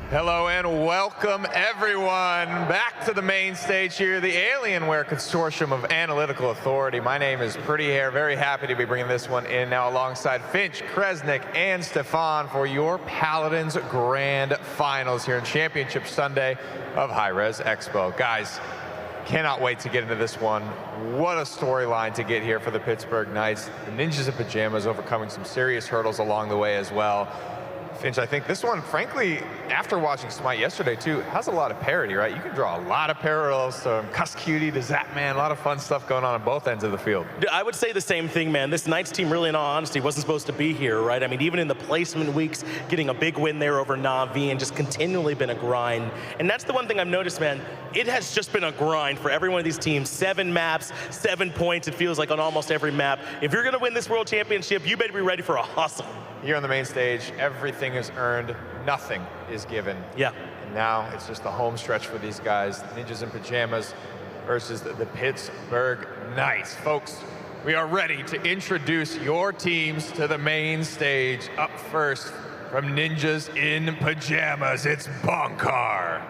Hello and welcome everyone back to the main stage here, the Alienware Consortium of Analytical Authority. My name is Pretty Hair, very happy to be bringing this one in now alongside Finch, Kresnik, and Stefan for your Paladins Grand Finals here in Championship Sunday of High Res Expo. Guys, cannot wait to get into this one. What a storyline to get here for the Pittsburgh Knights. The Ninjas in Pajamas overcoming some serious hurdles along the way as well. Finch, I think this one, frankly, after watching Smite yesterday too, has a lot of parity, right? You can draw a lot of parallels to Cuss Cutie to Zapman, a lot of fun stuff going on both ends of the field. I would say the same thing, man. This Knights team, really, in all honesty, wasn't supposed to be here, right? I mean, even in the placement weeks, getting a big win there over Na'Vi and just continually been a grind. And that's the one thing I've noticed, man. It has just been a grind for every one of these teams. 7 maps, 7 points, it feels like on almost every map. If you're gonna win this World Championship, you better be ready for a hustle. Here on the main stage, everything is earned, nothing is given. Yeah. And now it's just the home stretch for these guys, Ninjas in Pajamas versus the Pittsburgh Knights. Folks, we are ready to introduce your teams to the main stage. Up first, from Ninjas in Pajamas, it's Bonkar.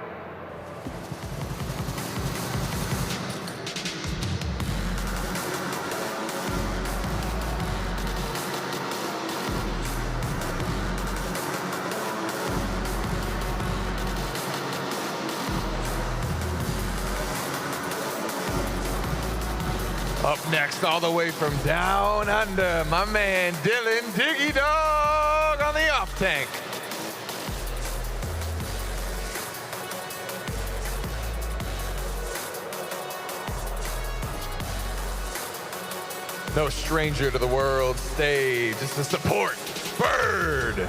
Up next, all the way from down under, my man Dylan Diggy Dog on the off tank. No stranger to the world stage, it's the support, Bird.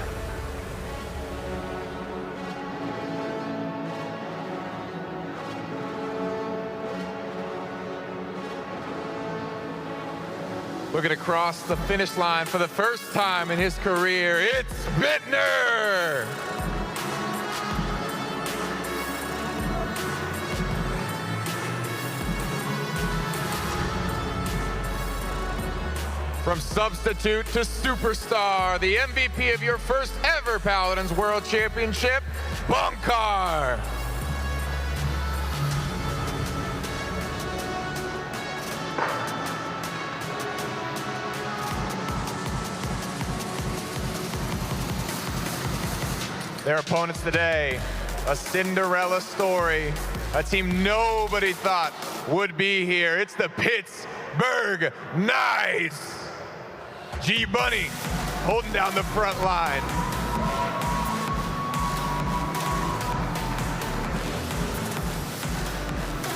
Looking across the finish line for the first time in his career, it's Bittner! From substitute to superstar, the MVP of your first ever Paladins World Championship, Bonkar! Their opponents today, a Cinderella story, a team nobody thought would be here. It's the Pittsburgh Knights. G-Bunny holding down the front line.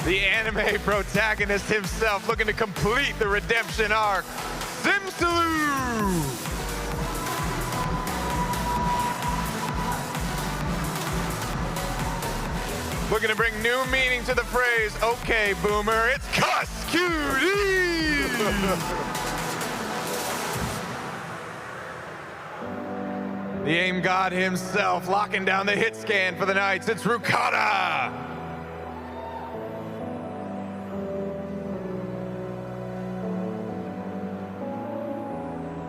The anime protagonist himself looking to complete the redemption arc, Simsaloo! Looking to bring new meaning to the phrase, okay, boomer, it's Cuss Cutie! The aim god himself locking down the hit scan for the Knights, it's Rukata!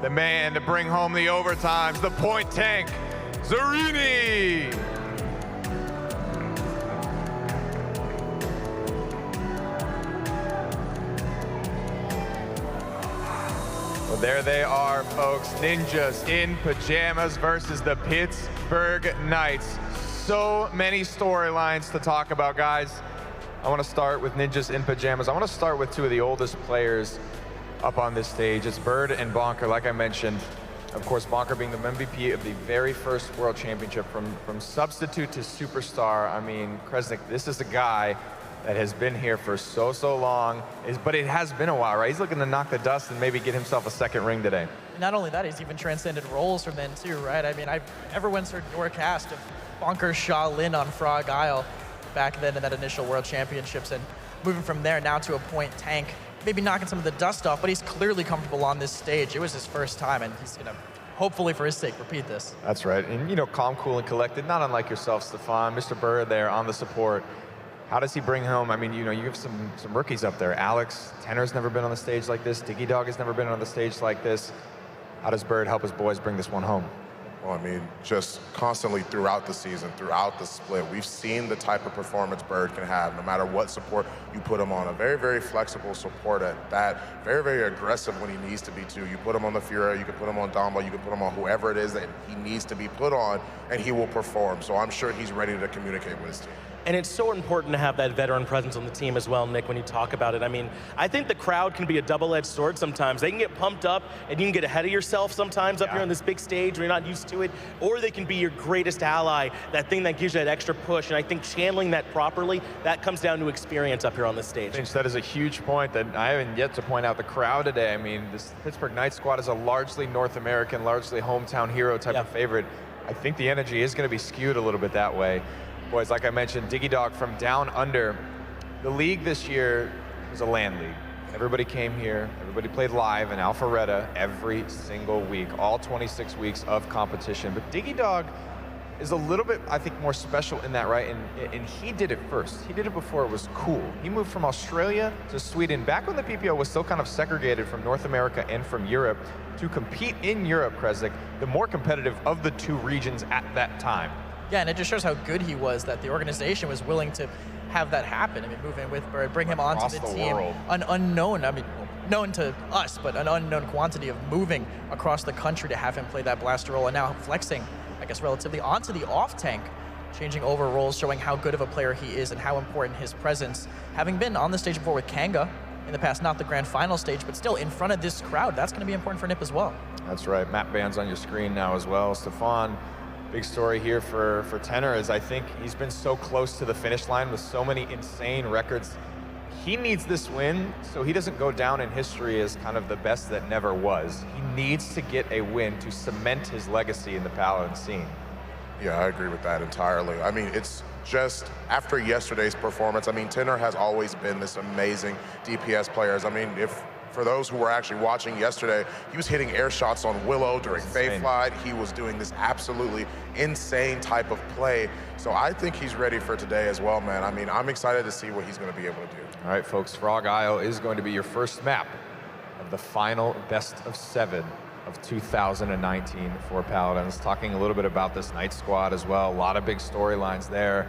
The man to bring home the overtimes, the point tank, Zarini! Well, there they are, folks. Ninjas in Pajamas versus the Pittsburgh Knights. So many storylines to talk about, guys. I want to start with Ninjas in Pajamas. I want to start with 2 of the oldest players up on this stage. It's Bird and Bonker, like I mentioned. Of course, Bonker being the MVP of the very first World Championship from substitute to superstar. I mean, Kresnik, this is a guy that has been here for so long, but it has been a while, right? He's looking to knock the dust and maybe get himself a second ring today. Not only that, he's even transcended roles from then too, right? I mean, everyone's heard your cast of Bonker, Shaw, Lin on Frog Isle back then in that initial World Championships, and moving from there now to a point tank, maybe knocking some of the dust off, but he's clearly comfortable on this stage. It was his first time, and he's gonna, hopefully for his sake, repeat this. That's right, and you know, calm, cool, and collected, not unlike yourself, Stefan. Mr. Bird there on the support. How does he bring home, I mean, you know, you have some rookies up there. Alex, Tenor's never been on the stage like this. Diggy Dog has never been on the stage like this. How does Bird help his boys bring this one home? Well, I mean, just constantly throughout the season, throughout the split, we've seen the type of performance Bird can have no matter what support you put him on. A very, very flexible support at that. Very, very aggressive when he needs to be too. You put him on the Fury, you can put him on Damba, you can put him on whoever it is that he needs to be put on, and he will perform. So I'm sure he's ready to communicate with his team. And it's so important to have that veteran presence on the team as well, Nick, when you talk about it. I mean, I think the crowd can be a double-edged sword sometimes. They can get pumped up, and you can get ahead of yourself sometimes up here on this big stage where you're not used to it, or they can be your greatest ally, that thing that gives you that extra push. And I think channeling that properly, that comes down to experience up here on the stage. Finch, that is a huge point that I haven't yet to point out. The crowd today, I mean, this Pittsburgh Knights squad is a largely North American, largely hometown hero type of favorite. I think the energy is going to be skewed a little bit that way. Boys, like I mentioned, Diggy Dog from down under. The league this year was a LAN league. Everybody came here, everybody played live in Alpharetta every single week, all 26 weeks of competition. But Diggy Dog is a little bit, I think, more special in that, right? And he did it first. He did it before it was cool. He moved from Australia to Sweden, back when the PPO was still kind of segregated from North America and from Europe, to compete in Europe, Kresnik, the more competitive of the two regions at that time. Yeah, and it just shows how good he was that the organization was willing to have that happen. I mean, move in with Bird, bring him onto the team. World. An unknown, I mean, known to us, but an unknown quantity of moving across the country to have him play that blaster role, and now flexing, I guess, relatively onto the off tank, changing over roles, showing how good of a player he is and how important his presence, having been on the stage before with Kanga in the past, not the grand final stage, but still in front of this crowd, that's going to be important for Nip as well. That's right. Map bands on your screen now as well. Stefan, big story here for Tenor is I think he's been so close to the finish line with so many insane records. He needs this win so he doesn't go down in history as kind of the best that never was. He needs to get a win to cement his legacy in the Paladin scene. Yeah, I agree with that entirely. I mean, it's just after yesterday's performance, I mean, Tenor has always been this amazing DPS player. I mean, for those who were actually watching yesterday, he was hitting air shots on Willow during Fayflight. He was doing this absolutely insane type of play. So I think he's ready for today as well, man. I mean, I'm excited to see what he's going to be able to do. All right, folks, Frog Isle is going to be your first map of the final best of 7 of 2019 for Paladins. Talking a little bit about this Knight squad as well. A lot of big storylines there.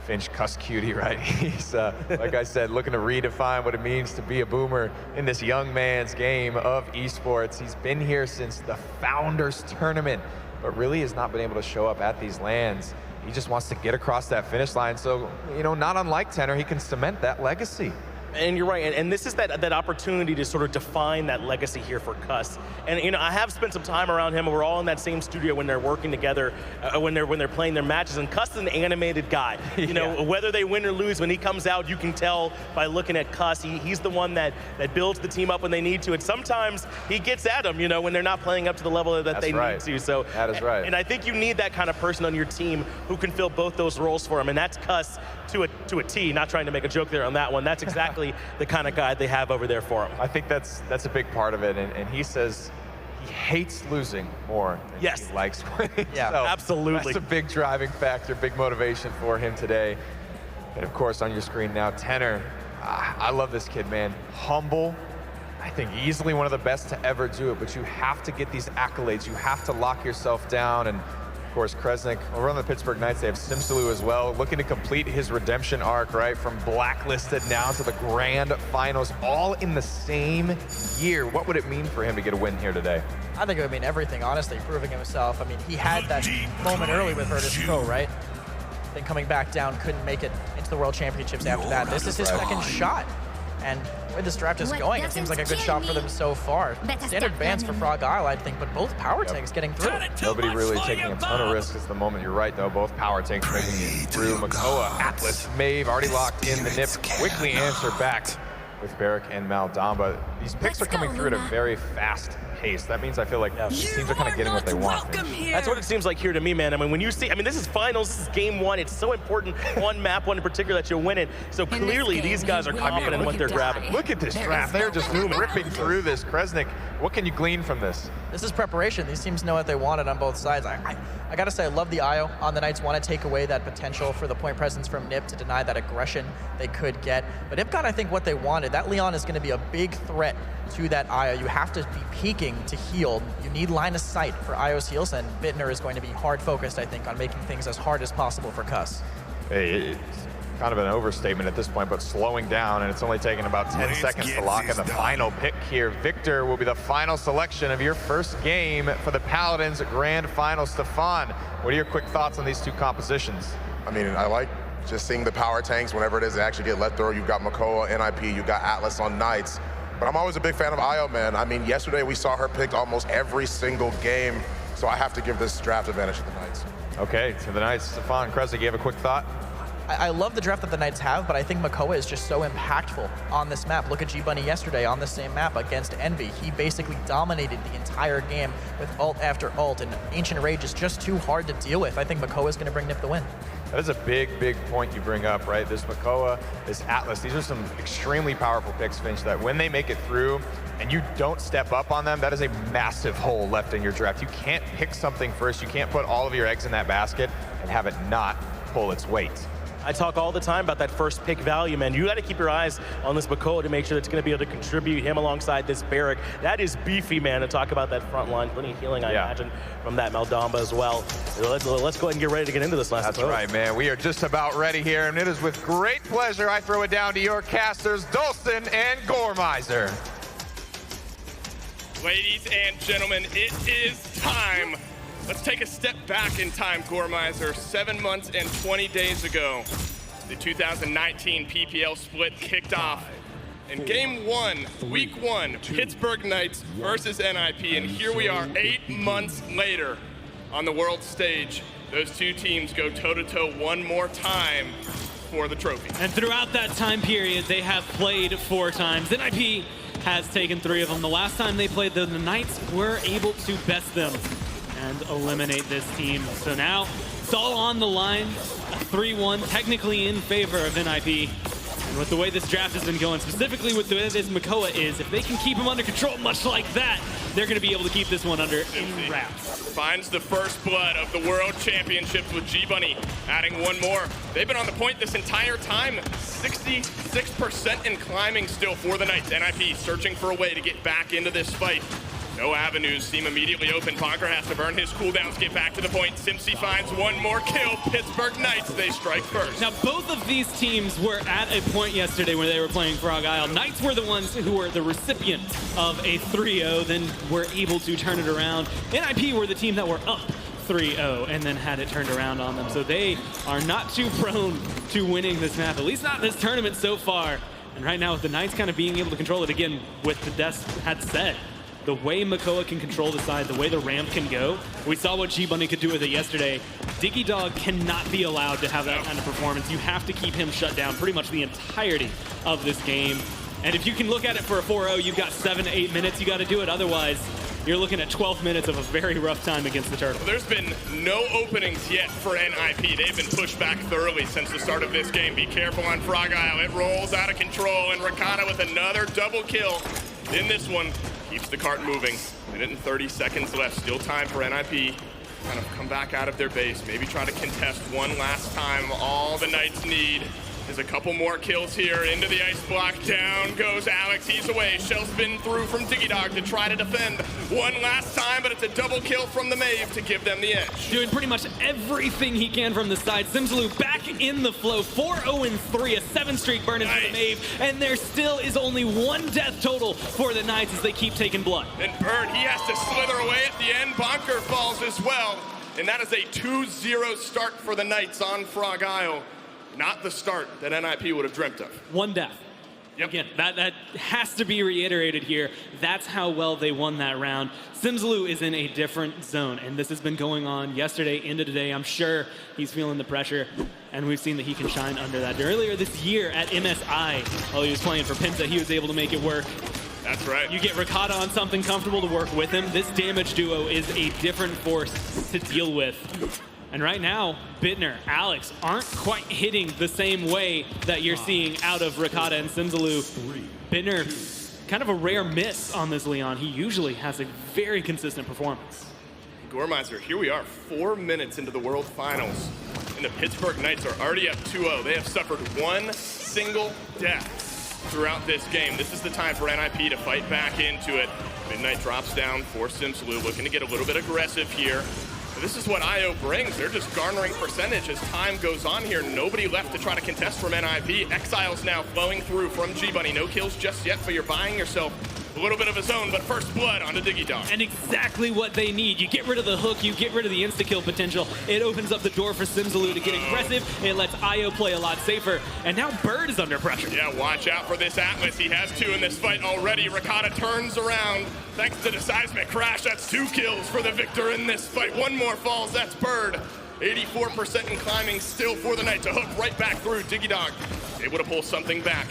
Finch cuss cutie, right? He's, like I said, looking to redefine what it means to be a boomer in this young man's game of esports. He's been here since the Founders Tournament, but really has not been able to show up at these LANs. He just wants to get across that finish line. So, you know, not unlike Tenor, he can cement that legacy. And you're right, and this is that opportunity to sort of define that legacy here for Cuss. And you know, I have spent some time around him. We're all in that same studio when they're working together, when they're playing their matches. And Cuss is an animated guy. You know, whether they win or lose, when he comes out, you can tell by looking at Cuss. He's the one that builds the team up when they need to. And sometimes he gets at them, you know, when they're not playing up to the level that they need to. So that is right. And I think you need that kind of person on your team who can fill both those roles for him. And that's Cuss to a T. Not trying to make a joke there on that one. That's exactly the kind of guy they have over there for him. I think that's a big part of it, and he says he hates losing more than he likes winning. Yeah, so absolutely. That's a big driving factor, big motivation for him today. And of course, on your screen now, Tenor. I love this kid, man. Humble. I think easily one of the best to ever do it, but you have to get these accolades. You have to lock yourself down. And of course, Kresnik, over on the Pittsburgh Knights, they have Simsalou as well, looking to complete his redemption arc, right? From blacklisted now to the grand finals, all in the same year. What would it mean for him to get a win here today? I think it would mean everything, honestly, proving himself. I mean, he had that moment early with Virtus Pro, right? Then coming back down, couldn't make it into the World Championships after that. This is his second shot. And where this draft is going, it seems like a good shot for them so far. Standard bans for Frog Isle, I think, but both power tanks getting through. Nobody really taking a ton of risks at the moment. You're right, though. Both power tanks making it through. Makoa, Atlas, Maeve already locked in. The Nip quickly answer back with Barrick and Maldamba. These picks are coming through at a very fast pace. That means I feel like these teams are kind of getting what they want. That's what it seems like here to me, man. I mean, when you see, I mean, this is finals, this is game one. It's so important, one map, one in particular, that you'll win it. So clearly, these guys are confident in what they're grabbing. Look at this draft. They're just ripping through this. Kresnik, what can you glean from this? This is preparation. These teams know what they wanted on both sides. I gotta say, I love the IO on the Knights. Want to take away that potential for the point presence from Nip to deny that aggression they could get. But Nip got, I think, what they wanted. That Leon is going to be a big threat get to that Io, you have to be peeking to heal. You need line of sight for Io's heals, and Bittner is going to be hard focused, I think, on making things as hard as possible for Cuss. Hey, it's kind of an overstatement at this point, but slowing down, and it's only taken about 10 seconds to lock in the final pick here. Victor will be the final selection of your first game for the Paladins Grand Final. Stefan, what are your quick thoughts on these two compositions? I mean, I like just seeing the power tanks whenever it is they actually get let through. You've got Makoa, NIP, you've got Atlas on Knights. But I'm always a big fan of Io, man. I mean, yesterday we saw her picked almost every single game, so I have to give this draft advantage to the Knights. Okay, to the Knights. Stefan, Kresnik, you have a quick thought? I love the draft that the Knights have, but I think Makoa is just so impactful on this map. Look at G-Bunny yesterday on the same map against Envy. He basically dominated the entire game with ult after ult, and Ancient Rage is just too hard to deal with. I think Makoa is going to bring Nip the win. That is a big, big point you bring up, right? This Makoa, this Atlas, these are some extremely powerful picks, Finch, that when they make it through and you don't step up on them, that is a massive hole left in your draft. You can't pick something first. You can't put all of your eggs in that basket and have it not pull its weight. I talk all the time about that first pick value, man. You got to keep your eyes on this Makoa to make sure that's going to be able to contribute him alongside this Barrack. That is beefy, man, to talk about that front line. Plenty of healing, I imagine, from that Maldamba as well. Let's go ahead and get ready to get into this last That's right, man. We are just about ready here, and it is with great pleasure I throw it down to your casters, Dolson and Gormizer. Ladies and gentlemen, it is time. Let's take a step back in time, Gormizer. 7 months and 20 days ago, the 2019 PPL split kicked off. In game 1, week 1, Pittsburgh Knights versus NIP, and here we are 8 months later on the world stage. Those two teams go toe-to-toe one more time for the trophy. And throughout that time period, they have played 4 times. NIP has taken 3 of them. The last time they played, the Knights were able to best them and eliminate this team. So now it's all on the line. A 3-1 technically in favor of NIP. And with the way this draft has been going, specifically with the way this Makoa is, if they can keep him under control much like that, they're going to be able to keep this one under in wraps. Finds the first blood of the World Championships with G-Bunny, adding one more. They've been on the point this entire time. 66% in climbing still for the Knights. NIP searching for a way to get back into this fight. No avenues seem immediately open. Bonker has to burn his cooldowns, get back to the point. Simpsy finds one more kill. Pittsburgh Knights, they strike first. Now, both of these teams were at a point yesterday where they were playing Frog Isle. Knights were the ones who were the recipient of a 3-0, then were able to turn it around. NIP were the team that were up 3-0 and then had it turned around on them. So they are not too prone to winning this map, at least not this tournament so far. And right now, with the Knights kind of being able to control it again, with the Des had said, the way Makoa can control the side, the way the ramp can go, we saw what G-Bunny could do with it yesterday. Diggy Dog cannot be allowed to have that kind of performance. You have to keep him shut down pretty much the entirety of this game. And if you can look at it for a 4-0, you've got 7 to 8 minutes, you got to do it. Otherwise, you're looking at 12 minutes of a very rough time against the Turtle. There's been no openings yet for NIP. They've been pushed back thoroughly since the start of this game. Be careful on Frog Isle. It rolls out of control, and Rakata with another double kill in this one. Keeps the cart moving. Minute and 30 seconds left. Still time for NIP. Kind of come back out of their base. Maybe try to contest one last time. All the Knights need is a couple more kills here. Into the ice block. Down goes Alex. He's away. Shell spin through from Diggy Dog to try to defend one last time, but it's a double kill from the Mave to give them the edge. Doing pretty much everything he can from the side. Simsaloo back in the flow. 4-0-3, a 7-streak burn in for the Mave, and there still is only 1 death total for the Knights as they keep taking blood. And Bird, he has to slither away at the end. Bonker falls as well, and that is a 2-0 start for the Knights on Frog Isle. Not the start that NIP would have dreamt of. 1 death. Yep. Again, that has to be reiterated here. That's how well they won that round. Simsaloo is in a different zone, and this has been going on yesterday into today. I'm sure he's feeling the pressure, and we've seen that he can shine under that. Earlier this year at MSI, while he was playing for Pinta, he was able to make it work. That's right. You get Rakata on something comfortable to work with him. This damage duo is a different force to deal with. And right now, Bittner, Alex aren't quite hitting the same way that you're seeing out of Rakata and Simsaloo. Bittner, kind of a rare miss on this Leon. He usually has a very consistent performance. Gormizer, here we are, 4 minutes into the World Finals, and the Pittsburgh Knights are already up 2-0. They have suffered 1 single death throughout this game. This is the time for NIP to fight back into it. Midnight drops down for Simsalou, looking to get a little bit aggressive here. But this is what IO brings. They're just garnering percentage as time goes on here. Nobody left to try to contest from NIP. Exiles now flowing through from G-Bunny. No kills just yet, but you're buying yourself a little bit of his own, but first blood onto Digidog. And exactly what they need. You get rid of the hook, you get rid of the insta-kill potential. It opens up the door for Simsalou to get aggressive. It lets IO play a lot safer. And now Bird is under pressure. Yeah, watch out for this Atlas. He has 2 in this fight already. Rakata turns around. Thanks to the seismic crash, that's 2 kills for the victor in this fight. 1 more falls, that's Bird. 84% in climbing still for the Knights. A hook right back through. Digidog able to pull something back.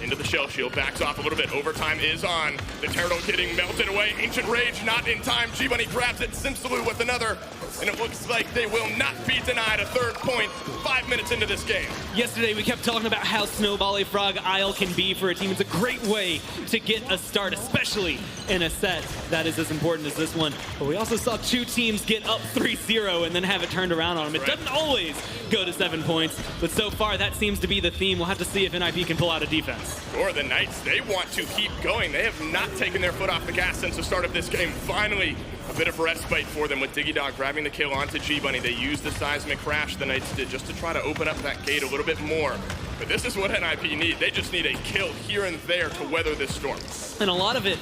Into the shell shield, backs off a little bit. Overtime is on. The turtle getting melted away. Ancient Rage not in time. G-Bunny grabs it. Simsalou with another. And it looks like they will not be denied a 3rd point 5 minutes into this game. Yesterday, we kept talking about how snowball a Frog Isle can be for a team. It's a great way to get a start, especially in a set that is as important as this one. But we also saw 2 teams get up 3-0 and then have it turned around on them. It doesn't always go to 7 points, but so far that seems to be the theme. We'll have to see if NIP can pull out a defense. Or the Knights, they want to keep going. They have not taken their foot off the gas since the start of this game. Finally, a bit of respite for them with Digidog grabbing the kill onto G-Bunny. They used the seismic crash the Knights did just to try to open up that gate a little bit more. But this is what NIP need. They just need a kill here and there to weather this storm. And a lot of it,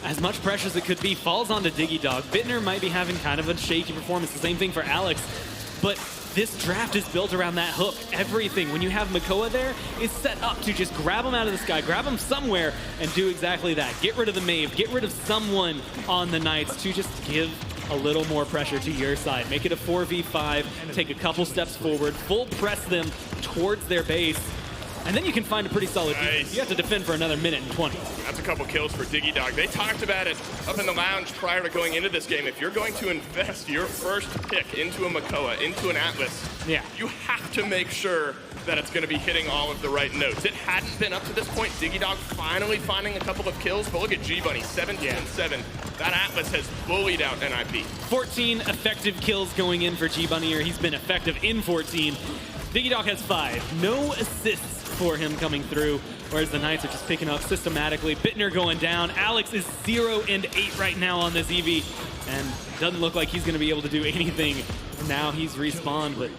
as much pressure as it could be, falls onto Digidog. Bittner might be having kind of a shaky performance. The same thing for Alex. But this draft is built around that hook. Everything, when you have Makoa there, is set up to just grab him out of the sky, grab him somewhere, and do exactly that. Get rid of the Maeve, get rid of someone on the Knights to just give a little more pressure to your side. Make it a 4v5, take a couple steps forward, full press them towards their base, and then you can find a pretty solid defense. You have to defend for another minute and 20. That's a couple kills for Digidog. They talked about it up in the lounge prior to going into this game. If you're going to invest your first pick into a Makoa, into an Atlas, you have to make sure that it's going to be hitting all of the right notes. It hadn't been up to this point. Digidog finally finding a couple of kills, but look at G-Bunny, 17-7. That Atlas has bullied out NIP. 14 effective kills going in for G-Bunny, or he's been effective in 14. Digidog has 5. No assists for him coming through, whereas the Knights are just picking up systematically. Bittner going down. Alex is 0-8 right now on this EV, and doesn't look like he's going to be able to do anything. Now he's respawned, but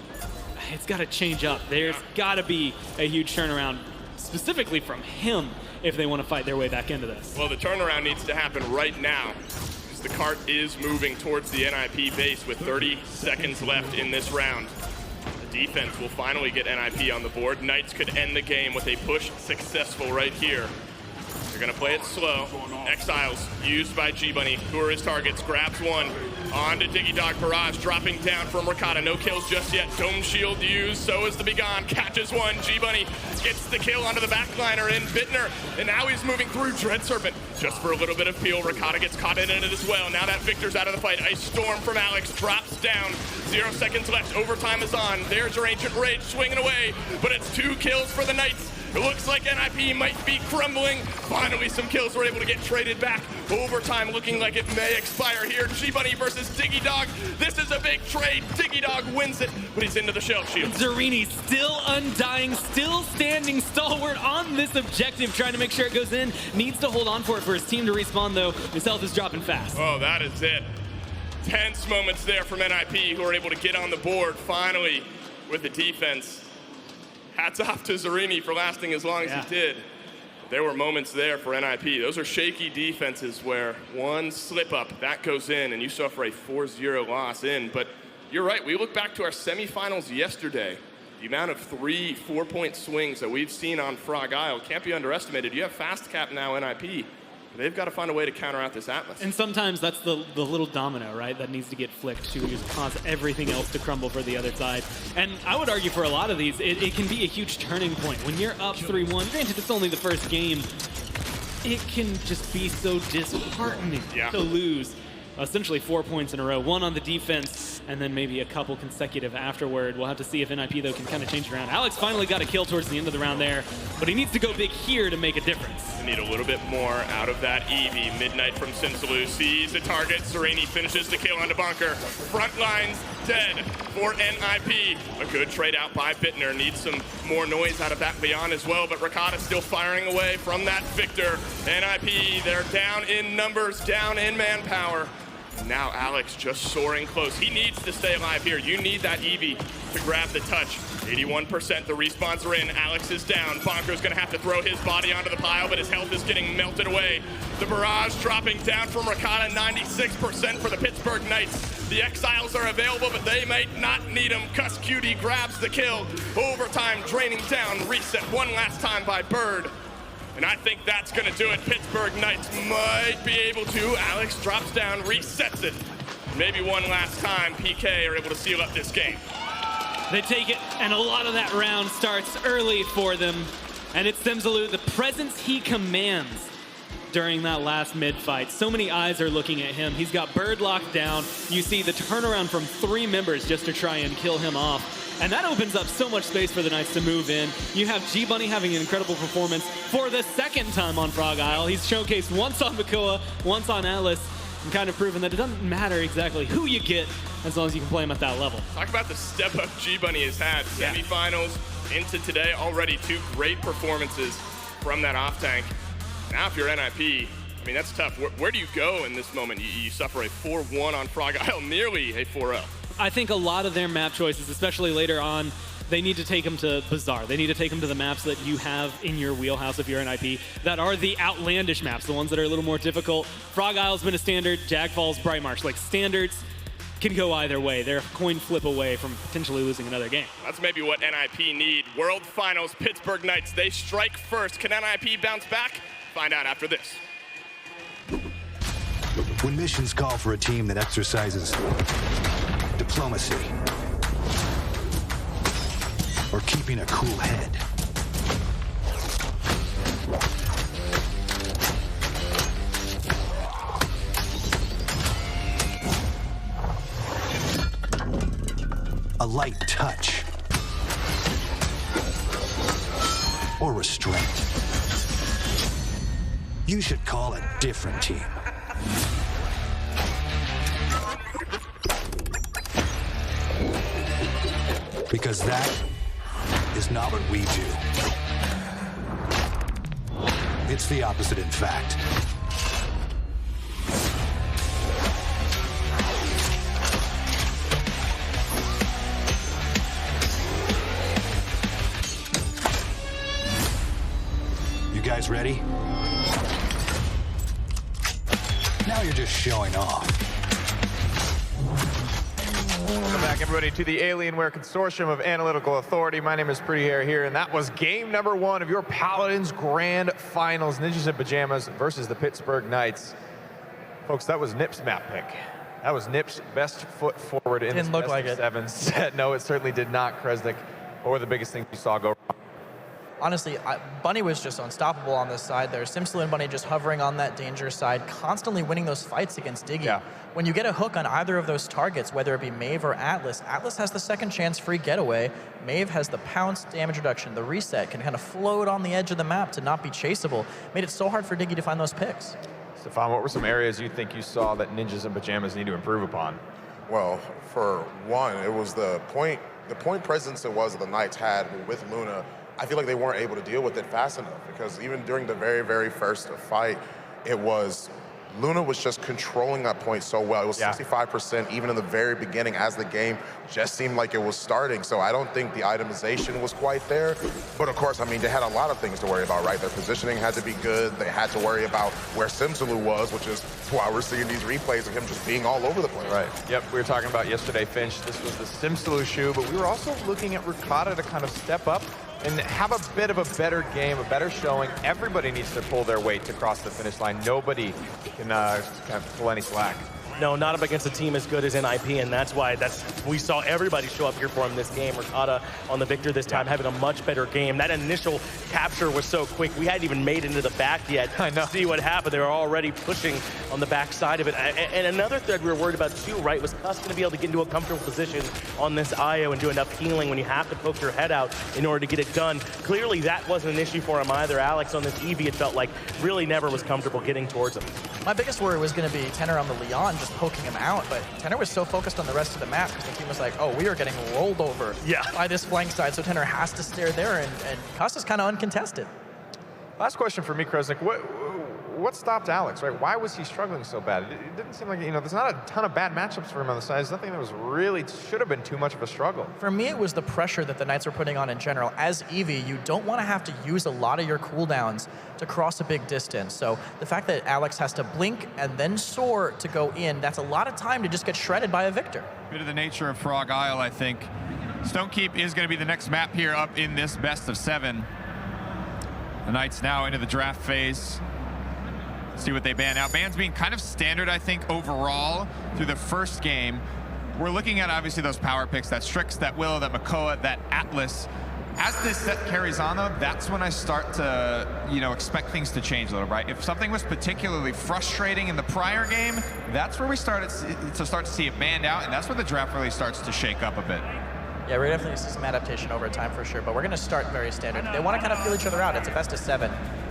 it's got to change up. There's got to be a huge turnaround, specifically from him, if they want to fight their way back into this. Well, the turnaround needs to happen right now, because the cart is moving towards the NIP base with 30 seconds left in this round. Defense will finally get NIP on the board. Knights could end the game with a push successful right here. They're gonna play it slow. Exiles used by G-Bunny. Who are his targets? Grabs one. On to Digidog. Barrage dropping down from Rakata. No kills just yet. Dome shield used. So is the Begone. Catches one. G-Bunny gets the kill onto the backliner in Bittner. And now he's moving through Dread Serpent. Just for a little bit of peel. Rakata gets caught in it as well. Now that Victor's out of the fight. Ice Storm from Alex drops down. 0 seconds left. Overtime is on. There's your Ancient Rage swinging away. But it's 2 kills for the Knights. It looks like NIP might be crumbling. Finally, some kills were able to get traded back. Overtime looking like it may expire here. G-Bunny versus Digidog. This is a big trade. Digidog wins it, but he's into the shell shield. Zerini still undying, still standing stalwart on this objective, trying to make sure it goes in. Needs to hold on for it for his team to respawn, though. His health is dropping fast. Oh, that is it. Tense moments there from NIP, who are able to get on the board finally with the defense. Hats off to Zerini for lasting as long as he did. There were moments there for NIP. Those are shaky defenses where one slip up, that goes in, and you suffer a 4-0 loss in. But you're right, we look back to our semifinals yesterday. The amount of 3 4-point swings that we've seen on Frog Isle can't be underestimated. You have fast cap now, NIP. They've got to find a way to counter out this Atlas. And sometimes that's the little domino, right, that needs to get flicked to just cause everything else to crumble for the other side. And I would argue for a lot of these, it can be a huge turning point. When you're up 3-1, granted it's only the first game, it can just be so disheartening to lose essentially 4 points in a row. 1 on the defense, and then maybe a couple consecutive afterward. We'll have to see if NIP, though, can kind of change it around. Alex finally got a kill towards the end of the round there, but he needs to go big here to make a difference. They need a little bit more out of that Eevee. Midnight from Simsalou sees the target. Sereni finishes the kill on the bunker. Front lines dead for NIP. A good trade out by Bittner. Needs some more noise out of that Leon as well, but Ricotta still firing away from that Victor. NIP, they're down in numbers, down in manpower. Now Alex just soaring close. He needs to stay alive here. You need that Eevee to grab the touch. 81%, the respawns are in. Alex is down. Bonko's gonna have to throw his body onto the pile, but his health is getting melted away. The barrage dropping down from Ricotta, 96% for the Pittsburgh Knights. The Exiles are available, but they might not need them. Cuss Cutie grabs the kill. Overtime draining down. Reset one last time by Bird. And I think that's gonna do it. Pittsburgh Knights might be able to. Alex drops down, resets it. Maybe one last time, PK are able to seal up this game. They take it, and a lot of that round starts early for them. And it's Simsalou, the presence he commands during that last mid-fight. So many eyes are looking at him. He's got Bird locked down. You see the turnaround from 3 members just to try and kill him off. And that opens up so much space for the Knights to move in. You have G-Bunny having an incredible performance for the 2nd time on Frog Isle. He's showcased once on Makoa, once on Atlas, and kind of proven that it doesn't matter exactly who you get as long as you can play him at that level. Talk about the step up G-Bunny has had. Yeah. Semifinals into today, already 2 great performances from that off tank. Now if you're NIP, I mean, that's tough. Where do you go in this moment? You suffer a 4-1 on Frog Isle, nearly a 4-0. I think a lot of their map choices, especially later on, they need to take them to Bazaar. They need to take them to the maps that you have in your wheelhouse if you're NIP, that are the outlandish maps, the ones that are a little more difficult. Frog Isle's been a standard, Jag Falls, Bright Marsh. Like, standards can go either way. They're a coin flip away from potentially losing another game. That's maybe what NIP need. World Finals, Pittsburgh Knights, they strike first. Can NIP bounce back? Find out after this. When missions call for a team that exercises diplomacy or keeping a cool head, a light touch or restraint, you should call a different team. Because that is not what we do. It's the opposite, in fact. You guys ready? Now you're just showing off. Welcome back, everybody, to the Alienware Consortium of Analytical Authority. My name is Pretty Hair here, and that was game number 1 of your Paladins Grand Finals, Ninjas in Pyjamas versus the Pittsburgh Knights. Folks, that was Nip's map pick. That was Nip's best foot forward in this Didn't look like it. best of 7 set. No, it certainly did not, Kresnik. What were the biggest things you saw go wrong? Honestly, Bunny was just unstoppable on this side there. Simsalou and Bunny just hovering on that danger side, constantly winning those fights against Diggy. Yeah. When you get a hook on either of those targets, whether it be Maeve or Atlas, Atlas has the second chance free getaway. Maeve has the pounce, damage reduction, the reset, can kind of float on the edge of the map to not be chaseable. Made it so hard for Diggy to find those picks. Stefan, what were some areas you think you saw that Ninjas in Pyjamas need to improve upon? Well, for one, it was the point presence it was that the Knights had with Luna. I feel like they weren't able to deal with it fast enough, because even during the very, very first fight, it was Luna was just controlling that point so well. It was 65% even in the very beginning as the game just seemed like it was starting. So I don't think the itemization was quite there. But of course, I mean, they had a lot of things to worry about, right? Their positioning had to be good. They had to worry about where Simsalou was, which is why we're seeing these replays of him just being all over the place. Right. Yep, we were talking about yesterday, Finch. This was the Simsalou shoe, but we were also looking at Ricotta to kind of step up and have a bit of a better game, a better showing. Everybody needs to pull their weight to cross the finish line. Nobody can kind of pull any slack. No, not up against a team as good as NIP, and that's why we saw everybody show up here for him this game. Ricotta on the Victor this time, having a much better game. That initial capture was so quick. We hadn't even made it into the back yet to see what happened. They were already pushing on the back side of it. And another thread we were worried about too, right, was Cuss going to be able to get into a comfortable position on this IO and do enough healing when you have to poke your head out in order to get it done. Clearly that wasn't an issue for him either. Alex on this Eevee, it felt like really never was comfortable getting towards him. My biggest worry was going to be Tenor on the Leon just poking him out, but Tenor was so focused on the rest of the map because the team was like, oh, we are getting rolled over by this flank side, so Tenor has to stare there, and Cuss is kind of uncontested. Last question for me, Kresnik. What stopped Alex, right? Why was he struggling so bad? It didn't seem like, there's not a ton of bad matchups for him on the side. There's nothing that was really, should have been too much of a struggle. For me, it was the pressure that the Knights were putting on in general. As Eevee, you don't want to have to use a lot of your cooldowns to cross a big distance. So the fact that Alex has to blink and then soar to go in, that's a lot of time to just get shredded by a Victor. Bit of the nature of Frog Isle, I think. Stonekeep is going to be the next map here up in this best of 7. The Knights now into the draft phase. See what they ban. Now, bans being kind of standard, I think, overall through the first game. We're looking at, obviously, those power picks, that Strix, that Willow, that Makoa, that Atlas. As this set carries on, though, that's when I start to, expect things to change a little, right? If something was particularly frustrating in the prior game, that's where we start to see it banned out, and that's where the draft really starts to shake up a bit. Yeah, we're definitely see some adaptation over time for sure, but we're going to start very standard. They want to kind of feel each other out. It's a best of 7.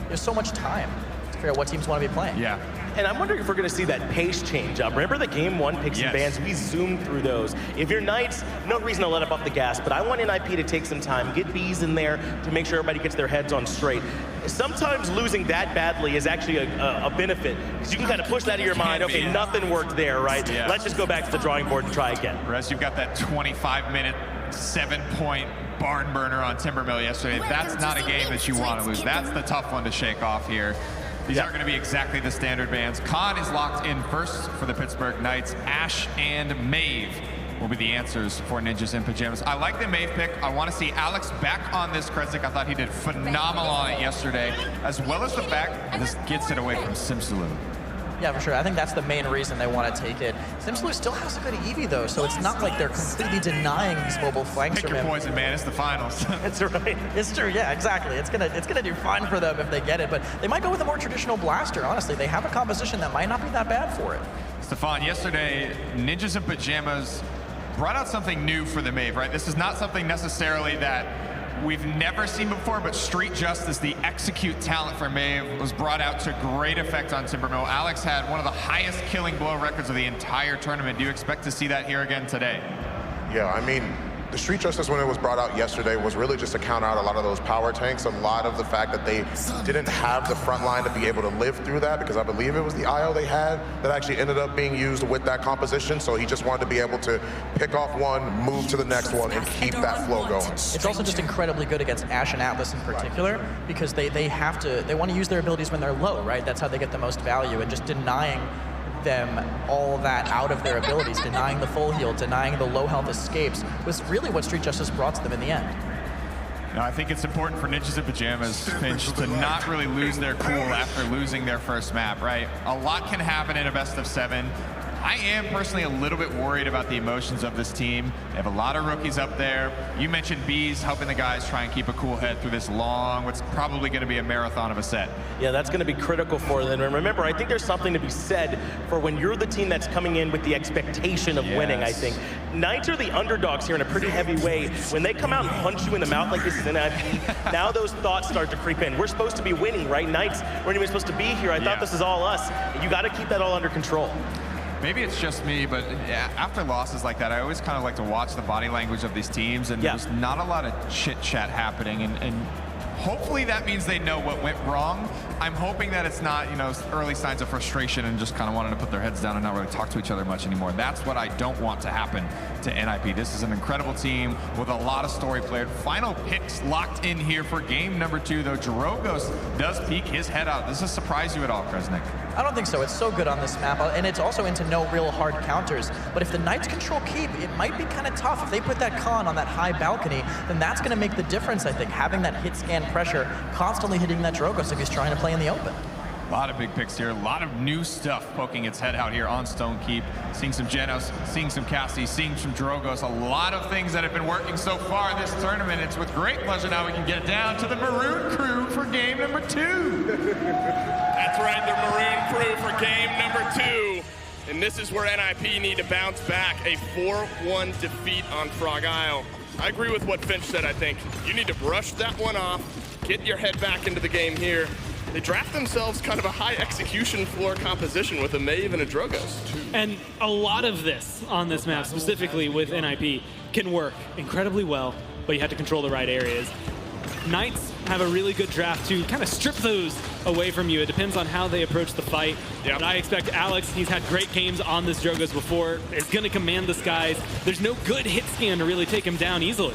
There's so much time to figure out what teams want to be playing. Yeah. And I'm wondering if we're going to see that pace change up. Remember the game 1 picks and bans? We zoomed through those. If you're Knights, no reason to let up off the gas, but I want NIP to take some time, get Bees in there to make sure everybody gets their heads on straight. Sometimes losing that badly is actually a benefit, because you can kind of push that out of your mind. Okay, nothing worked there, right? Yeah. Let's just go back to the drawing board and try again. Rest, you've got that 25-minute, 7-point barn burner on Timbermill yesterday. That's not a game that you want to lose. That's the tough one to shake off here. These aren't going to be exactly the standard bans. Khan is locked in first for the Pittsburgh Knights. Ash and Maeve will be the answers for Ninjas in Pajamas. I like the Maeve pick. I want to see Alex back on this Kresnik. I thought he did phenomenal on it yesterday, as well as the fact that this gets it away from Simsaloo. Yeah, for sure. I think that's the main reason they want to take it. Simsaloo still has a good Eevee, though, so it's not like they're completely denying these mobile flanks Pick from your him. poison, man. It's the finals. That's right. It's true. Yeah, exactly. It's gonna do fine for them if they get it, but they might go with a more traditional blaster. Honestly, they have a composition that might not be that bad for it. Stefan, yesterday, Ninjas in Pajamas brought out something new for the Maeve, right? This is not something necessarily that we've never seen before, but Street Justice, the execute talent for Maeve, was brought out to great effect on Timbermill. Alex had one of the highest killing blow records of the entire tournament. Do you expect to see that here again today? Yeah, I mean, the Street Justice, when it was brought out yesterday, was really just to counter out a lot of those power tanks, a lot of the fact that they didn't have the front line to be able to live through that, because I believe it was the IO they had that actually ended up being used with that composition, so he just wanted to be able to pick off one, move to the next one, and keep that flow going. It's also just incredibly good against Ash and Atlas in particular, because they want to use their abilities when they're low, right? That's how they get the most value, and just denying them all that out of their abilities, denying the full heal, denying the low health escapes, was really what Street Justice brought to them in the end. Now, I think it's important for Ninjas in Pajamas, Finch, to not really lose their cool after losing their first map, right? A lot can happen in a best of 7. I am personally a little bit worried about the emotions of this team. They have a lot of rookies up there. You mentioned Bees helping the guys try and keep a cool head through this long, what's probably going to be a marathon of a set. Yeah, that's going to be critical for them. And remember, I think there's something to be said for when you're the team that's coming in with the expectation of winning, I think. Knights are the underdogs here in a pretty heavy way. When they come out and punch you in the mouth like this is NIP, now those thoughts start to creep in. We're supposed to be winning, right? Knights weren't even supposed to be here. I thought this is all us. You got to keep that all under control. Maybe it's just me, but after losses like that, I always kind of like to watch the body language of these teams, and there's not a lot of chit-chat happening, and hopefully that means they know what went wrong. I'm hoping that it's not, early signs of frustration and just kind of wanting to put their heads down and not really talk to each other much anymore. That's what I don't want to happen to NIP. This is an incredible team with a lot of story played. Final picks locked in here for game number 2, though Jorogos does peek his head out. Does this surprise you at all, Kresnik? I don't think so. It's so good on this map, and it's also into no real hard counters. But if the Knights control keep, it might be kind of tough. If they put that Khan on that high balcony, then that's going to make the difference, I think, having that hit scan pressure, constantly hitting that Jorogos if he's trying to play in the open. A lot of big picks here. A lot of new stuff poking its head out here on Stone Keep. Seeing some Genos, seeing some Cassie, seeing some Drogos. A lot of things that have been working so far this tournament. It's with great pleasure now we can get down to the Maroon Crew for game number 2. That's right, the Maroon Crew for game number 2. And this is where NIP need to bounce back. A 4-1 defeat on Frog Isle. I agree with what Finch said, I think. You need to brush that one off, get your head back into the game here. They draft themselves kind of a high execution floor composition with a Maeve and a Drogos. And a lot of this on this map, specifically with NIP, can work incredibly well, but you have to control the right areas. Knights have a really good draft to kind of strip those away from you. It depends on how they approach the fight. Yep. But I expect Alex, he's had great games on this Drogos before, is going to command the skies. There's no good hit scan to really take him down easily.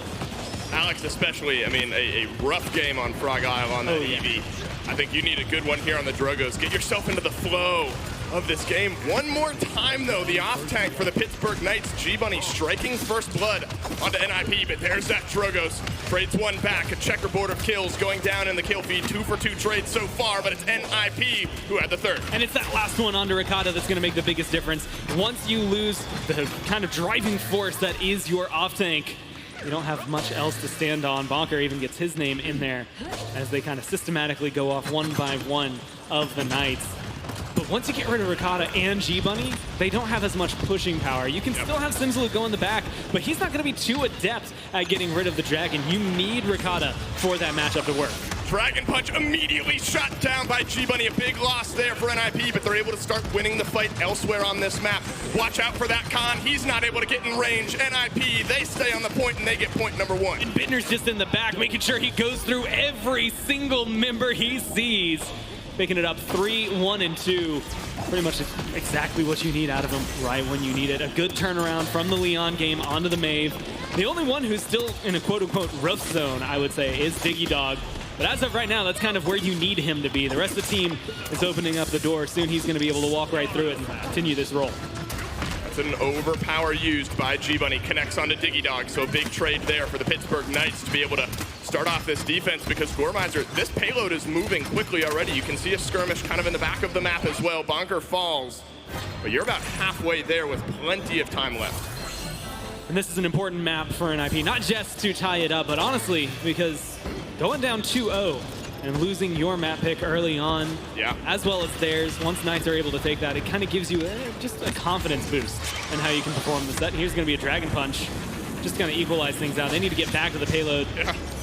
Alex especially, I mean, a rough game on Frog Isle on that EV. I think you need a good one here on the Drogos. Get yourself into the flow of this game. One more time, though, the off tank for the Pittsburgh Knights. G-Bunny striking first blood onto NIP, but there's that Drogos. Trades one back, a checkerboard of kills going down in the kill feed. 2 for 2 trades so far, but it's NIP who had the third. And it's that last one onto Ricotta that's going to make the biggest difference. Once you lose the kind of driving force that is your off tank, you don't have much else to stand on. Bonker even gets his name in there as they kind of systematically go off one by one of the Knights. But once you get rid of Ricotta and G-Bunny, they don't have as much pushing power. You can still have Simsalud go in the back, but he's not going to be too adept at getting rid of the Dragon. You need Ricotta for that matchup to work. Dragon Punch immediately shot down by G-Bunny. A big loss there for NIP, but they're able to start winning the fight elsewhere on this map. Watch out for that Khan. He's not able to get in range. NIP, they stay on the point, and they get point number 1. And Bittner's just in the back, making sure he goes through every single member he sees. Making it up 3, 1, and 2. Pretty much exactly what you need out of him right when you need it. A good turnaround from the Leon game onto the Maeve. The only one who's still in a quote-unquote rough zone, I would say, is Diggy Dog. But as of right now, that's kind of where you need him to be. The rest of the team is opening up the door. Soon he's going to be able to walk right through it and continue this roll. That's an overpower used by G-Bunny. Connects onto Diggy Dog, so a big trade there for the Pittsburgh Knights to be able to start off this defense, because Gormizer, this payload is moving quickly already. You can see a skirmish kind of in the back of the map as well. Bonker falls, but you're about halfway there with plenty of time left. And this is an important map for NIP, not just to tie it up, but honestly, because going down 2-0 and losing your map pick early on, as well as theirs, once Knights are able to take that, it kind of gives you just a confidence boost in how you can perform this set. And here's going to be a Dragon Punch, just kind of equalize things out. They need to get back to the payload.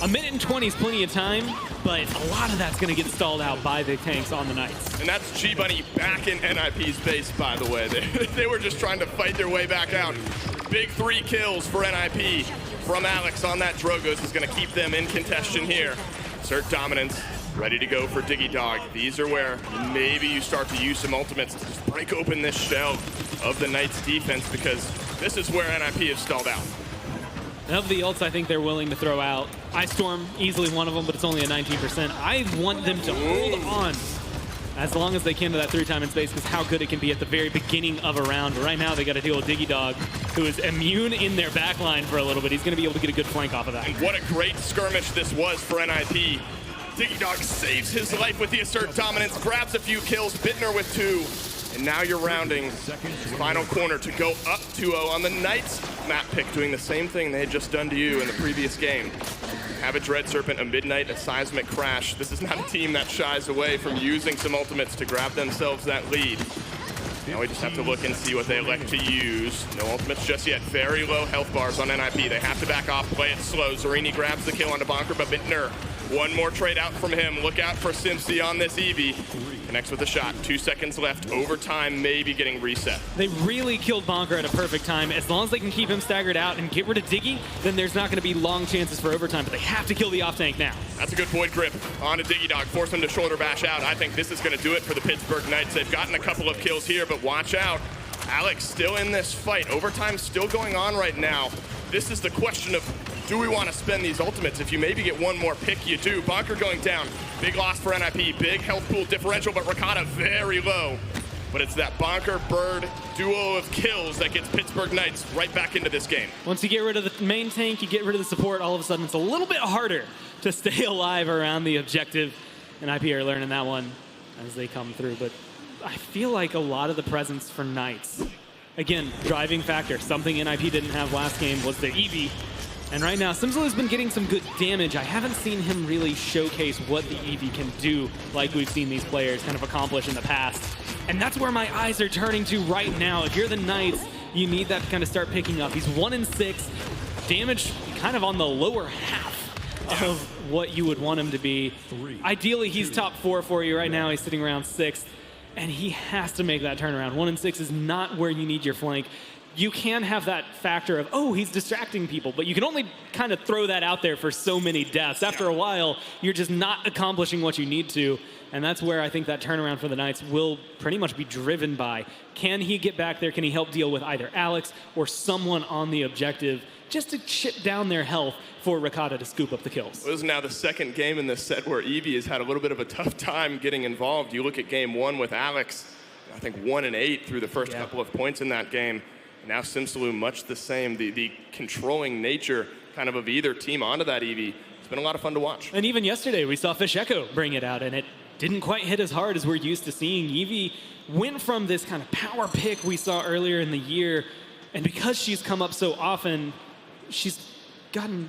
A minute and 20 is plenty of time, but a lot of that's going to get stalled out by the tanks on the Knights. And that's G-Bunny back in NIP's base, by the way. They were just trying to fight their way back out. Big 3 kills for NIP from Alex on that Drogos is going to keep them in contention here. Assert dominance, ready to go for Diggy Dog. These are where maybe you start to use some ultimates to just break open this shell of the Knights defense, because this is where NIP has stalled out. And of the ults I think they're willing to throw out, Ice Storm, easily one of them, but it's only a 19%. I want them to hold on as long as they can to that 3-time in space, because how good it can be at the very beginning of a round. But right now they got to deal with Diggy Dog, who is immune in their backline for a little bit. He's going to be able to get a good flank off of that. And what a great skirmish this was for NIP. Diggy Dog saves his life with the assert dominance, grabs a few kills, Bittner with 2. And now you're rounding final corner to go up 2-0 on the Knights map pick, doing the same thing they had just done to you in the previous game. Have a Dread Serpent, a Midnight, a Seismic Crash. This is not a team that shies away from using some ultimates to grab themselves that lead. Now we just have to look and see what they elect to use. No ultimates just yet. Very low health bars on NIP. They have to back off, play it slow. Zarini grabs the kill onto Bonker, but Bittner, one more trade out from him. Look out for Simpsy on this Eevee. Connects with a shot. 2 seconds left. Overtime maybe getting reset. They really killed Bonker at a perfect time. As long as they can keep him staggered out and get rid of Diggy, then there's not going to be long chances for overtime, but they have to kill the off tank now. That's a good point, Grip. On to Diggy Dog. Force him to shoulder bash out. I think this is going to do it for the Pittsburgh Knights. They've gotten a couple of kills here, but watch out. Alex still in this fight. Overtime still going on right now. This is the question of, do we want to spend these ultimates? If you maybe get one more pick, you do. Bonker going down. Big loss for NIP. Big health pool differential, but Ricotta very low. But it's that Bonker-Bird duo of kills that gets Pittsburgh Knights right back into this game. Once you get rid of the main tank, you get rid of the support, all of a sudden it's a little bit harder to stay alive around the objective. NIP are learning that one as they come through. But I feel like a lot of the presence for Knights, again, driving factor, something NIP didn't have last game was the Eevee. And right now, Simslu's been getting some good damage. I haven't seen him really showcase what the Eevee can do like we've seen these players kind of accomplish in the past. And that's where my eyes are turning to right now. If you're the Knights, you need that to kind of start picking up. He's 1-6, damage kind of on the lower half of what you would want him to be. Ideally, he's top 4 for you right now. He's sitting around 6th, and he has to make that turnaround. 1-6 is not where you need your flank. You can have that factor of, oh, he's distracting people, but you can only kind of throw that out there for so many deaths. After a while, you're just not accomplishing what you need to, and that's where I think that turnaround for the Knights will pretty much be driven by. Can he get back there? Can he help deal with either Alex or someone on the objective just to chip down their health for Ricotta to scoop up the kills? This is now the second game in this set where Eevee has had a little bit of a tough time getting involved. You look at game 1 with Alex, I think 1-8 through the first couple of points in that game. Now Simslu, much the same. The controlling nature kind of either team onto that Eevee. It's been a lot of fun to watch. And even yesterday, we saw Fish Echo bring it out, and it didn't quite hit as hard as we're used to seeing. Eevee went from this kind of power pick we saw earlier in the year, and because she's come up so often,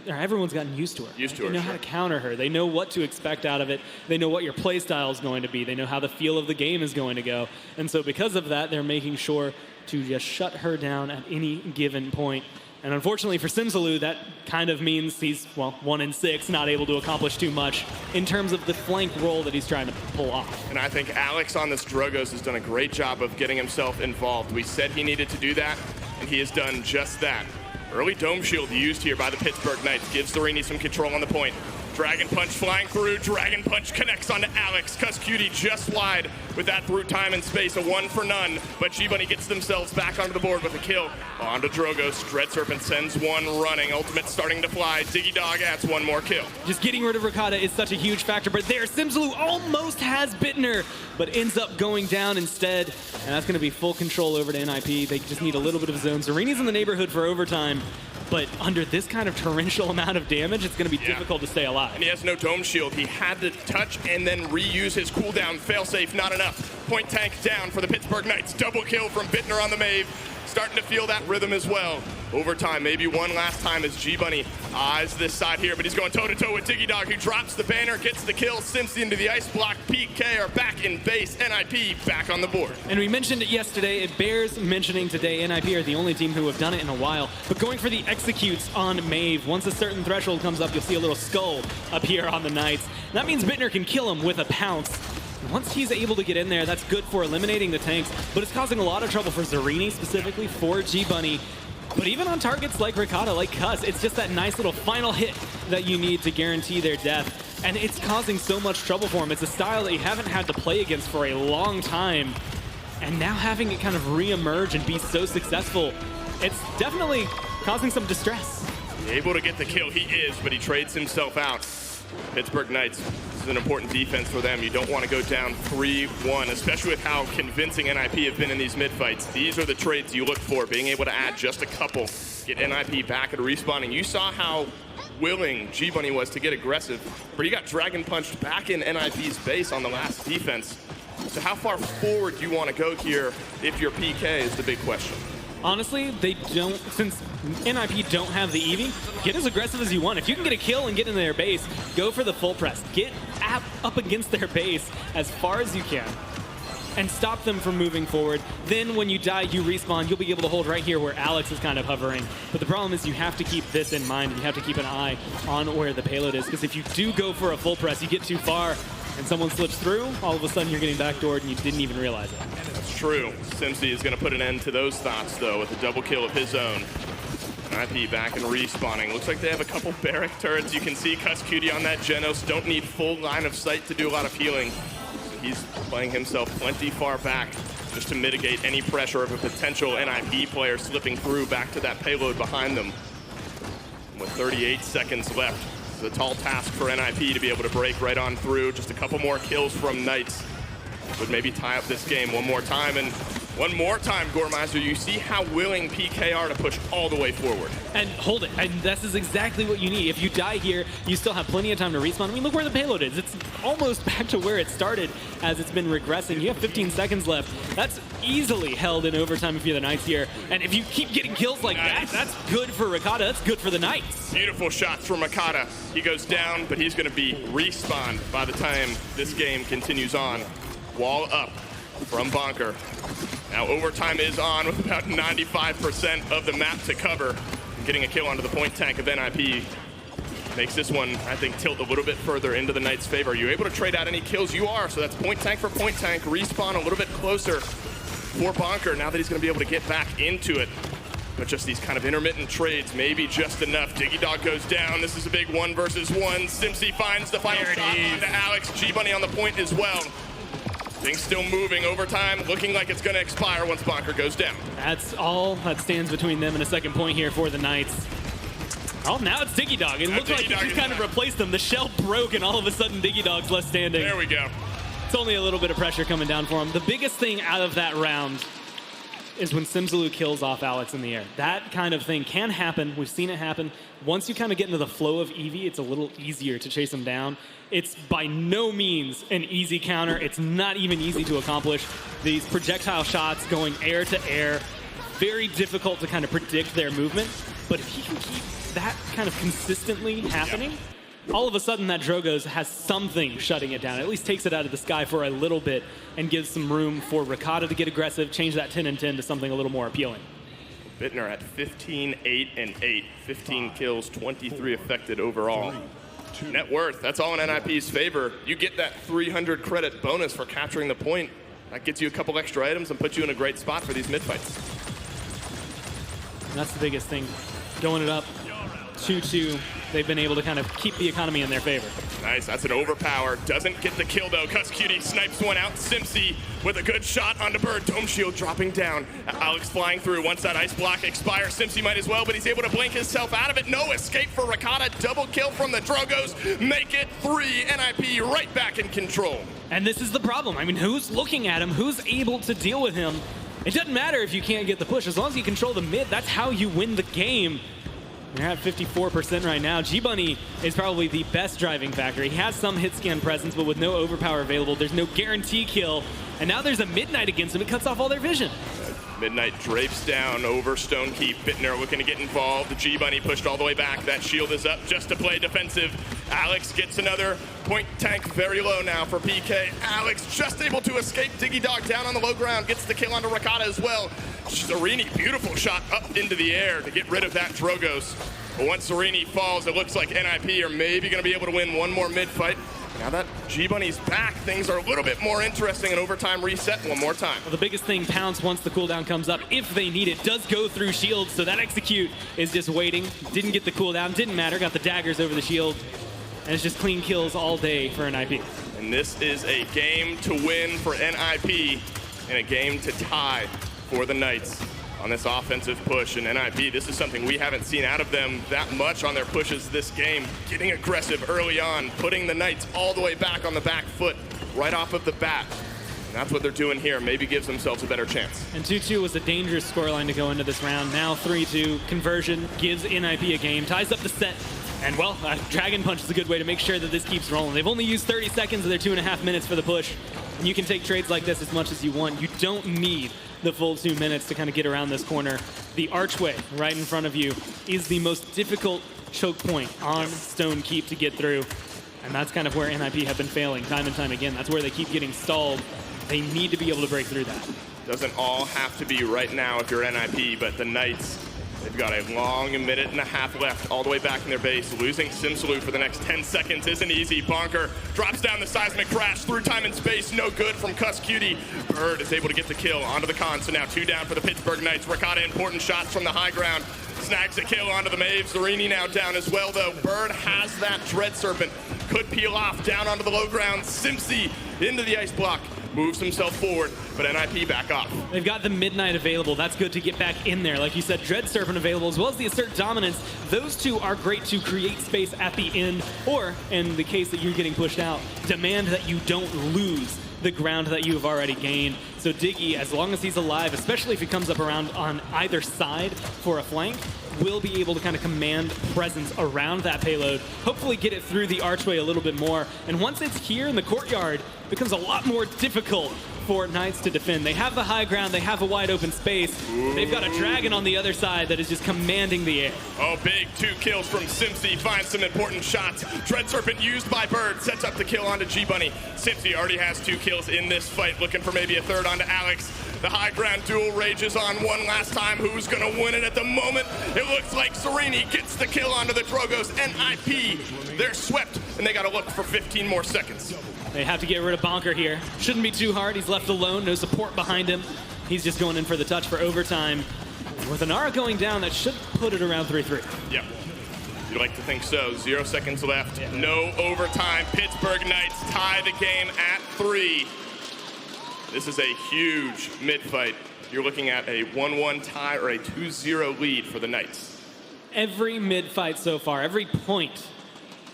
everyone's gotten used to her. They know how to counter her. They know what to expect out of it. They know what your play style is going to be. They know how the feel of the game is going to go. And so because of that, they're making sure to just shut her down at any given point. And unfortunately for Simslu, that kind of means he's, 1-6, not able to accomplish too much in terms of the flank role that he's trying to pull off. And I think Alex on this Drogos has done a great job of getting himself involved. We said he needed to do that, and he has done just that. Early Dome Shield used here by the Pittsburgh Knights gives Zarini some control on the point. Dragon Punch flying through. Dragon Punch connects onto Alex. Cuss Cutie just wide with that through time and space. A 1 for none. But G-Bunny gets themselves back onto the board with a kill. Onto Drogos. Dread Serpent sends one running. Ultimate starting to fly. Diggy Dog adds one more kill. Just getting rid of Ricotta is such a huge factor. But there, Simslu almost has bitten her, but ends up going down instead. And that's going to be full control over to NIP. They just need a little bit of zone. Zarini's in the neighborhood for overtime. But under this kind of torrential amount of damage, it's going to be difficult to stay alive. And he has no dome shield. He had to touch and then reuse his cooldown. Failsafe, not enough. Point tank down for the Pittsburgh Knights. Double kill from Bittner on the Maeve. Starting to feel that rhythm as well. Overtime, maybe one last time as G-Bunny eyes this side here, but he's going toe-to-toe with Diggy Dog, who drops the banner, gets the kill, Simps into the ice block. PK are back in base. NIP back on the board. And we mentioned it yesterday. It bears mentioning today. NIP are the only team who have done it in a while. But going for the executes on Maeve, once a certain threshold comes up, you'll see a little skull appear on the Knights. That means Bittner can kill him with a pounce. Once he's able to get in there, that's good for eliminating the tanks, but it's causing a lot of trouble for Zarini, specifically for G-Bunny. But even on targets like Ricotta, like Cuss, it's just that nice little final hit that you need to guarantee their death. And it's causing so much trouble for him. It's a style that you haven't had to play against for a long time. And now having it kind of re-emerge and be so successful, it's definitely causing some distress. Able to get the kill, he is, but he trades himself out. Pittsburgh Knights, this is an important defense for them. You don't want to go down 3-1, especially with how convincing NIP have been in these mid-fights. These are the trades you look for, being able to add just a couple, get NIP back at respawning. You saw how willing G-Bunny was to get aggressive, but he got Dragon Punched back in NIP's base on the last defense. So how far forward do you want to go here if your PK is the big question? Honestly, they don't, since NIP don't have the Eevee, get as aggressive as you want. If you can get a kill and get into their base, go for the full press. Get up against their base as far as you can and stop them from moving forward. Then when you die, you respawn. You'll be able to hold right here where Alex is kind of hovering. But the problem is you have to keep this in mind. You have to keep an eye on where the payload is, because if you do go for a full press, you get too far and someone slips through, all of a sudden you're getting backdoored and you didn't even realize it. That's true. Simsy is going to put an end to those thoughts, though, with a double kill of his own. IP back and respawning. Looks like they have a couple barrack turrets. You can see Cuss Cutie on that Genos. Don't need full line of sight to do a lot of healing. So he's playing himself plenty far back just to mitigate any pressure of a potential NIP player slipping through back to that payload behind them. And with 38 seconds left, it's a tall task for NIP to be able to break right on through. Just a couple more kills from Knights would maybe tie up this game one more time, and One more time, Gormeister, you see how willing PK are to push all the way forward. And hold it, and this is exactly what you need. If you die here, you still have plenty of time to respawn. I mean, look where the payload is. It's almost back to where it started as it's been regressing. You have 15 seconds left. That's easily held in overtime if you're the Knights here. And if you keep getting kills like that, that's good for Ricotta. That's good for the Knights. Beautiful shots from Ricotta. He goes down, but he's going to be respawned by the time this game continues on. Wall up from Bonker. Now overtime is on with about 95% of the map to cover. Getting a kill onto the point tank of NIP makes this one, I think, tilt a little bit further into the Knights' favor. Are you able to trade out any kills? You are, so that's point tank for point tank. Respawn a little bit closer for Bonker now that he's going to be able to get back into it. But just these kind of intermittent trades, maybe just enough. Diggy Dog goes down. This is a big 1 versus 1. Simpsy finds the final shot onto Alex. G-Bunny on the point as well. Things still moving. Overtime looking like it's going to expire once Bonker goes down. That's all that stands between them and a second point here for the Knights. Oh, now it's Diggy Dog. It looked like he just kind of replaced them. The shell broke, and all of a sudden Diggy Dog's left standing. There we go. It's only a little bit of pressure coming down for him. The biggest thing out of that round is when Simsalou kills off Alex in the air. That kind of thing can happen. We've seen it happen. Once you kind of get into the flow of Eevee, it's a little easier to chase him down. It's by no means an easy counter. It's not even easy to accomplish. These projectile shots going air to air, very difficult to kind of predict their movement. But if he can keep that kind of consistently happening, all of a sudden that Drogoz has something shutting it down. It at least takes it out of the sky for a little bit and gives some room for Ricotta to get aggressive, change that 10 and 10 to something a little more appealing. Bittner at 15, 8, and 8. 15 kills, 23 affected overall. Net worth, that's all in NIP's favor. You get that 300 credit bonus for capturing the point. That gets you a couple extra items and puts you in a great spot for these mid-fights. And that's the biggest thing. Going it up 2-2. They've been able to kind of keep the economy in their favor. Nice, that's an overpower. Doesn't get the kill though. Cuss Cutie snipes one out. Simpsy with a good shot onto Bird. Dome shield dropping down. Alex flying through. Once that ice block expires, Simpsy might as well, but he's able to blink himself out of it. No escape for Ricotta. Double kill from the Drogos. Make it 3. NIP right back in control. And this is the problem. I mean, who's looking at him? Who's able to deal with him? It doesn't matter if you can't get the push. As long as you control the mid, that's how you win the game. They're at 54% right now. G-Bunny is probably the best driving factor. He has some hit scan presence, but with no overpower available, there's no guarantee kill. And now there's a Midnight against him. It cuts off all their vision. Midnight drapes down over Stonekeep. Bittner looking to get involved. The G-Bunny pushed all the way back. That shield is up just to play defensive. Alex gets another point tank very low now for PK. Alex just able to escape. Diggy Dog down on the low ground. Gets the kill onto Ricotta as well. Serini, beautiful shot up into the air to get rid of that Drogos. But once Serini falls, it looks like NIP are maybe going to be able to win one more mid-fight. Now that G-Bunny's back, things are a little bit more interesting, and overtime reset one more time. Well, the biggest thing, Pounce, once the cooldown comes up, if they need it, does go through shields, so that execute is just waiting. Didn't get the cooldown, didn't matter, got the daggers over the shield, and it's just clean kills all day for NIP. And this is a game to win for NIP and a game to tie for the Knights on this offensive push. And NIP, this is something we haven't seen out of them that much on their pushes this game. Getting aggressive early on, putting the Knights all the way back on the back foot right off of the bat. And that's what they're doing here. Maybe gives themselves a better chance. And 2-2 was a dangerous scoreline to go into this round. Now 3-2, conversion gives NIP a game, ties up the set. And well, Dragon Punch is a good way to make sure that this keeps rolling. They've only used 30 seconds of their 2.5 minutes for the push. And you can take trades like this as much as you want. You don't need the full 2 minutes to kind of get around this corner. The archway right in front of you is the most difficult choke point on Stonekeep to get through. And that's kind of where NIP have been failing time and time again. That's where they keep getting stalled. They need to be able to break through that. Doesn't all have to be right now if you're NIP, but the Knights, they've got a long 1.5 minutes left all the way back in their base. Losing Simsalou for the next 10 seconds isn't easy. Bonker drops down the seismic crash through time and space. No good from Cuss Cutie. Bird is able to get the kill onto the con. So now 2 down for the Pittsburgh Knights. Ricotta, important shots from the high ground. Snags a kill onto the Maves. Zarini now down as well, though. Bird has that Dread Serpent. Could peel off down onto the low ground. Simpsy into the ice block. Moves himself forward, but NIP back off. They've got the Midnight available. That's good to get back in there. Like you said, Dread Serpent available, as well as the Assert Dominance. Those two are great to create space at the end, or, in the case that you're getting pushed out, demand that you don't lose the ground that you have already gained. So Diggy, as long as he's alive, especially if he comes up around on either side for a flank, will be able to kind of command presence around that payload, hopefully get it through the archway a little bit more. And once it's here in the courtyard, it becomes a lot more difficult for Knights to defend. They have the high ground, they have a wide open space. They've got a dragon on the other side that is just commanding the air. Oh, big 2 kills from Simpsy, finds some important shots. Dread Serpent used by Bird, sets up the kill onto G-Bunny. Simpsy already has 2 kills in this fight, looking for maybe a third onto Alex. The high ground duel rages on one last time. Who's gonna win it at the moment? It looks like Serini gets the kill onto the Drogos. NIP, they're swept, and they gotta look for 15 more seconds. They have to get rid of Bonker here. Shouldn't be too hard. He's left alone, no support behind him. He's just going in for the touch for overtime. With Inara going down, that should put it around 3-3. Yep. You'd like to think so. 0 seconds left. Yeah. No overtime. Pittsburgh Knights tie the game at 3. This is a huge mid-fight. You're looking at a 1-1 tie or a 2-0 lead for the Knights. Every mid-fight so far, every point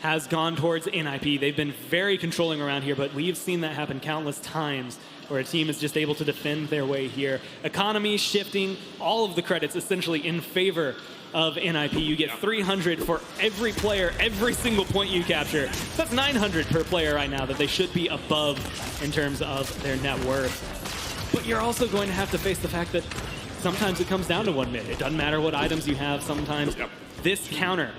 has gone towards NIP. They've been very controlling around here, but we've seen that happen countless times where a team is just able to defend their way here. Economy shifting, all of the credits essentially in favor of NIP. You get 300 for every player, every single point you capture. That's 900 per player right now that they should be above in terms of their net worth. But you're also going to have to face the fact that sometimes it comes down to 1 minute. It doesn't matter what items you have. Sometimes this counter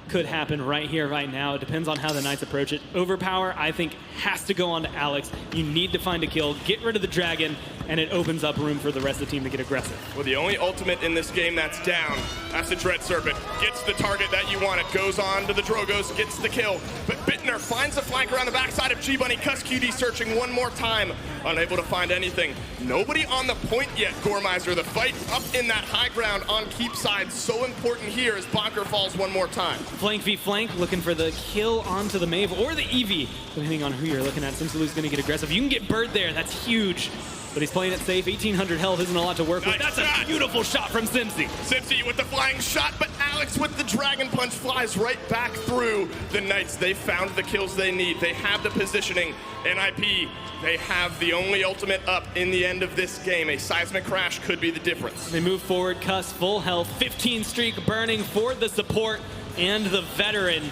could happen right here, right now. It depends on how the Knights approach it. Overpower, I think, has to go on to Alex. You need to find a kill, get rid of the dragon, and it opens up room for the rest of the team to get aggressive. Well, the only ultimate in this game that's down, that's the Dread Serpent. Gets the target that you want. It goes on to the Drogos, gets the kill. But Bittner finds the flank around the backside of G-Bunny. CussQD searching one more time, unable to find anything. Nobody on the point yet, Gormizer. The fight up in that high ground on keep side, so important here as Bonker falls one more time. Flank v flank, looking for the kill onto the Maeve or the Eevee, depending on who you're looking at. Simsalu's going to get aggressive. You can get Bird there, that's huge. But he's playing it safe. 1,800 health isn't a lot to work with. That's a beautiful shot from Simpsy. Simpsy with the flying shot, but Alex with the Dragon Punch flies right back through the Knights. They found the kills they need. They have the positioning. NIP, they have the only ultimate up in the end of this game. A seismic crash could be the difference. They move forward. Cuss full health. 15 streak burning for the support and the veteran.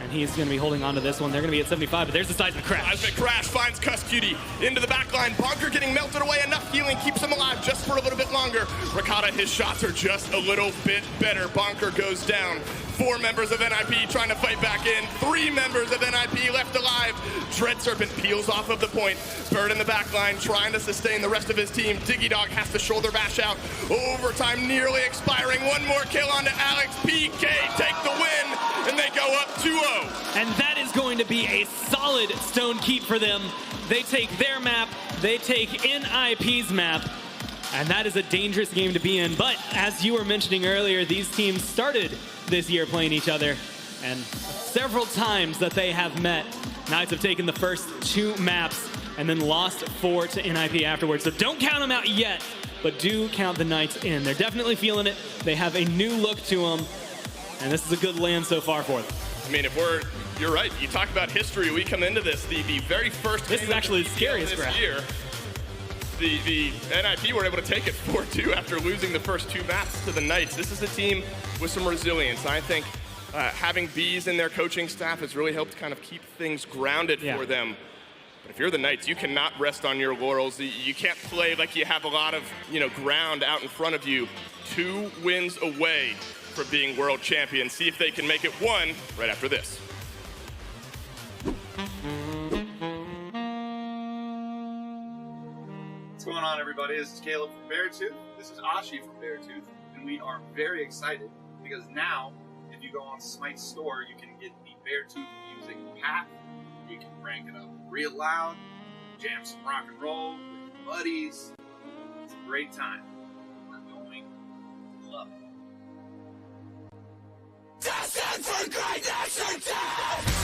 And he's going to be holding on to this one. They're going to be at 75, but there's the seismic crash. Seismic crash finds CussQD into the back line. Bonker getting melted away. Enough healing keeps him alive just for a little bit longer. Rakata, his shots are just a little bit better. Bonker goes down. 4 members of NIP trying to fight back in. 3 members of NIP left alive. Dread Serpent peels off of the point. Bird in the back line trying to sustain the rest of his team. Diggy Dog has to shoulder bash out. Overtime nearly expiring. One more kill onto Alex. PK take the win, and they go up 2-0. And that is going to be a solid stone keep for them. They take their map, they take NIP's map, and that is a dangerous game to be in. But as you were mentioning earlier, these teams started this year playing each other, and several times that they have met, Knights have taken the first 2 maps and then lost 4 to NIP afterwards. So don't count them out yet, but do count the Knights in. They're definitely feeling it. They have a new look to them, and this is a good land so far for them. I mean, you're right. You talk about history. We come into this, the very first. This is actually the scariest this year. The NIP were able to take it 4-2 after losing the first 2 maps to the Knights. This is a team with some resilience. I think having Bees in their coaching staff has really helped kind of keep things grounded for them. But if you're the Knights, you cannot rest on your laurels. You can't play like you have a lot of ground out in front of you. 2 wins away for being world champions. See if they can make it 1 right after this. What's going on, everybody? This is Caleb from Beartooth. This is Ashi from Beartooth, and we are very excited because now, if you go on Smite's store, you can get the Beartooth music pack. You can crank it up real loud, jam some rock and roll with your buddies. It's a great time. We're going to love it. Destined for greatness or death!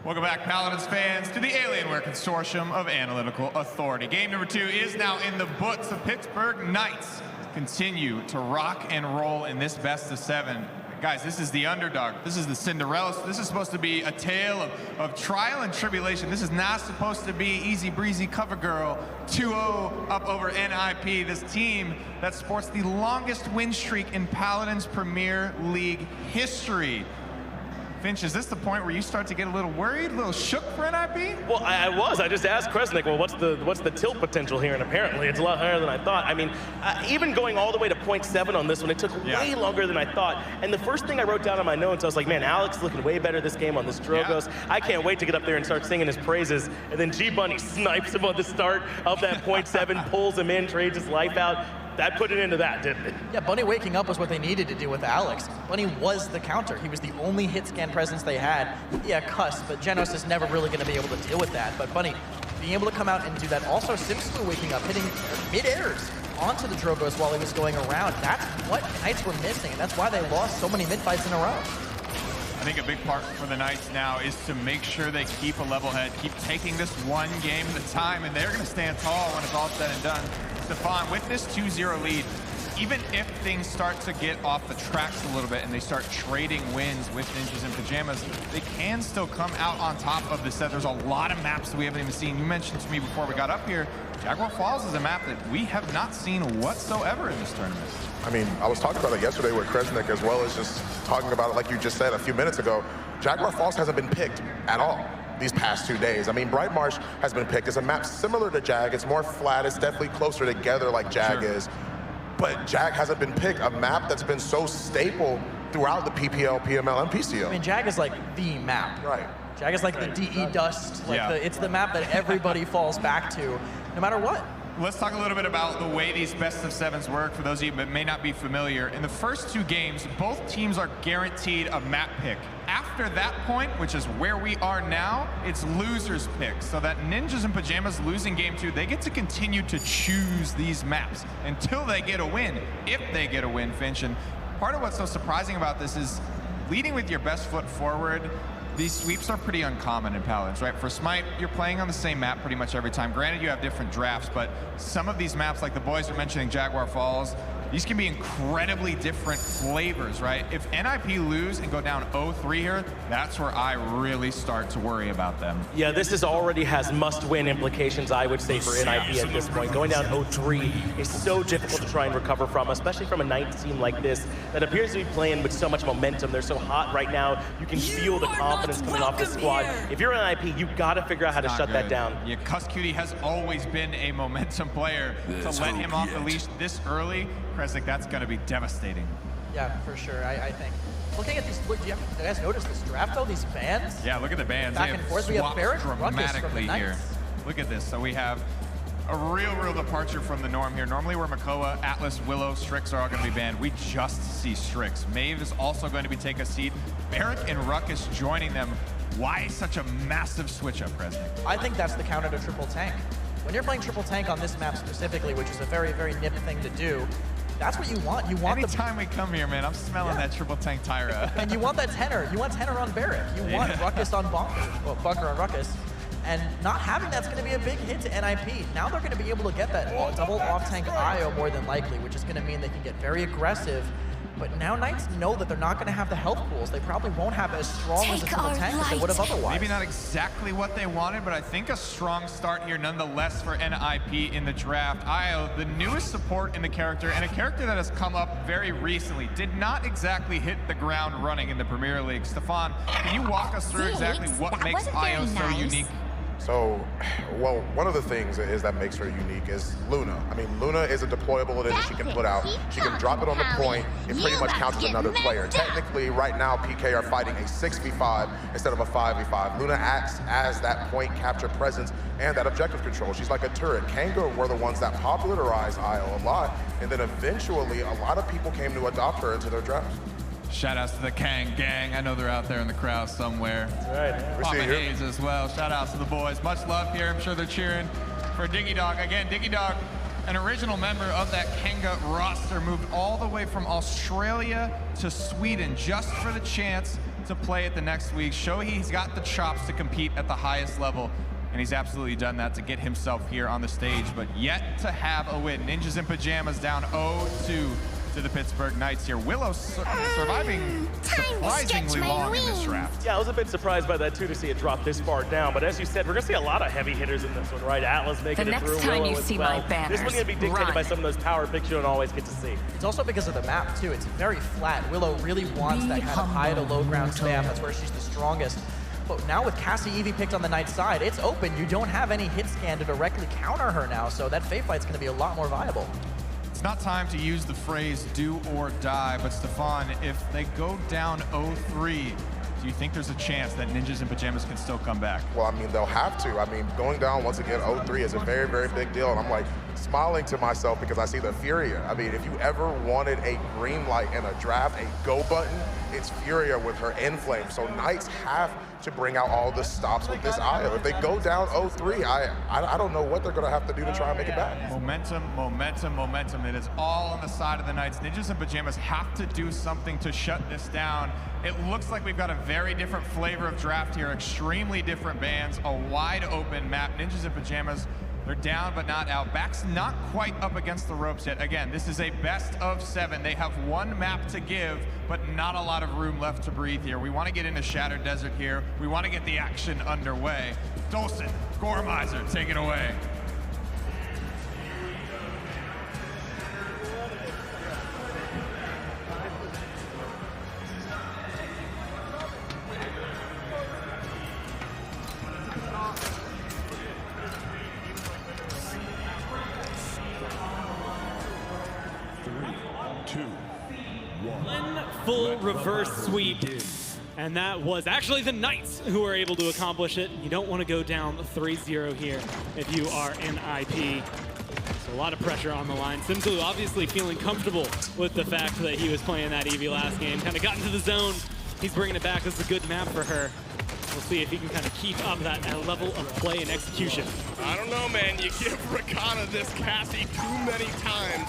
Welcome back, Paladins fans, to the Alienware Consortium of Analytical Authority. Game number 2 is now in the books. The Pittsburgh Knights continue to rock and roll in this best of 7. Guys, this is the underdog. This is the Cinderella. This is supposed to be a tale of trial and tribulation. This is not supposed to be easy breezy cover girl 2-0 up over NIP, this team that sports the longest win streak in Paladins Premier League history. Finch, is this the point where you start to get a little worried, a little shook for NIP? Well, I was. I just asked Kresnik, well, what's the tilt potential here? And apparently it's a lot higher than I thought. I mean, even going all the way to 0.7 on this one, it took way longer than I thought. And the first thing I wrote down on my notes, I was like, man, Alex is looking way better this game on this Drogos. Yeah. I can't wait to get up there and start singing his praises. And then G-Bunny snipes him on the start of that 0.7, pulls him in, trades his life out. That put it into that, didn't it? Yeah, Bunny waking up was what they needed to do with Alex. Bunny was the counter. He was the only hit scan presence they had. Yeah, cuss, but Genos is never really going to be able to deal with that. But Bunny being able to come out and do that. Also, Simsku waking up, hitting mid-airs onto the Drogos while he was going around. That's what Knights were missing, and that's why they lost so many mid-fights in a row. I think a big part for the Knights now is to make sure they keep a level head, keep taking this one game at a time, and they're going to stand tall when it's all said and done. Stefan, with this 2-0 lead, even if things start to get off the tracks a little bit and they start trading wins with Ninjas and Pyjamas, they can still come out on top of this set. There's a lot of maps that we haven't even seen. You mentioned to me before we got up here, Jaguar Falls is a map that we have not seen whatsoever in this tournament. I mean, I was talking about it yesterday with Kresnik, as well as just talking about it like you just said a few minutes ago. Jaguar Falls hasn't been picked at all these past 2 days. I mean, Bright Marsh has been picked. It's a map similar to Jag. It's more flat. It's definitely closer together like Jag is. But Jag hasn't been picked, a map that's been so staple throughout the PPL, PML, and PCL. I mean, Jag is like the map. Right. Jag is like the DE dust. Like it's the map that everybody falls back to, no matter what. Let's talk a little bit about the way these best of 7s work for those of you that may not be familiar. In the first 2 games, both teams are guaranteed a map pick. After that point, which is where we are now, it's losers pick. So that Ninjas and Pyjamas losing game 2, they get to continue to choose these maps until they get a win, if they get a win, Finch. And part of what's so surprising about this is leading with your best foot forward. These sweeps are pretty uncommon in Paladins, right? For Smite, you're playing on the same map pretty much every time. Granted, you have different drafts, but some of these maps, like the boys are mentioning Jaguar Falls, these can be incredibly different flavors, right? If NIP lose and go down 0-3 here, that's where I really start to worry about them. Yeah, this already has must-win implications, I would say, for NIP at this point. Going down 0-3 is so difficult to try and recover from, especially from a Knights team like this that appears to be playing with so much momentum. They're so hot right now. You can feel the confidence coming off the squad. If you're NIP, you've got to figure out how to shut that down. Yeah, Cuss Cutie has always been a momentum player. To let him off the leash this early, Kresnik, that's going to be devastating. Yeah, for sure. I think. Looking at these, look, do you guys notice this draft though? These bans? Yeah, look at the bans. Back and forth. We have Barrett Ruckus from the here. Look at this. So we have a real departure from the norm here. Normally where Makoa, Atlas, Willow, Strix are all going to be banned. We just see Strix. Maeve is also going to be taking a seat. Barrick and Ruckus joining them. Why such a massive switch up, Kresnik? I think that's the counter to triple tank. When you're playing triple tank on this map specifically, which is a very nip thing to do, that's what you want. You want Anytime we come here, man, I'm smelling that triple tank Tyra. And you want that tenor. You want tenor on Barrick. You want Ruckus on Bunker. Well, Bunker on Ruckus. And not having that's going to be a big hit to NIP. Now they're going to be able to get that double off-tank IO more than likely, which is going to mean they can get very aggressive. But now Knights know that they're not going to have the health pools. They probably won't have as strong as a triple tank as they would have otherwise. Maybe not exactly what they wanted, but I think a strong start here nonetheless for NIP in the draft. IO, the newest support in the character, and a character that has come up very recently, did not exactly hit the ground running in the Premier League. Stefan, can you walk us through exactly what makes IO so unique? So, well, one of the things is that makes her unique is Luna. I mean, Luna is a deployable that she can put out. She can drop it on the point. It pretty much counts as another player. Technically, right now, PK are fighting a 6v5 instead of a 5v5. Luna acts as that point capture presence and that objective control. She's like a turret. Kanga were the ones that popularized IO a lot, and then eventually, a lot of people came to adopt her into their drafts. Shout outs to the Kang gang. I know they're out there in the crowd somewhere. That's right. Papa Hayes as well. Shout outs to the boys. Much love here. I'm sure they're cheering for Diggy Dog. Again, Diggy Dog, an original member of that Kanga roster, moved all the way from Australia to Sweden just for the chance to play at the next week, show he's got the chops to compete at the highest level, and he's absolutely done that to get himself here on the stage, but yet to have a win. Ninjas in Pajamas down 0-2 to the Pittsburgh Knights here. Willow surviving surprisingly long in this draft. Yeah, I was a bit surprised by that too, to see it drop this far down. But as you said, we're gonna see a lot of heavy hitters in this one, right? Atlas making it through. The next time Willow you as see well. my banners, This one's gonna be dictated by some of those power picks you don't always get to see. It's also because of the map too. It's very flat. Willow really wants that kind of high to low ground spam. That's where she's the strongest. But now with Cassie Eevee picked on the Knight side, it's open. You don't have any hit scan to directly counter her now, so that Fae fight's gonna be a lot more viable. It's not time to use the phrase do or die, but Stefan, if they go down 0-3, do you think there's a chance that Ninjas in Pajamas can still come back? Well, I mean, they'll have to. I mean, going down once again 0-3 is a very, very big deal. And I'm like smiling to myself because I see the Furia. I mean, if you ever wanted a green light in a draft, a go button, it's Furia with her Inflame. So Knights have to bring out all the stops with this IO. If they go down 0-3, I don't know what they're going to have to do to try and make it back. Momentum, momentum, momentum. It is all on the side of the Knights. Ninjas in Pajamas have to do something to shut this down. It looks like we've got a very different flavor of draft here, extremely different bands, a wide open map. Ninjas in Pajamas, they're down but not out. Back's not quite up against the ropes yet. Again, this is a best of 7. They have one map to give, but not a lot of room left to breathe here. We want to get into Shattered Desert here. We want to get the action underway. Dolson, Gormizer, take it away. One full reverse sweep, and that was actually the Knights who were able to accomplish it. You don't want to go down 3-0 here if you are NIP. So a lot of pressure on the line. Simsulu obviously feeling comfortable with the fact that he was playing that Eevee last game. Kind of got into the zone. He's bringing it back. This is a good map for her. We'll see if he can kind of keep up that level of play and execution. I don't know, man. You give Rakana this Cassie too many times,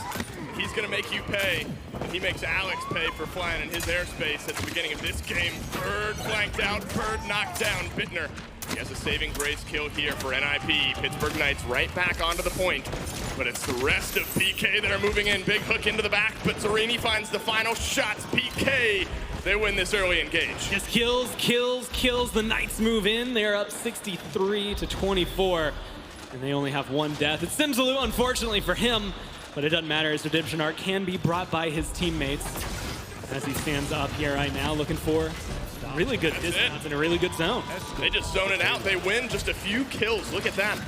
he's going to make you pay. And he makes Alex pay for flying in his airspace at the beginning of this game. Bird flanked out, Bird knocked down Bittner. He has a saving grace kill here for NIP. Pittsburgh Knights right back onto the point. But it's the rest of PK that are moving in. Big hook into the back, but Zarini finds the final shots. PK, they win this early engage. Just kills, kills, kills. The Knights move in. They're up 63-24, and they only have one death. It's Simsaloo, unfortunately for him, but it doesn't matter. His redemption arc can be brought by his teammates as he stands up here right now looking for really good distance in a really good zone. They just zone it out. They win just a few kills. Look at that.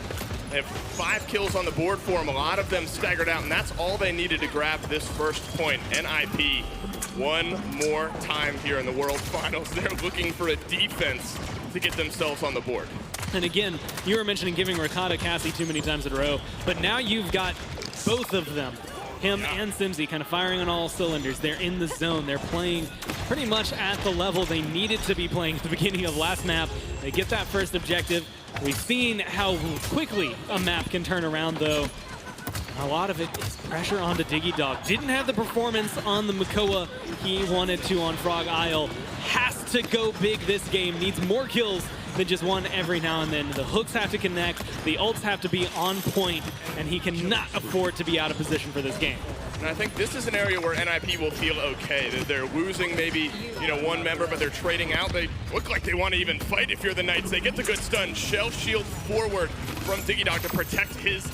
They have 5 kills on the board for them. A lot of them staggered out, and that's all they needed to grab this first point. NIP, one more time here in the World Finals. They're looking for a defense to get themselves on the board. And again, you were mentioning giving Rakata Cassie too many times in a row, but now you've got both of them, him and Simsy, kind of firing on all cylinders. They're in the zone. They're playing pretty much at the level they needed to be playing at the beginning of last map. They get that first objective. We've seen how quickly a map can turn around, though. A lot of it is pressure onto Diggy Dog. Didn't have the performance on the Makoa he wanted to on Frog Isle. Has to go big this game. Needs more kills than just one every now and then. The hooks have to connect. The ults have to be on point, and he cannot afford to be out of position for this game. And I think this is an area where NIP will feel okay. They're losing maybe, one member, but they're trading out. They look like they want to even fight if you're the Knights. They get the good stun. Shell shield forward from Diggy Dog to protect his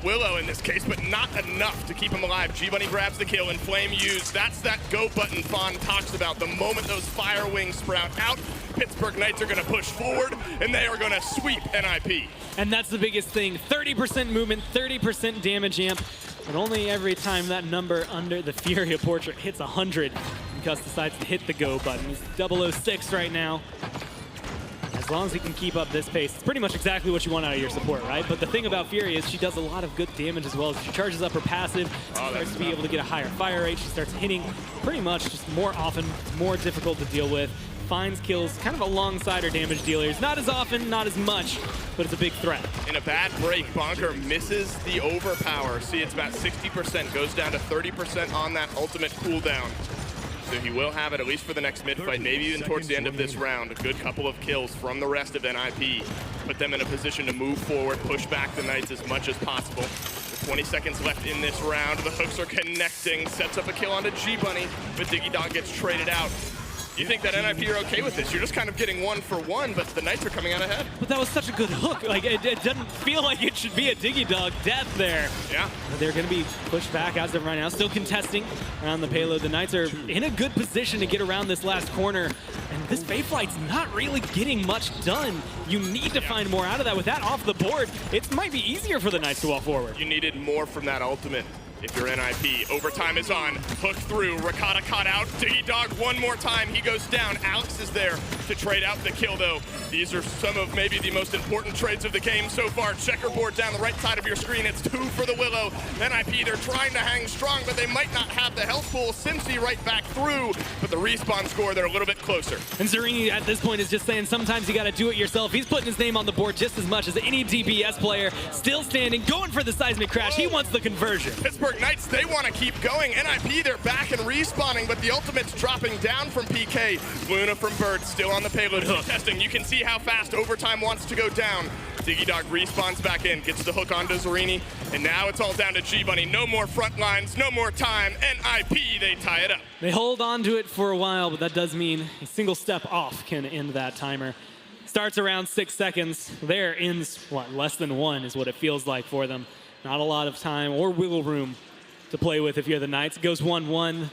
Willow in this case, but not enough to keep him alive. G-Bunny grabs the kill and Flame used. That's that go button Fawn talks about. The moment those fire wings sprout out, Pittsburgh Knights are going to push forward, and they are going to sweep NIP. And that's the biggest thing. 30% movement, 30% damage amp, but only every time that number under the Furia portrait hits 100, Gus decides to hit the go button. He's 006 right now. As long as he can keep up this pace, it's pretty much exactly what you want out of your support, right? But the thing about Furia is she does a lot of good damage as well. As she charges up her passive, starts to be able to get a higher fire rate. She starts hitting pretty much just more often, more difficult to deal with. Finds kills kind of alongside her damage dealers. Not as often, not as much, but it's a big threat. In a bad break, Bonker misses the overpower. See, it's about 60%, goes down to 30% on that ultimate cooldown. So he will have it at least for the next mid-fight, maybe even towards the end of this round. A good couple of kills from the rest of NIP. Put them in a position to move forward, push back the Knights as much as possible. With 20 seconds left in this round, the hooks are connecting, sets up a kill onto G-Bunny, but Diggy gets traded out. You think that NIP are okay with this? You're just kind of getting 1 for 1, but the Knights are coming out ahead. But that was such a good hook. Like, it doesn't feel like it should be a Diggy Dog death there. Yeah. But they're going to be pushed back as of right now. Still contesting around the payload. The Knights are in a good position to get around this last corner. And this Fae Flight's not really getting much done. You need to find more out of that. With that off the board, it might be easier for the Knights to walk forward. You needed more from that ultimate. If you're NIP, overtime is on. Hook through, Rakata caught out. Diggy Dog one more time, he goes down. Alex is there to trade out the kill though. These are some of maybe the most important trades of the game so far. Checkerboard down the right side of your screen, it's 2 for the Willow. NIP, they're trying to hang strong, but they might not have the health pool. Simsy right back through, but the respawn score, they're a little bit closer. And Zerini at this point is just saying sometimes you gotta do it yourself. He's putting his name on the board just as much as any DPS player. Still standing, going for the seismic crash. He wants the conversion. Pittsburgh Knights, they want to keep going. NIP, they're back and respawning, but the ultimate's dropping down from PK. Luna from Bird still on the payload hook. Testing, you can see how fast overtime wants to go down. Diggy Dog respawns back in, gets the hook onto Zerini, and now it's all down to G-Bunny. No more front lines, no more time. NIP, they tie it up. They hold on to it for a while, but that does mean a single step off can end that timer. Starts around 6 seconds. There ends, what, less than 1 is what it feels like for them. Not a lot of time or wiggle room to play with if you're the Knights. It goes 1-1.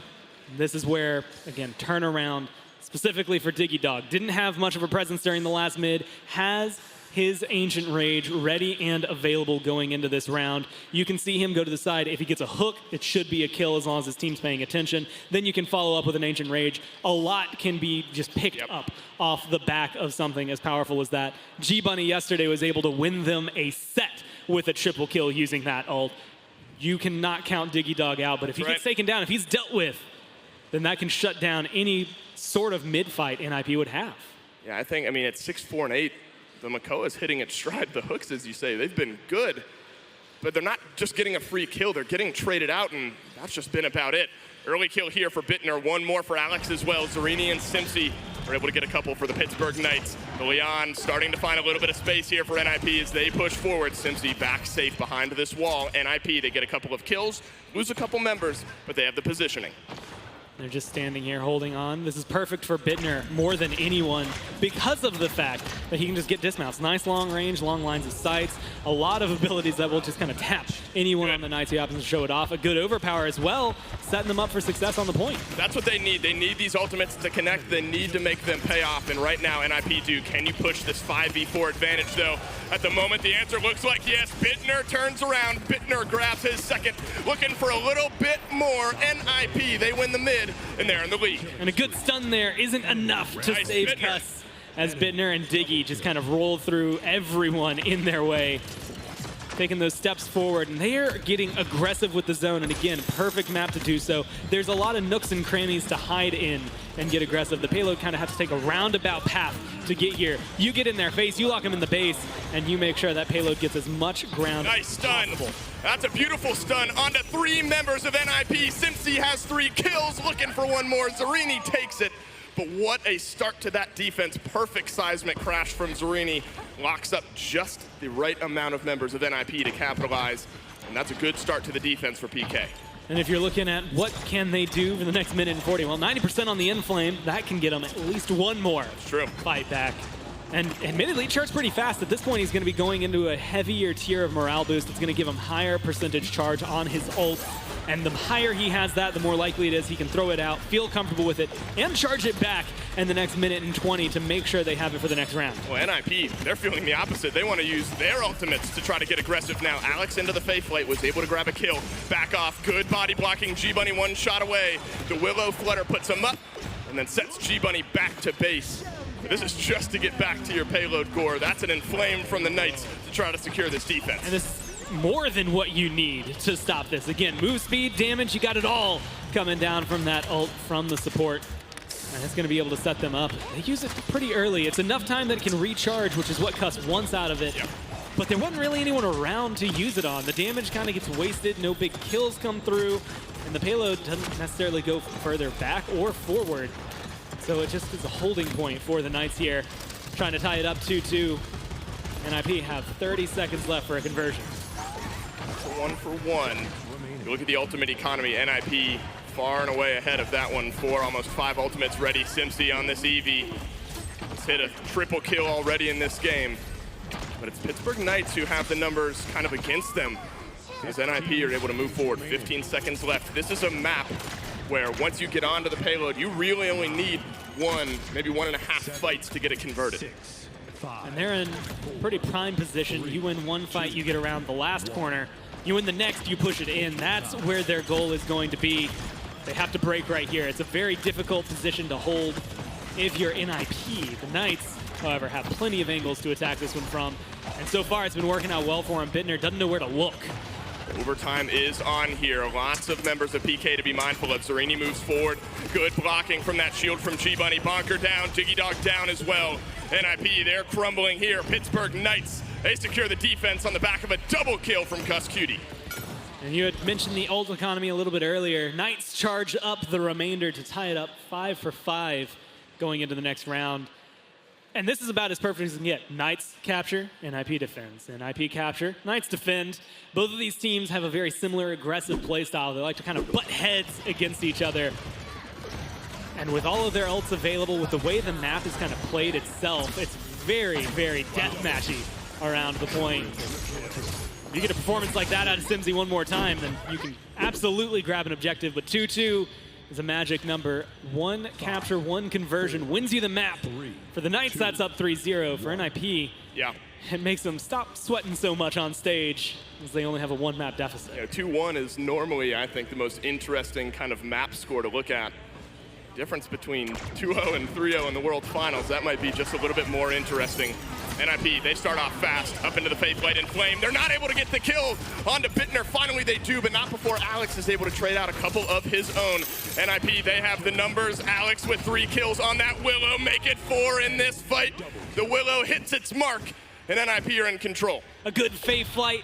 This is where, again, turnaround specifically for Diggy Dog. Didn't have much of a presence during the last mid. Has his Ancient Rage ready and available going into this round. You can see him go to the side. If he gets a hook, it should be a kill as long as his team's paying attention. Then you can follow up with an Ancient Rage. A lot can be just picked up off the back of something as powerful as that. G-Bunny yesterday was able to win them a set with a triple kill using that ult. You cannot count Diggy Dog out, but if he gets taken down, if he's dealt with, then that can shut down any sort of mid-fight NIP would have. Yeah, I think, I mean, at 6, 4, and 8, the Makoa's hitting its stride. The hooks, as you say, they've been good, but they're not just getting a free kill. They're getting traded out, and that's just been about it. Early kill here for Bittner, 1 more for Alex as well. Zerini and Simsy are able to get a couple for the Pittsburgh Knights. The Leon starting to find a little bit of space here for NIP as they push forward. Simsy back safe behind this wall. NIP, they get a couple of kills, lose a couple members, but they have the positioning. They're just standing here holding on. This is perfect for Bittner more than anyone because of the fact that he can just get dismounts. Nice long range, long lines of sights, a lot of abilities that will just kind of tap anyone on the Knights who happens to show it off. A good overpower as well, setting them up for success on the point. That's what they need. They need these ultimates to connect. They need to make them pay off. And right now, NIP do. Can you push this 5v4 advantage, though? At the moment, the answer looks like yes. Bittner turns around. Bittner grabs his second, looking for a little bit more. NIP, they win the mid, and they're in the lead. And a good stun there isn't enough to save Cuss as Bittner and Diggy just kind of roll through everyone in their way, taking those steps forward, and they are getting aggressive with the zone, and again, perfect map to do so. There's a lot of nooks and crannies to hide in and get aggressive. The payload kind of has to take a roundabout path to get here. You get in their face, you lock them in the base, and you make sure that payload gets as much ground nice stun. Possible. That's a beautiful stun onto 3 members of NIP. Simsy has 3 kills, looking for 1 more. Zerini takes it. But what a start to that defense. Perfect seismic crash from Zerini. Locks up just the right amount of members of NIP to capitalize. And that's a good start to the defense for PK. And if you're looking at what can they do for the next minute and 40, well, 90% on the Inflame, that can get them at least 1 more fight back. And admittedly, Chart's pretty fast. At this point, he's going to be going into a heavier tier of morale boost that's going to give him higher percentage charge on his ult. And the higher he has that, the more likely it is he can throw it out, feel comfortable with it, and charge it back in the next minute and 20 to make sure they have it for the next round. Well, NIP, they're feeling the opposite. They want to use their ultimates to try to get aggressive now. Alex into the Fae Flight was able to grab a kill. Back off, good body blocking. G-Bunny 1 shot away. The Willow Flutter puts him up and then sets G-Bunny back to base. But this is just to get back to your payload core. That's an Inflame from the Knights to try to secure this defense. And this is more than what you need to stop this. Again, move speed, damage, you got it all coming down from that ult from the support. And it's going to be able to set them up. They use it pretty early. It's enough time that it can recharge, which is what Cuss wants out of it. Yep. But there wasn't really anyone around to use it on. The damage kind of gets wasted. No big kills come through. and the payload doesn't necessarily go further back or forward. So it just is a holding point for the Knights here, trying to tie it up 2-2. NIP have 30 seconds left for a conversion. So 1-for-1. You look at the ultimate economy, NIP far and away ahead of that one. 4, almost 5 ultimates ready. Simpsy on this Eevee. He's hit a triple kill already in this game. But it's Pittsburgh Knights who have the numbers kind of against them, as NIP are able to move forward. 15 seconds left. This is a map where once you get onto the payload, you really only need 1, maybe 1.5 fights to get it converted. And they're in pretty prime position. You win one fight, you get around the last corner. You win the next, you push it in. That's where their goal is going to be. They have to break right here. It's a very difficult position to hold if you're NIP. The Knights, however, have plenty of angles to attack this one from. And so far, it's been working out well for him. Bittner doesn't know where to look. Overtime is on here. Lots of members of PK to be mindful of. Zarini moves forward. Good blocking from that shield from G-Bunny. Bonker down, Diggy Dog down as well. NIP, they're crumbling here. Pittsburgh Knights, they secure the defense on the back of a double kill from Cuss Cutie. And you had mentioned the ult economy a little bit earlier. Knights charge up the remainder to tie it up 5 for 5 going into the next round. And this is about as perfect as you can get. Knights capture, NIP defends. NIP capture, Knights defend. Both of these teams have a very similar aggressive play style. They like to kind of butt heads against each other. And with all of their ults available, with the way the map is kind of played itself, it's very, very deathmatchy around the point. If you get a performance like that out of Simsy one more time, then you can absolutely grab an objective. But 2-2 is a magic number. 1 capture, 1 conversion wins you the map. For the Knights, that's up 3-0. For NIP, yeah, it makes them stop sweating so much on stage, as they only have a 1 map deficit. Yeah, 2-1 is normally, I think, the most interesting kind of map score to look at. Difference between 2-0 and 3-0 in the World Finals, that might be just a little bit more interesting. NIP, they start off fast, up into the Faith Light and Flame. They're not able to get the kill onto Bittner. Finally they do, but not before Alex is able to trade out a couple of his own. NIP, they have the numbers. Alex with 3 kills on that Willow, make it 4 in this fight. The Willow hits its mark, and NIP are in control. A good Faith Flight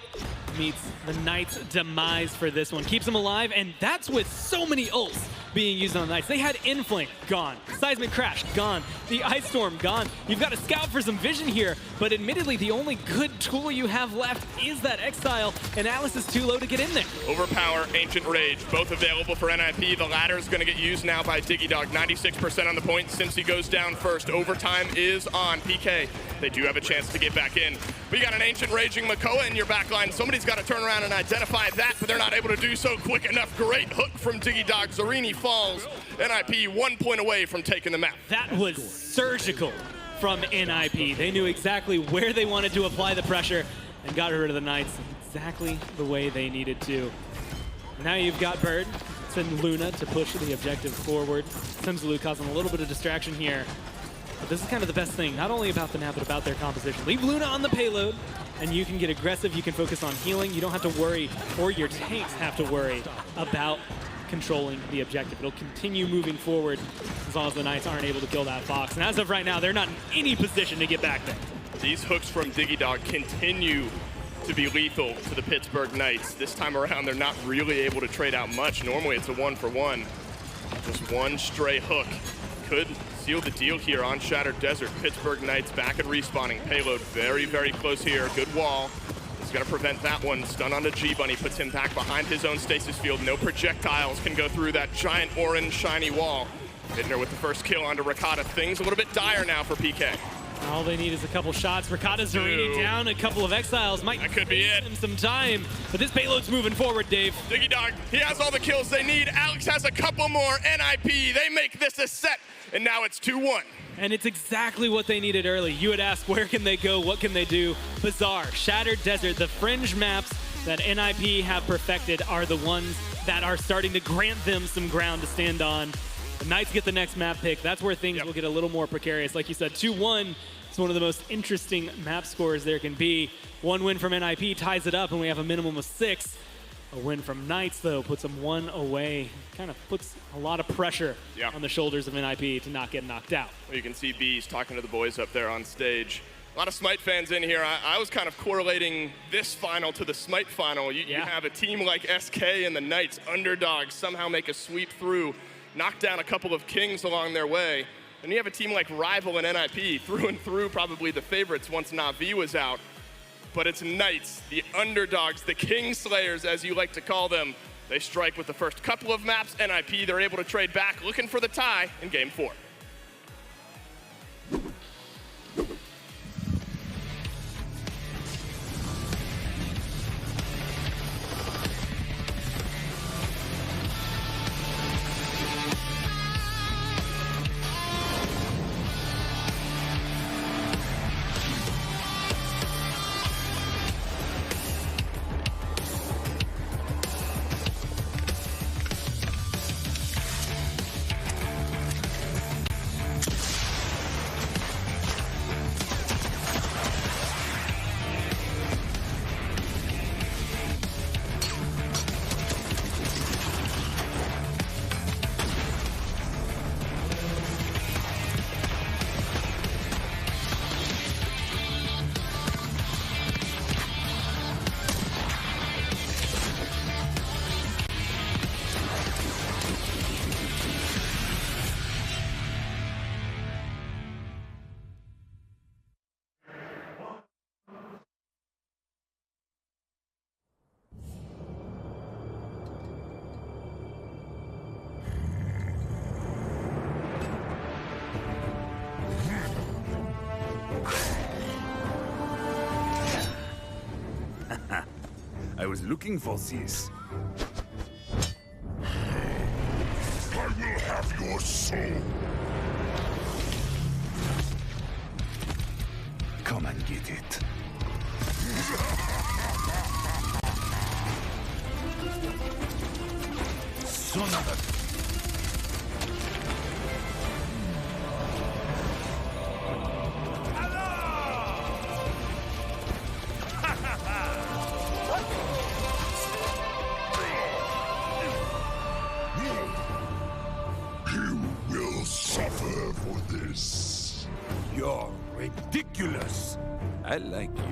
meets the Knights' demise for this one. Keeps them alive, and that's with so many ults being used on the Knights. They had Inflame, gone. Seismic Crash, gone. The Ice Storm, gone. You've got to scout for some vision here, but admittedly, the only good tool you have left is that Exile, and Alice is too low to get in there. Overpower, Ancient Rage, both available for NIP. The latter is going to get used now by Diggy Dog. 96% on the point. Simpsy goes down first. Overtime is on. PK, they do have a chance to get back in. But you got an Ancient Raging Makoa in your backline. Somebody's got to turn around and identify that, but they're not able to do so quick enough. Great hook from Diggy Dog. Zarini falls. NIP 1 point away from taking the map. That was surgical from NIP. They knew exactly where they wanted to apply the pressure and got rid of the Knights exactly the way they needed to. Now you've got Bird. Send Luna to push the objective forward. Simsaloo causing a little bit of distraction here. But this is kind of the best thing, not only about the map, but about their composition. Leave Luna on the payload, and you can get aggressive. You can focus on healing. You don't have to worry, or your tanks have to worry about controlling the objective. It'll continue moving forward as long as the Knights aren't able to kill that Fox. And as of right now, they're not in any position to get back there. These hooks from Diggy Dog continue to be lethal to the Pittsburgh Knights. This time around, they're not really able to trade out much. Normally, it's a 1-for-1. Just one stray hook could seal the deal here on Shattered Desert. Pittsburgh Knights back at respawning. Payload very, very close here. Good wall. He's got to prevent that one. Stun onto G-Bunny, puts him back behind his own stasis field. No projectiles can go through that giant orange shiny wall. Bittner with the first kill onto Ricotta. Things a little bit dire now for PK. All they need is a couple shots. Ricotta Zarini down, a couple of Exiles. Might that could be it. Him some time, but this payload's moving forward, Dave. Diggy Dog, he has all the kills they need. Alex has a couple more. NIP, they make this a set, and now it's 2-1. And it's exactly what they needed early. You would ask, where can they go? What can they do? Bazaar, Shattered Desert, the fringe maps that NIP have perfected are the ones that are starting to grant them some ground to stand on. The Knights get the next map pick. That's where things will get a little more precarious. Like you said, 2-1 is one of the most interesting map scores there can be. 1 win from NIP ties it up, and we have a minimum of 6. A win from Knights, though, puts them 1 away. Kind of puts a lot of pressure on the shoulders of NIP to not get knocked out. Well, you can see Bees talking to the boys up there on stage. A lot of Smite fans in here. I was kind of correlating this final to the Smite final. You have a team like SK and the Knights, underdogs, somehow make a sweep through, knock down a couple of kings along their way. And you have a team like Rival and NIP, through and through probably the favorites once Na'Vi was out. But it's Knights, the underdogs, the Kingslayers, as you like to call them. They strike with the first couple of maps. NIP, they're able to trade back, looking for the tie in Game 4. I was looking for this. I will have your soul. Come and get it. Son of a... You're ridiculous. I like you.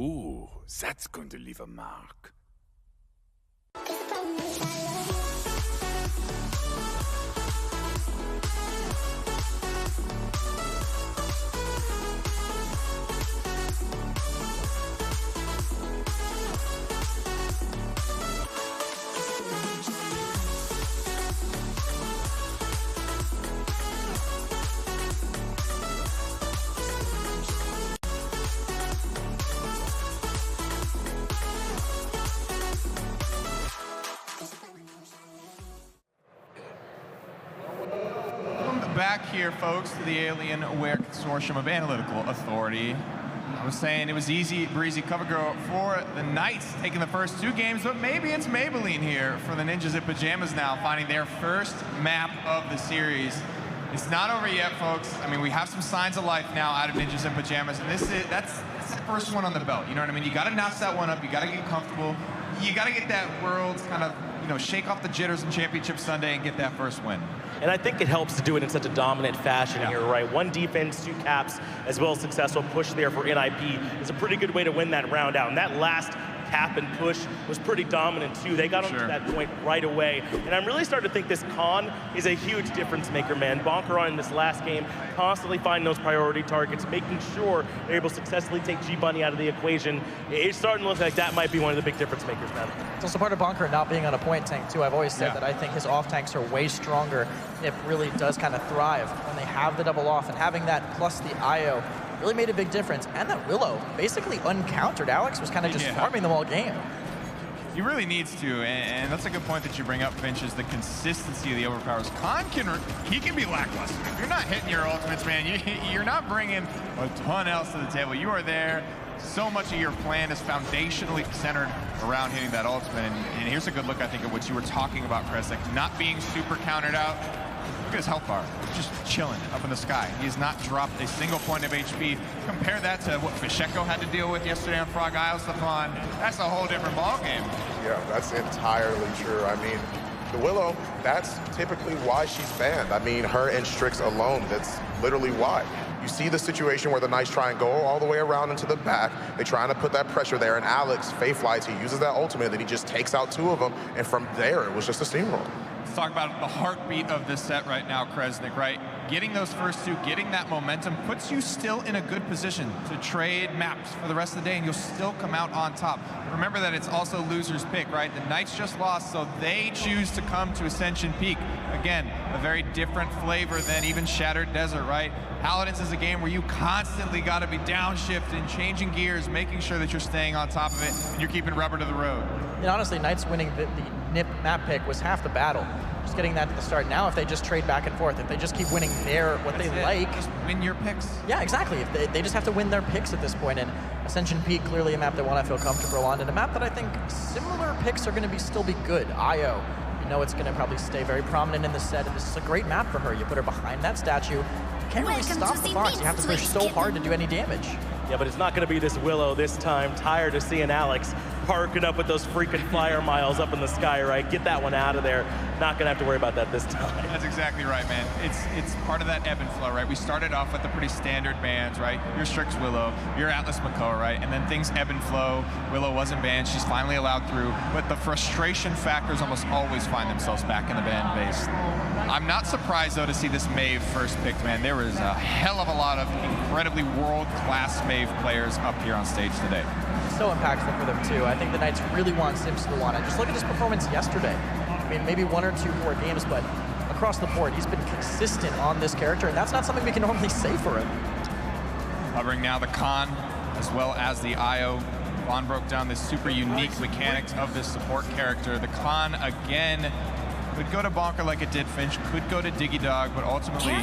Ooh, that's going to leave a mark. Back here, folks, to the Alienware Consortium of Analytical Authority. I was saying it was easy, breezy cover girl for the Knights taking the first 2 games, but maybe it's Maybelline here for the Ninjas in Pyjamas now, finding their first map of the series. It's not over yet, folks. I mean, we have some signs of life now out of Ninjas in Pyjamas, and that's the first one on the belt. You know what I mean? You got to notch that one up. You got to get comfortable. You got to get that world's kind of, shake off the jitters in Championship Sunday and get that first win. And I think it helps to do it in such a dominant fashion here, right? 1 defense, 2 caps, as well as successful push there for NIP is a pretty good way to win that round out. And that last cap and push was pretty dominant too. They got onto that point right away. And I'm really starting to think this Khan is a huge difference maker, man. Bonker on in this last game, constantly finding those priority targets, making sure they're able to successfully take G-Bunny out of the equation. It's starting to look like that might be one of the big difference makers, man. It's also part of Bonker not being on a point tank too. I've always said that I think his off tanks are way stronger. It really does kind of thrive when they have the double off, and having that plus the IO really made a big difference. And that Willow basically uncountered. Alex was kind of just farming them all game. He really needs to, and that's a good point that you bring up, Finch, is the consistency of the overpowers. Khan can be lackluster. If you're not hitting your ultimates, man, you're not bringing a ton else to the table. You are there. So much of your plan is foundationally centered around hitting that ultimate. And here's a good look, I think, at what you were talking about, Chris, like not being super countered out. Look at his health bar, just chilling up in the sky. He has not dropped a single point of HP. Compare that to what Fisheko had to deal with yesterday on Frog Isle, Stefan. That's a whole different ballgame. Yeah, that's entirely true. I mean, the Willow, that's typically why she's banned. I mean, her and Strix alone, that's literally why. You see the situation where the Knights try and go all the way around into the back. They're trying to put that pressure there, and Alex, Faithlights, he uses that ultimate, then he just takes out 2 of them, and from there, it was just a steamroll. Let's talk about the heartbeat of this set right now, Kresnik, right? Getting those first 2, getting that momentum puts you still in a good position to trade maps for the rest of the day, and you'll still come out on top. Remember that it's also loser's pick, right? The Knights just lost, so they choose to come to Ascension Peak. Again, a very different flavor than even Shattered Desert, right? Paladins is a game where you constantly got to be downshifting, changing gears, making sure that you're staying on top of it, and you're keeping rubber to the road. And honestly, Knights winning the NIP map pick was half the battle. Just getting that at the start. Now, if they just trade back and forth, if they just keep winning what they like. Just win your picks. Yeah, exactly. If they just have to win their picks at this point. And Ascension Peak, clearly a map they want to feel comfortable on, and a map that I think similar picks are going to still be good. Io, you know it's going to probably stay very prominent in the set, and this is a great map for her. You put her behind that statue. You can't really stop the Fox. You have to push so hard to do any damage. Yeah, but it's not going to be this Willow this time. Tired of seeing Alex parking up with those freaking flyer miles up in the sky, right? Get that one out of there. Not going to have to worry about that this time. That's exactly right, man. It's part of that ebb and flow, right? We started off with the pretty standard bans, right? Your Strix Willow, your Atlas Makoa, right? And then things ebb and flow. Willow wasn't banned. She's finally allowed through. But the frustration factors almost always find themselves back in the ban base. I'm not surprised, though, to see this Maeve first picked, man. There was a hell of a lot of incredibly world-class Maeve players up here on stage today. So impactful for them, too. I think the Knights really want Simpson to want it. Just look at his performance yesterday. I mean, maybe 1 or 2 poor games, but across the board, he's been consistent on this character, and that's not something we can normally say for him. Covering now the Khan, as well as the Io. Vaughn broke down the super unique mechanics of this support character. The Khan, again, could go to Bonker like it did Finch, could go to Diggy Dog, but ultimately,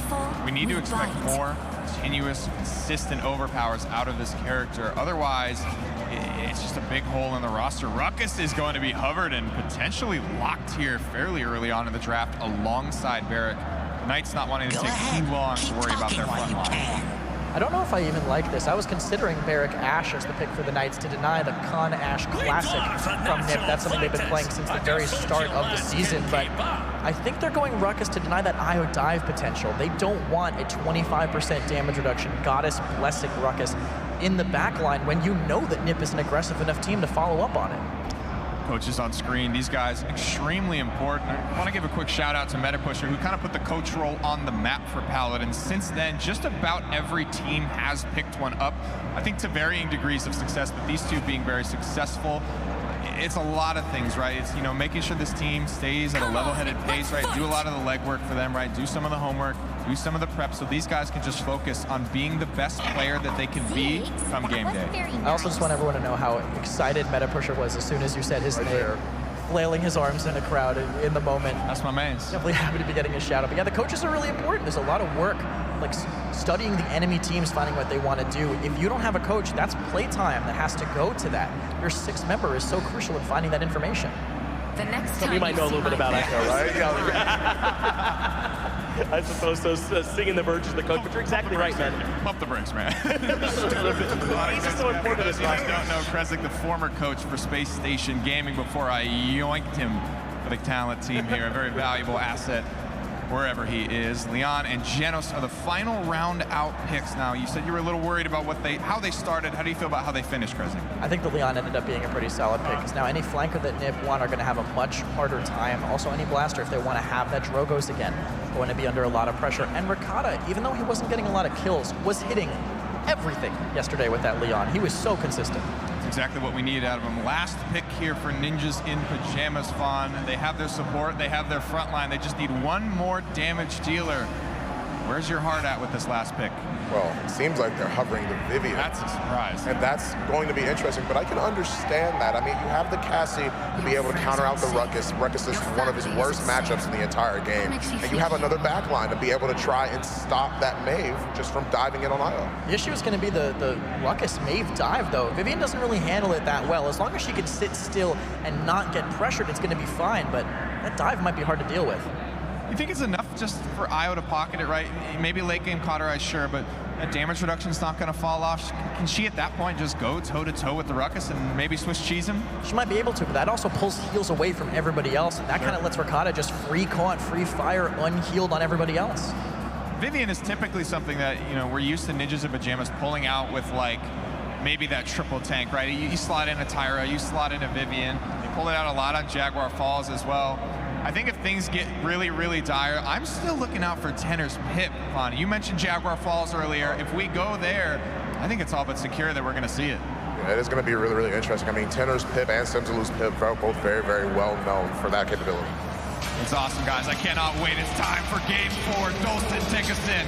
we need to expect more continuous, consistent overpowers out of this character. Otherwise, it's just a big hole in the roster. Ruckus is going to be hovered and potentially locked here fairly early on in the draft alongside Barrick. The Knights not wanting to take too long to worry about their front line. I don't know if I even like this. I was considering Barrick Ashe as the pick for the Knights to deny the Khan Ashe Classic from NIP. That's something they've been playing since the very start of the season, but I think they're going Ruckus to deny that Io dive potential. They don't want a 25% damage reduction Goddess Blessing Ruckus in the backline when you know that NIP is an aggressive enough team to follow up on it. Coaches on screen, these guys extremely important. I want to give a quick shout out to MetaPusher, who kind of put the coach role on the map for Paladins. Since then, just about every team has picked one up. I think to varying degrees of success, but these 2 being very successful. It's a lot of things, right? It's, you know, making sure this team stays at a level-headed pace, right? Do a lot of the legwork for them, right? Do some of the homework, do some of the prep, so these guys can just focus on being the best player that they can be come game day. I also just want everyone to know how excited MetaPusher was as soon as you said his name, flailing his arms in a crowd in the moment. That's my man. Definitely happy to be getting a shout out. But yeah, the coaches are really important. There's a lot of work, like studying the enemy teams, finding what they want to do. If you don't have a coach, that's playtime that has to go to that. Your 6th member is so crucial in finding that information. The next time you might know a little bit about Echo, right? I suppose so, singing the verges of the coach, but you're exactly right, man. Pump the brakes, man. He's just so important to this roster. I don't know Kresnik, the former coach for Space Station Gaming, before I yoinked him for the talent team here. A very valuable asset wherever he is. Leon and Genos are the final round out picks now. You said you were a little worried about how they started. How do you feel about how they finished, Kresnik? I think the Leon ended up being a pretty solid pick, because now any flanker that NIP want are going to have a much harder time. Also, any blaster, if they want to have that Drogos again, going to be under a lot of pressure. And Ricotta, even though he wasn't getting a lot of kills, was hitting everything yesterday with that Leon. He was so consistent. That's exactly what we need out of him. Last pick here for Ninjas in Pyjamas, Fawn. They have their support, they have their front line. They just need one more damage dealer. Where's your heart at with this last pick? Well, it seems like they're hovering the Vivian. That's a surprise. And that's going to be interesting, but I can understand that. I mean, you have the Cassie to be able to counter out the Ruckus. Ruckus is one of his worst matchups in the entire game. And you have another backline to be able to try and stop that Maeve just from diving in on Io. The issue is going to be the Ruckus Maeve dive, though. Vivian doesn't really handle it that well. As long as she can sit still and not get pressured, it's going to be fine, but that dive might be hard to deal with. You think it's enough just for Io to pocket it, right? Maybe late game cauterize, sure, but that damage reduction's not going to fall off. Can she at that point just go toe-to-toe with the Ruckus and maybe Swiss cheese him? She might be able to, but that also pulls heals away from everybody else, and that kind of lets Ricotta just free caught, free fire, unhealed on everybody else. Vivian is typically something that, you know, we're used to Ninjas and Pyjamas pulling out with, like, maybe that triple tank, right? You slot in a Tyra, you slot in a Vivian. They pull it out a lot on Jaguar Falls as well. I think if things get really, really dire, I'm still looking out for Tenor's Pip, Lonnie. You mentioned Jaguar Falls earlier. If we go there, I think it's all but secure that we're going to see it. Yeah, it is going to be really, really interesting. I mean, Tenor's Pip and Simsalu's Pip are both very, very well known for that capability. It's awesome, guys. I cannot wait. It's time for Game 4. Dolston, take us in.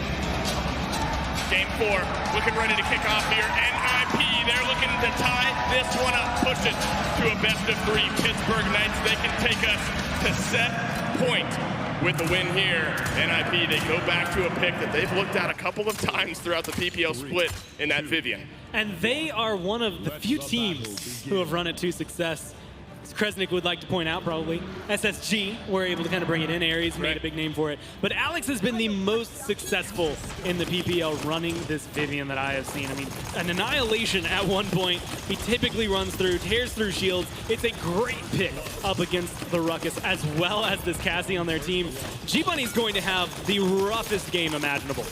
Game 4, looking ready to kick off here. NIP, they're looking to tie this one up, push it to a best-of-3. Pittsburgh Knights, they can take us to set point with the win here. NIP, they go back to a pick that they've looked at a couple of times throughout the PPL split in that Vivian. And they are one of the few teams who have run it to success. As Kresnik would like to point out, probably. SSG were able to kind of bring it in. Aries made a big name for it. But Alex has been the most successful in the PPL running this Vivian that I have seen. I mean, an Annihilation at one point. He typically runs through, tears through shields. It's a great pick up against the Ruckus, as well as this Cassie on their team. G-Bunny's going to have the roughest game imaginable.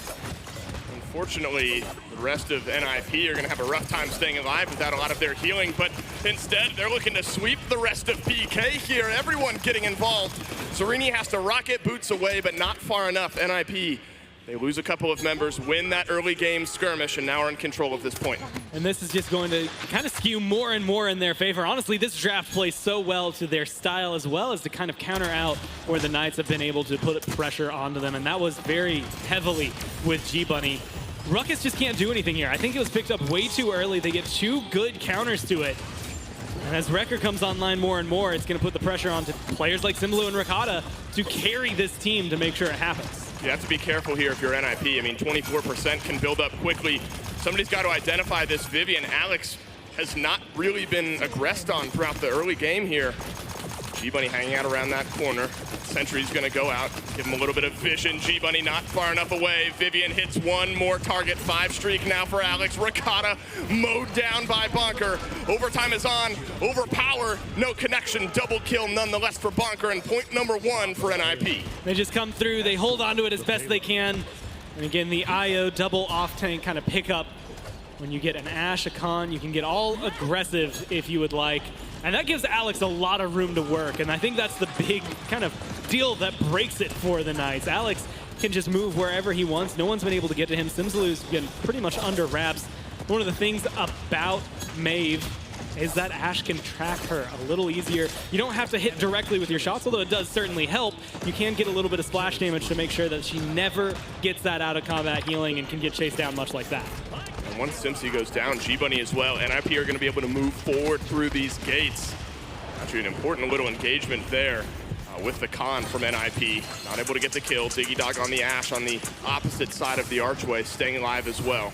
Unfortunately, the rest of NIP are going to have a rough time staying alive without a lot of their healing, but instead, they're looking to sweep the rest of PK here. Everyone getting involved. Serini has to rocket boots away, but not far enough. NIP, they lose a couple of members, win that early game skirmish, and now are in control at this point. And this is just going to kind of skew more and more in their favor. Honestly, this draft plays so well to their style, as well as to kind of counter out where the Knights have been able to put pressure onto them, and that was very heavily with G-Bunny. Ruckus just can't do anything here. I think it was picked up way too early. They get 2 good counters to it. And as Wrecker comes online more and more, it's going to put the pressure onto players like Simbalu and Ricotta to carry this team to make sure it happens. You have to be careful here if you're NIP. I mean, 24% can build up quickly. Somebody's got to identify this Vivian. Alex has not really been aggressed on throughout the early game here. G-Bunny hanging out around that corner. Sentry's gonna go out, give him a little bit of vision. G-Bunny not far enough away. Vivian hits one more target. 5 streak now for Alex. Ricotta mowed down by Bonker. Overtime is on. Overpower, no connection. Double kill nonetheless for Bonker, and point number 1 for NIP. They just come through, they hold onto it as best they can. And again, the IO double off tank kind of pickup. When you get an Ashe, a Khan, you can get all aggressive if you would like. And that gives Alex a lot of room to work. And I think that's the big kind of deal that breaks it for the Knights. Alex can just move wherever he wants. No one's been able to get to him. Simsalu's been pretty much under wraps. One of the things about Maeve is that Ashe can track her a little easier. You don't have to hit directly with your shots, although it does certainly help. You can get a little bit of splash damage to make sure that she never gets that out of combat healing and can get chased down much like that. And once Simpsy goes down, G-Bunny as well, NIP are going to be able to move forward through these gates. Actually, an important little engagement there with the Khan from NIP. Not able to get the kill. Diggy Dog on the Ashe on the opposite side of the archway, staying alive as well.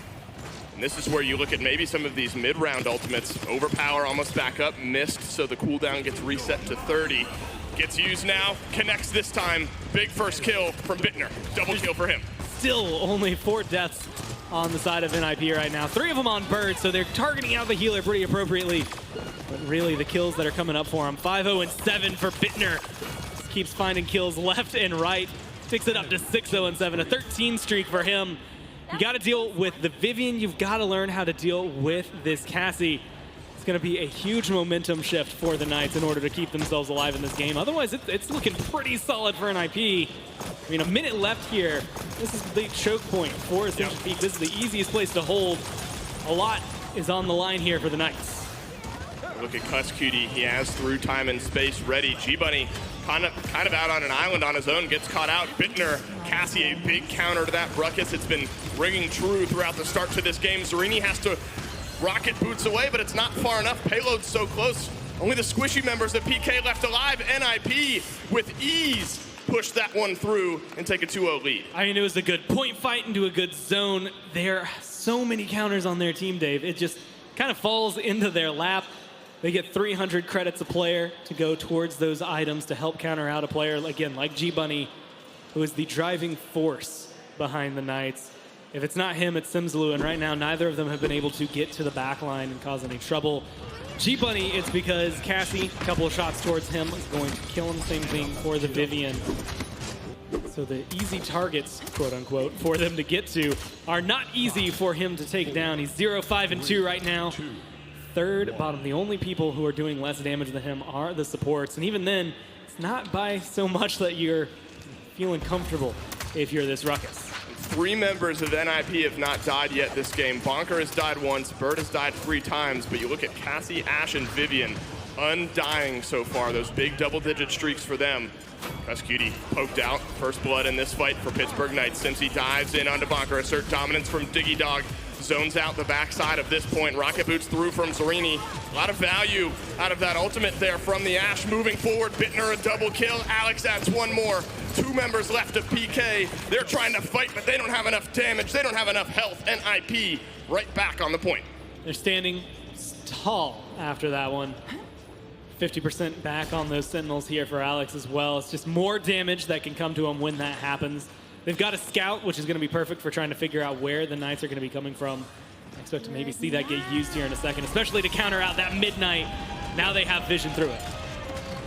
And this is where you look at maybe some of these mid-round ultimates. Overpower almost back up, missed, so the cooldown gets reset to 30. Gets used now, connects this time. Big first kill from Bittner. Double kill for him. Still only 4 deaths on the side of NIP right now. 3 of them on Bird, so they're targeting out the healer pretty appropriately. But really, the kills that are coming up for him. 5-0 and 7 for Bittner. Just keeps finding kills left and right. Takes it up to 6-0 and 7. A 13 streak for him. You got to deal with the Vivian. You've got to learn how to deal with this Cassie. It's going to be a huge momentum shift for the Knights in order to keep themselves alive in this game. Otherwise, it's looking pretty solid for NIP. I mean, a minute left here. This is the choke point for Ascension Peak. This is the easiest place to hold. A lot is on the line here for the Knights. Look at Cuss Cutie. He has through time and space ready. G-Bunny kind of out on an island on his own, gets caught out. Bittner, Cassie, a big counter to that Ruckus. It's been ringing true throughout the start to this game. Zerini has to rocket boots away, but it's not far enough. Payload's so close. Only the squishy members of PK left alive. NIP with ease push that one through and take a 2-0 lead. I mean, it was a good point fight into a good zone. There are so many counters on their team, Dave. It just kind of falls into their lap. They get 300 credits a player to go towards those items to help counter out a player, again, like G-Bunny. who is the driving force behind the Knights. If it's not him, it's Simsalou, and right now neither of them have been able to get to the back line and cause any trouble. G-Bunny, it's because Cassie, a couple of shots towards him, is going to kill him. Same thing for the Vivian. So the easy targets, quote unquote, for them to get to are not easy for him to take down. He's 0-5-2 right now. Third bottom. The only people who are doing less damage than him are the supports. And even then, it's not by so much that you're feeling comfortable if you're this Ruckus. 3 members of NIP have not died yet this game. Bonker has died once, Bird has died 3 times, but you look at Cassie, Ash, and Vivian, undying so far. Those big double-digit streaks for them. Cutie poked out. First blood in this fight for Pittsburgh Knights. Simpsy dives in onto Bonker, assert dominance from Diggy Dog. Zones out the backside of this point. Rocket Boots through from Zerini. A lot of value out of that ultimate there from the Ash. Moving forward, Bittner a double kill. Alex adds 1 more. 2 members left of PK. They're trying to fight, but they don't have enough damage. They don't have enough health. NIP right back on the point. They're standing tall after that one. 50% back on those Sentinels here for Alex as well. It's just more damage that can come to him when that happens. They've got a scout, which is going to be perfect for trying to figure out where the Knights are going to be coming from. I expect to maybe see that get used here in a second, especially to counter out that midnight. Now they have vision through it.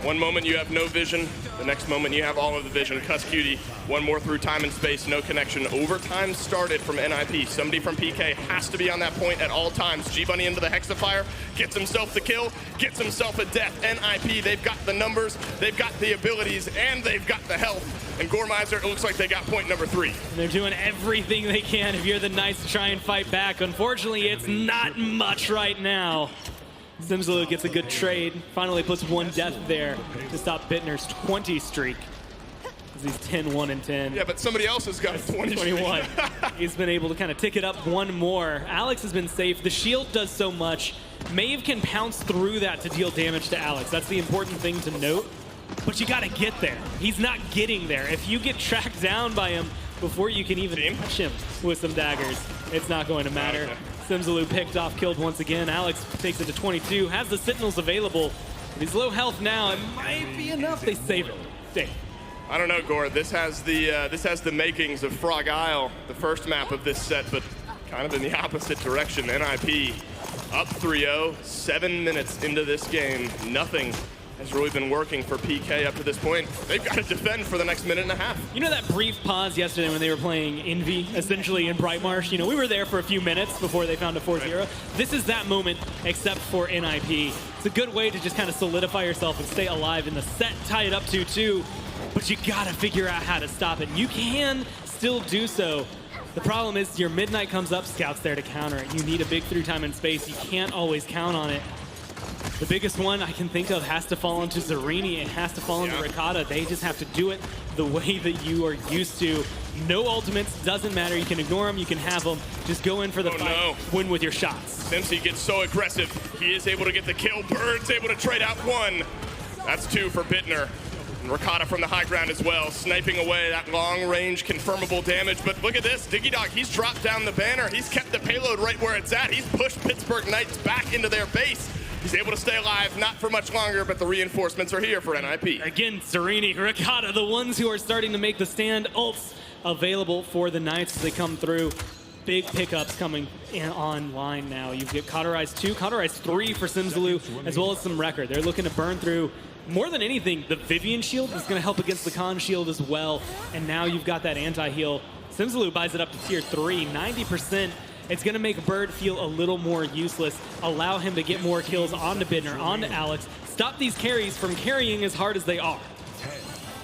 One moment you have no vision, the next moment you have all of the vision. Cutie, 1 more through time and space, no connection. Overtime started from NIP. Somebody from PK has to be on that point at all times. G-Bunny into the Hexafire, gets himself the kill, gets himself a death. NIP, they've got the numbers, they've got the abilities, and they've got the health. And Gormizer, it looks like they got point number 3. And they're doing everything they can if you're the Knights to try and fight back. Unfortunately, it's not much right now. Simsalou gets a good trade. Finally puts 1 death there to stop Bittner's 20 streak. He's 10-1-10. Yeah, but somebody else has got 21. He's been able to kind of tick it up 1 more. Alex has been safe. The shield does so much. Maeve can pounce through that to deal damage to Alex. That's the important thing to note. But you got to get there. He's not getting there. If you get tracked down by him before you can even touch him with some daggers, it's not going to matter. Okay. Simsalou picked off, killed once again. Alex takes it to 22, has the Sentinels available. But he's low health now. It might be enough. They save it. Dave. I don't know, Gore. This has the makings of Frog Isle, the first map of this set, but kind of in the opposite direction. NIP up 3-0, 7 minutes into this game. Nothing has really been working for PK up to this point. They've got to defend for the next minute and a half. You know that brief pause yesterday when they were playing Envy, essentially in Brightmarsh? You know, we were there for a few minutes before they found a 4-0. Right. This is that moment, except for NIP. It's a good way to just kind of solidify yourself and stay alive in the set, tie it up 2-2. But you gotta figure out how to stop it. You can still do so. The problem is your midnight comes up, Scout's there to counter it. You need a big through time and space. You can't always count on it. The biggest one I can think of has to fall onto Zerini. It has to fall into Ricotta. They just have to do it the way that you are used to. No ultimates, doesn't matter. You can ignore them, you can have them. Just go in for the fight, win with your shots. Simpsy gets so aggressive. He is able to get the kill. Bird's able to trade out 1. That's 2 for Bittner. And Ricotta from the high ground as well, sniping away that long-range confirmable damage. But look at this, Diggy Dog, he's dropped down the banner. He's kept the payload right where it's at. He's pushed Pittsburgh Knights back into their base. He's able to stay alive, not for much longer, but the reinforcements are here for NIP. Again, Zerini, Ricotta, the ones who are starting to make the stand. Ults available for the Knights as they come through. Big pickups coming online now. You get Cauterize 2, Cauterize 3 for Simsalou, as well as some Record. They're looking to burn through. More than anything, the Vivian shield is going to help against the Khan shield as well. And now you've got that anti-heal. Simsalou buys it up to tier 3, 90%. It's going to make Bird feel a little more useless, allow him to get more kills onto Bittner, onto Alex, stop these carries from carrying as hard as they are.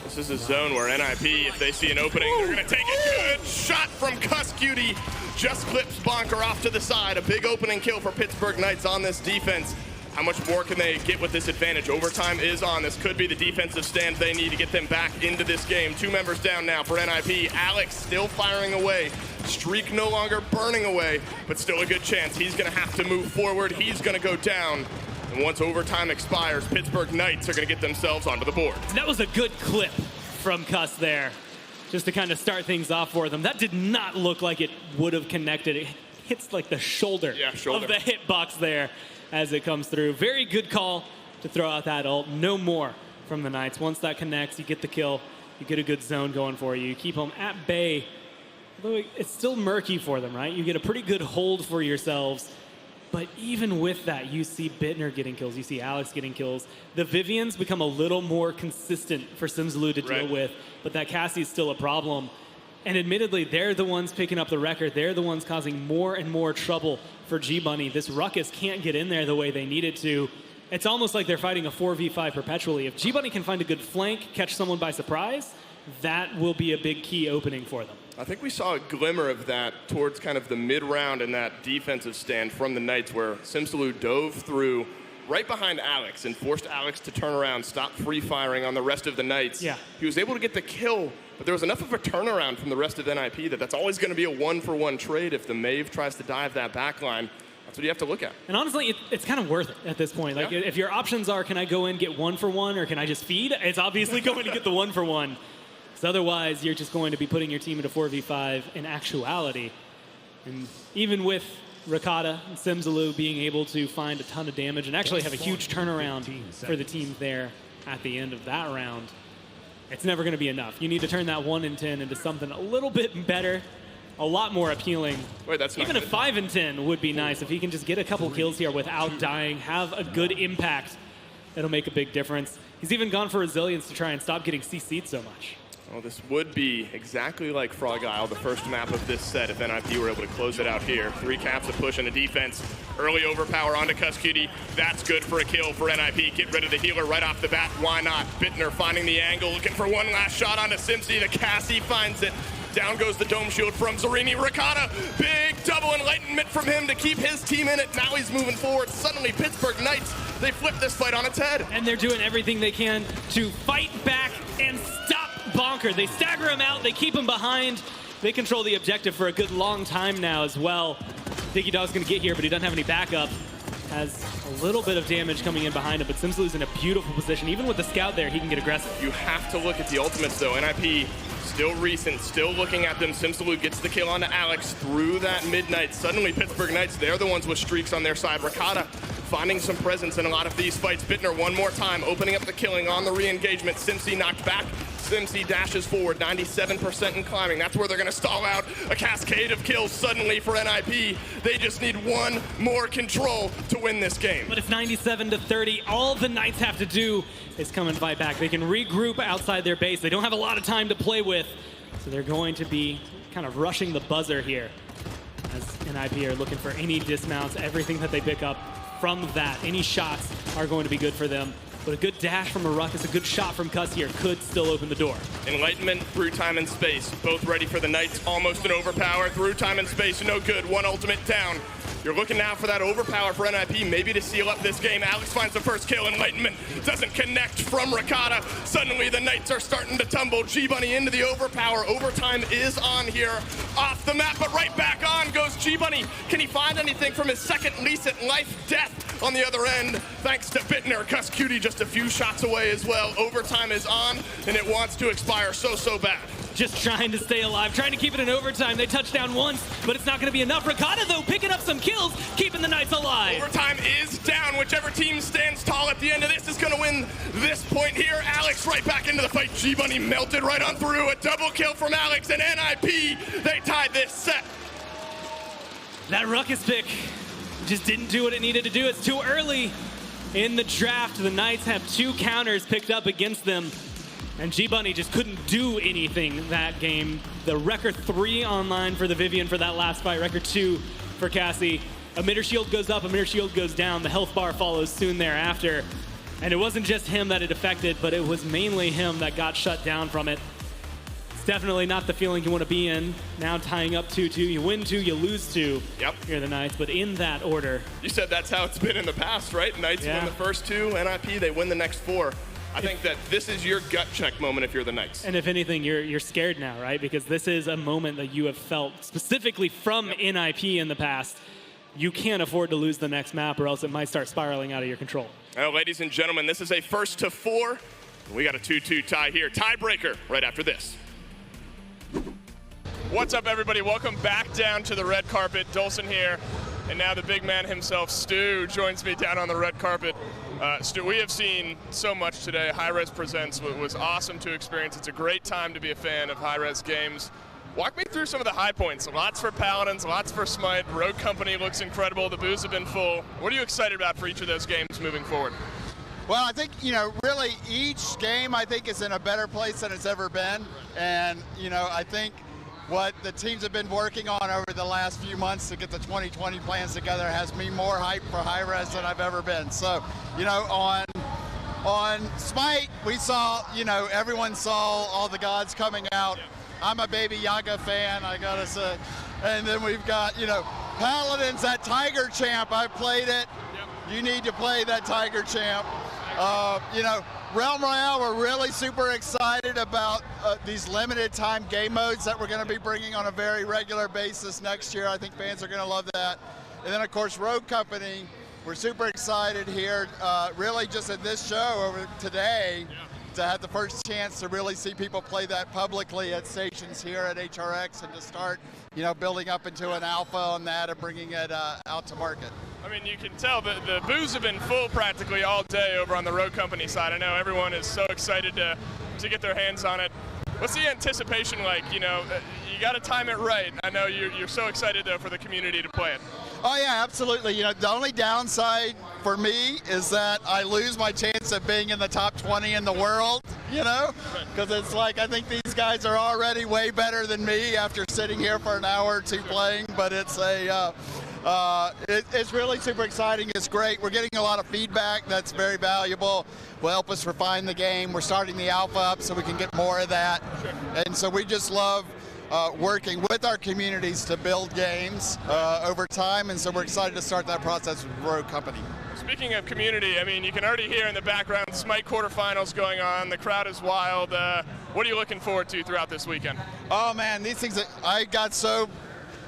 This is a zone where NIP, if they see an opening, they're going to take it. Good shot from Cutie. Just clips Bonker off to the side. A big opening kill for Pittsburgh Knights on this defense. How much more can they get with this advantage? Overtime is on. This could be the defensive stand they need to get them back into this game. 2 members down now for NIP. Alex still firing away. Streak no longer burning away, but still a good chance. He's going to have to move forward. He's going to go down. And once overtime expires, Pittsburgh Knights are going to get themselves onto the board. That was a good clip from Cuss there, just to kind of start things off for them. That did not look like it would have connected. It hits like the shoulder of the hitbox there as it comes through. Very good call to throw out that ult. No more from the Knights. Once that connects, you get the kill. You get a good zone going for you. You keep them at bay. Although it's still murky for them, right? You get a pretty good hold for yourselves. But even with that, you see Bittner getting kills. You see Alex getting kills. The Vivians become a little more consistent for Simsalou to deal with. But that Cassie is still a problem. And admittedly, they're the ones picking up the record. They're the ones causing more and more trouble for G-Bunny. This Ruckus can't get in there the way they needed to. It's almost like they're fighting a 4v5 perpetually. If G-Bunny can find a good flank, catch someone by surprise, that will be a big key opening for them. I think we saw a glimmer of that towards kind of the mid-round in that defensive stand from the Knights, where Simsalou dove through right behind Alex and forced Alex to turn around, stop free firing on the rest of the Knights. Yeah. He was able to get the kill, but there was enough of a turnaround from the rest of NIP that's always going to be a one-for-one trade if the Mave tries to dive that back line. That's what you have to look at. And honestly, it's kind of worth it at this point. Like, if your options are, can I go in, get 1-for-1, or can I just feed? It's obviously going to get the 1-for-1. So otherwise, you're just going to be putting your team into 4v5 in actuality. And even with Ricotta and Simsalou being able to find a ton of damage and actually have a huge turnaround for the team there at the end of that round, it's never going to be enough. You need to turn that 1 in 10 into something a little bit better, a lot more appealing. Wait, that's not even good. a 5 in 10 would be nice if he can just get a couple kills here without dying, have a good impact. It'll make a big difference. He's even gone for resilience to try and stop getting CC'd so much. Well, this would be exactly like Frog Isle, the first map of this set, if NIP were able to close it out here. 3 caps of push and a defense. Early overpower onto Cuskitty. That's good for a kill for NIP. Get rid of the healer right off the bat. Why not? Bittner finding the angle, looking for one last shot onto Simsy. The Cassie finds it. Down goes the dome shield from Zarini. Ricotta, big double enlightenment from him to keep his team in it. Now he's moving forward. Suddenly, Pittsburgh Knights, they flip this fight on its head. And they're doing everything they can to fight back and stop Bonker. They stagger him out. They keep him behind. They control the objective for a good long time now as well. Diggy Dog's going to get here, but he doesn't have any backup. Has a little bit of damage coming in behind him, but Simsalou's in a beautiful position. Even with the scout there, he can get aggressive. You have to look at the ultimates, though. NIP still recent, still looking at them. Simsalou gets the kill onto Alex through that midnight. Suddenly, Pittsburgh Knights, they're the ones with streaks on their side. Ricotta finding some presence in a lot of these fights. Bittner one more time, opening up the killing on the re-engagement. Simsy knocked back. Simsy dashes forward, 97% and climbing. That's where they're going to stall out. A cascade of kills suddenly for NIP. They just need one more control to win this game. But it's 97-30. All the Knights have to do is come and fight back. They can regroup outside their base. They don't have a lot of time to play with, so they're going to be kind of rushing the buzzer here as NIP are looking for any dismounts. Everything that they pick up from that, any shots are going to be good for them. But a good dash from a Ruckus, a good shot from Cuss here could still open the door. Enlightenment through time and space. Both ready for the Knights. Almost an overpower through time and space. No good. One ultimate down. You're looking now for that overpower for NIP, maybe to seal up this game. Alex finds the first kill. Enlightenment doesn't connect from Ricotta. Suddenly the Knights are starting to tumble. G-Bunny into the overpower. Overtime is on here. Off the map, but right back on goes G-Bunny. Can he find anything from his second lease at life-death on the other end? Thanks to Bittner. Cuskitty just a few shots away as well. Overtime is on, and it wants to expire so bad. Just trying to stay alive, trying to keep it in overtime. They touch down once, but it's not going to be enough. Ricotta, though, picking up some kills, keeping the Knights alive. Overtime is down. Whichever team stands tall at the end of this is going to win this point here. Alex right back into the fight. G-Bunny melted right on through. A double kill from Alex and NIP. They tied this set. That Ruckus pick just didn't do what it needed to do. It's too early in the draft. The Knights have 2 counters picked up against them. And G-Bunny just couldn't do anything that game. The record 3 online for the Vivian for that last fight. Record 2 for Cassie. Emitter shield goes up, emitter shield goes down. The health bar follows soon thereafter. And it wasn't just him that it affected, but it was mainly him that got shut down from it. It's definitely not the feeling you want to be in. Now tying up 2-2. You win 2, you lose 2. Yep. Here are the Knights, but in that order. You said that's how it's been in the past, right? Knights win the first 2, NIP, they win the next 4. I think that this is your gut check moment if you're the Knights. And if anything, you're scared now, right? Because this is a moment that you have felt specifically from NIP in the past. You can't afford to lose the next map or else it might start spiraling out of your control. Well, ladies and gentlemen, this is a 1-4. We got a 2-2 tie here. Tiebreaker right after this. What's up, everybody? Welcome back down to the red carpet. Dolson here. And now the big man himself, Stu, joins me down on the red carpet. Stu, we have seen so much today. Hi-Res Presents was awesome to experience. It's a great time to be a fan of Hi-Res games. Walk me through some of the high points. Lots for Paladins, lots for Smite. Rogue Company looks incredible. The booths have been full. What are you excited about for each of those games moving forward? Well, I think, really each game, I think, is in a better place than it's ever been. And, I think what the teams have been working on over the last few months to get the 2020 plans together has me more hyped for Hi-Res than I've ever been. So, on Smite, we saw, everyone saw all the gods coming out. I'm a Baby Yaga fan, I gotta say. And then we've got, Paladins, that Tiger Champ. I played it. You need to play that Tiger Champ. Realm Royale, we're really super excited about these limited time game modes that we're going to be bringing on a very regular basis next year. I think fans are going to love that. And then, of course, Rogue Company, we're super excited here, really just at this show over today, to have the first chance to really see people play that publicly at stations here at HRX and to start, building up into an alpha on that and bringing it out to market. I mean, you can tell the booths have been full practically all day over on the Rogue Company side. I know everyone is so excited to get their hands on it. What's the anticipation like? You got to time it right. I know you're so excited, though, for the community to play it. Oh, yeah, absolutely. The only downside for me is that I lose my chance of being in the top 20 in the world, because it's like I think these guys are already way better than me after sitting here for an hour or two playing, but it's it's really super exciting. It's great. We're getting a lot of feedback that's very valuable. Will help us refine the game. We're starting the alpha up so we can get more of that. And so we just love working with our communities to build games over time, and so we're excited to start that process with Rogue Company. Speaking of community, I mean, you can already hear in the background Smite quarterfinals going on. The crowd is wild. What are you looking forward to throughout this weekend? Oh man, these things,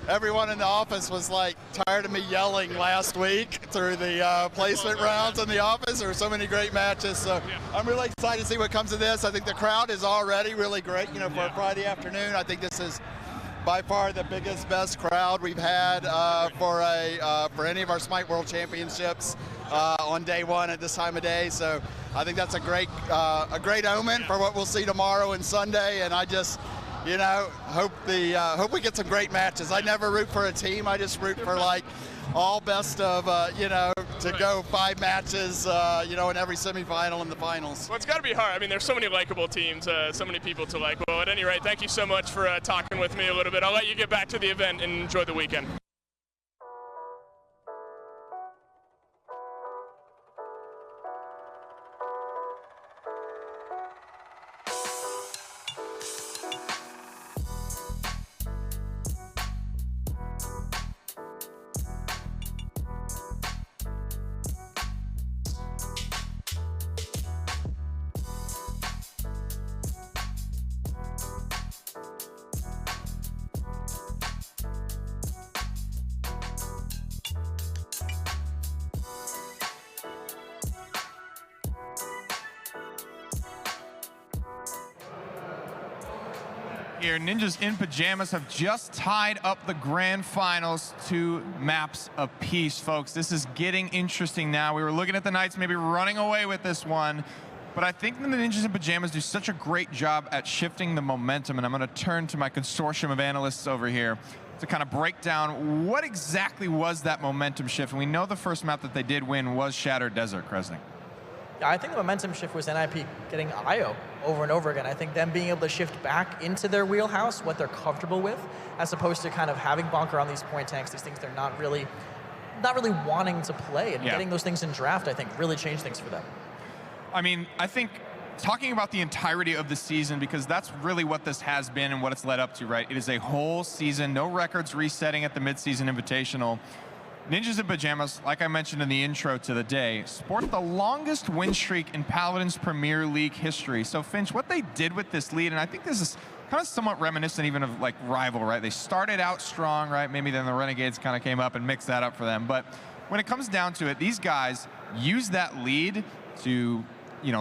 everyone in the office was like tired of me yelling last week through the placement rounds in the office. There were so many great matches, so I'm really excited to see what comes of this. I think the crowd is already really great, for a Friday afternoon. I think this is by far the biggest, best crowd we've had for any of our Smite World Championships on day one at this time of day. So I think that's a great omen for what we'll see tomorrow and Sunday, and I just hope we get some great matches. I never root for a team. I just root for all best of, to go 5 matches, in every semifinal and the finals. Well, it's got to be hard. I mean, there's so many likable teams, so many people to like. Well, at any rate, thank you so much for talking with me a little bit. I'll let you get back to the event and enjoy the weekend. Here, Ninjas in Pajamas have just tied up the grand finals 2 maps apiece, folks. This is getting interesting now. We were looking at the Knights maybe running away with this one, but I think the Ninjas in Pajamas do such a great job at shifting the momentum, and I'm going to turn to my consortium of analysts over here to kind of break down what exactly was that momentum shift. And we know the first map that they did win was Shattered Desert, Kresnik. Yeah, I think the momentum shift was NIP getting IO over and over again. I think them being able to shift back into their wheelhouse, what they're comfortable with, as opposed to kind of having Bonker on these point tanks, these things they're not really wanting to play, and getting those things in draft, I think, really changed things for them. I mean, I think talking about the entirety of the season, because that's really what this has been and what it's led up to, right? It is a whole season, no records resetting at the midseason invitational. Ninjas in Pajamas, like I mentioned in the intro to the day, sport the longest win streak in Paladins Premier League history. So Finch, what they did with this lead, and I think this is kind of somewhat reminiscent even of like Rival, right? They started out strong, right? Maybe then the Renegades kind of came up and mixed that up for them. But when it comes down to it, these guys use that lead to,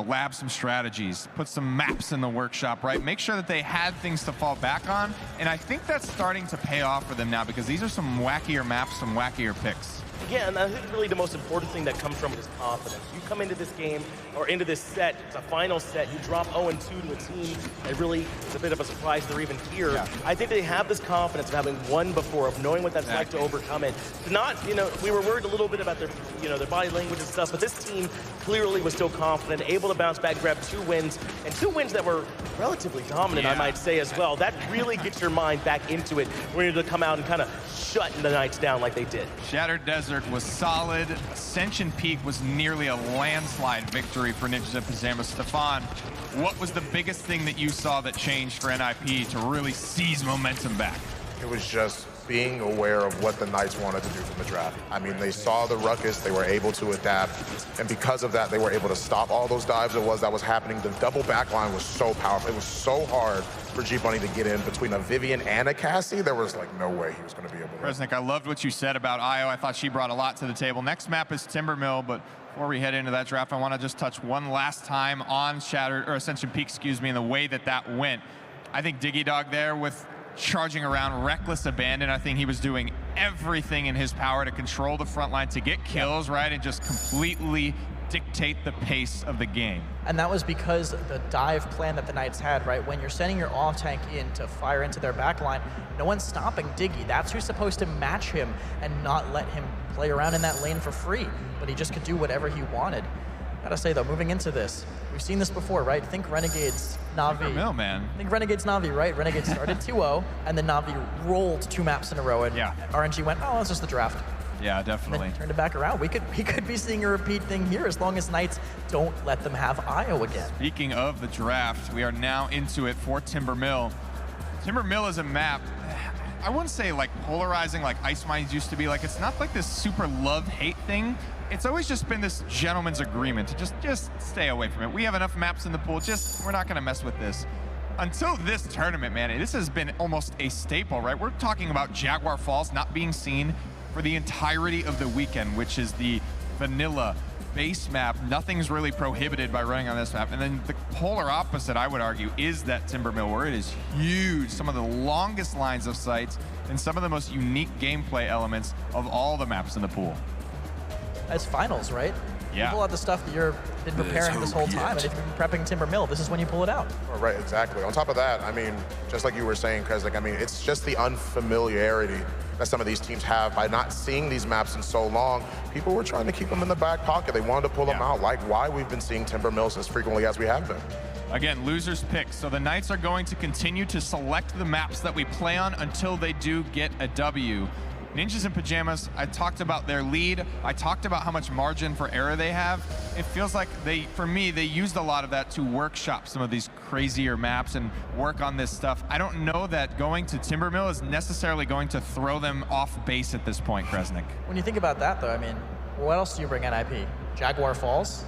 lab some strategies, put some maps in the workshop, right? Make sure that they had things to fall back on. And I think that's starting to pay off for them now, because these are some wackier maps, some wackier picks. Yeah, and I think really the most important thing that comes from it is confidence. You come into this game, or into this set, it's a final set, you drop 0-2 to a team that really is a bit of a surprise they're even here. Yeah. I think they have this confidence of having won before, of knowing what that's like to overcome it. Not, we were worried a little bit about their, their body language and stuff, but this team clearly was still confident, able to bounce back, grab 2 wins, and 2 wins that were relatively dominant, I might say as well. That really gets your mind back into it when you're to come out and kind of shut the Knights down like they did. Shattered Desert was solid. Ascension Peak was nearly a landslide victory for Ninjas and Pyjamas. Stefan, what was the biggest thing that you saw that changed for NIP to really seize momentum back? It was just being aware of what the Knights wanted to do from the draft. I mean, they saw the ruckus, they were able to adapt, and because of that, they were able to stop all those dives that was happening. The double backline was so powerful. It was so hard for G-Bunny to get in between a Vivian and a Cassie. There was like no way he was going to be able to. Resnick, I loved what you said about Io. I thought she brought a lot to the table. Next map is Timbermill, but before we head into that draft, I want to just touch one last time on Ascension Peak, and the way that went. I think Diggy Dog there with charging around, reckless abandon. I think he was doing everything in his power to control the front line, to get kills, right, and just completely dictate the pace of the game. And that was because the dive plan that the Knights had, right? When you're sending your off tank in to fire into their backline, no one's stopping Diggy. That's who's supposed to match him and not let him play around in that lane for free. But he just could do whatever he wanted. Gotta say though, moving into this, we've seen this before, right? Think Renegades, Na'Vi. No, man. Think Renegades, Na'Vi, right? Renegades started 2-0, and then Na'Vi rolled 2 maps in a row, and RNG went, oh, it's just the draft. Yeah, definitely. And then turned it back around. We could be seeing a repeat thing here as long as Knights don't let them have Io again. Speaking of the draft, we are now into it for Timbermill. Timbermill is a map, I wouldn't say like polarizing like Ice Mines used to be. Like, it's not like this super love-hate thing. It's always just been this gentleman's agreement to just stay away from it. We have enough maps in the pool, we're not gonna mess with this. Until this tournament, man, this has been almost a staple, right? We're talking about Jaguar Falls not being seen for the entirety of the weekend, which is the vanilla base map. Nothing's really prohibited by running on this map. And then the polar opposite, I would argue, is that Timbermill, where it is huge. Some of the longest lines of sight and some of the most unique gameplay elements of all the maps in the pool. As finals, right? Yeah. You pull out the stuff that you've been preparing this whole time, and if you've been prepping Timbermill, this is when you pull it out. Oh, right, exactly. On top of that, I mean, just like you were saying, Kresnik, I mean, it's just the unfamiliarity that some of these teams have by not seeing these maps in so long. People were trying to keep them in the back pocket. They wanted to pull them out, like why we've been seeing Timbermills as frequently as we have been. Again, losers pick. So the Knights are going to continue to select the maps that we play on until they do get a W. Ninjas and Pyjamas, I talked about their lead. I talked about how much margin for error they have. It feels like for me, they used a lot of that to workshop some of these crazier maps and work on this stuff. I don't know that going to Timbermill is necessarily going to throw them off base at this point, Kresnik. When you think about that though, I mean, what else do you bring NIP? Jaguar Falls?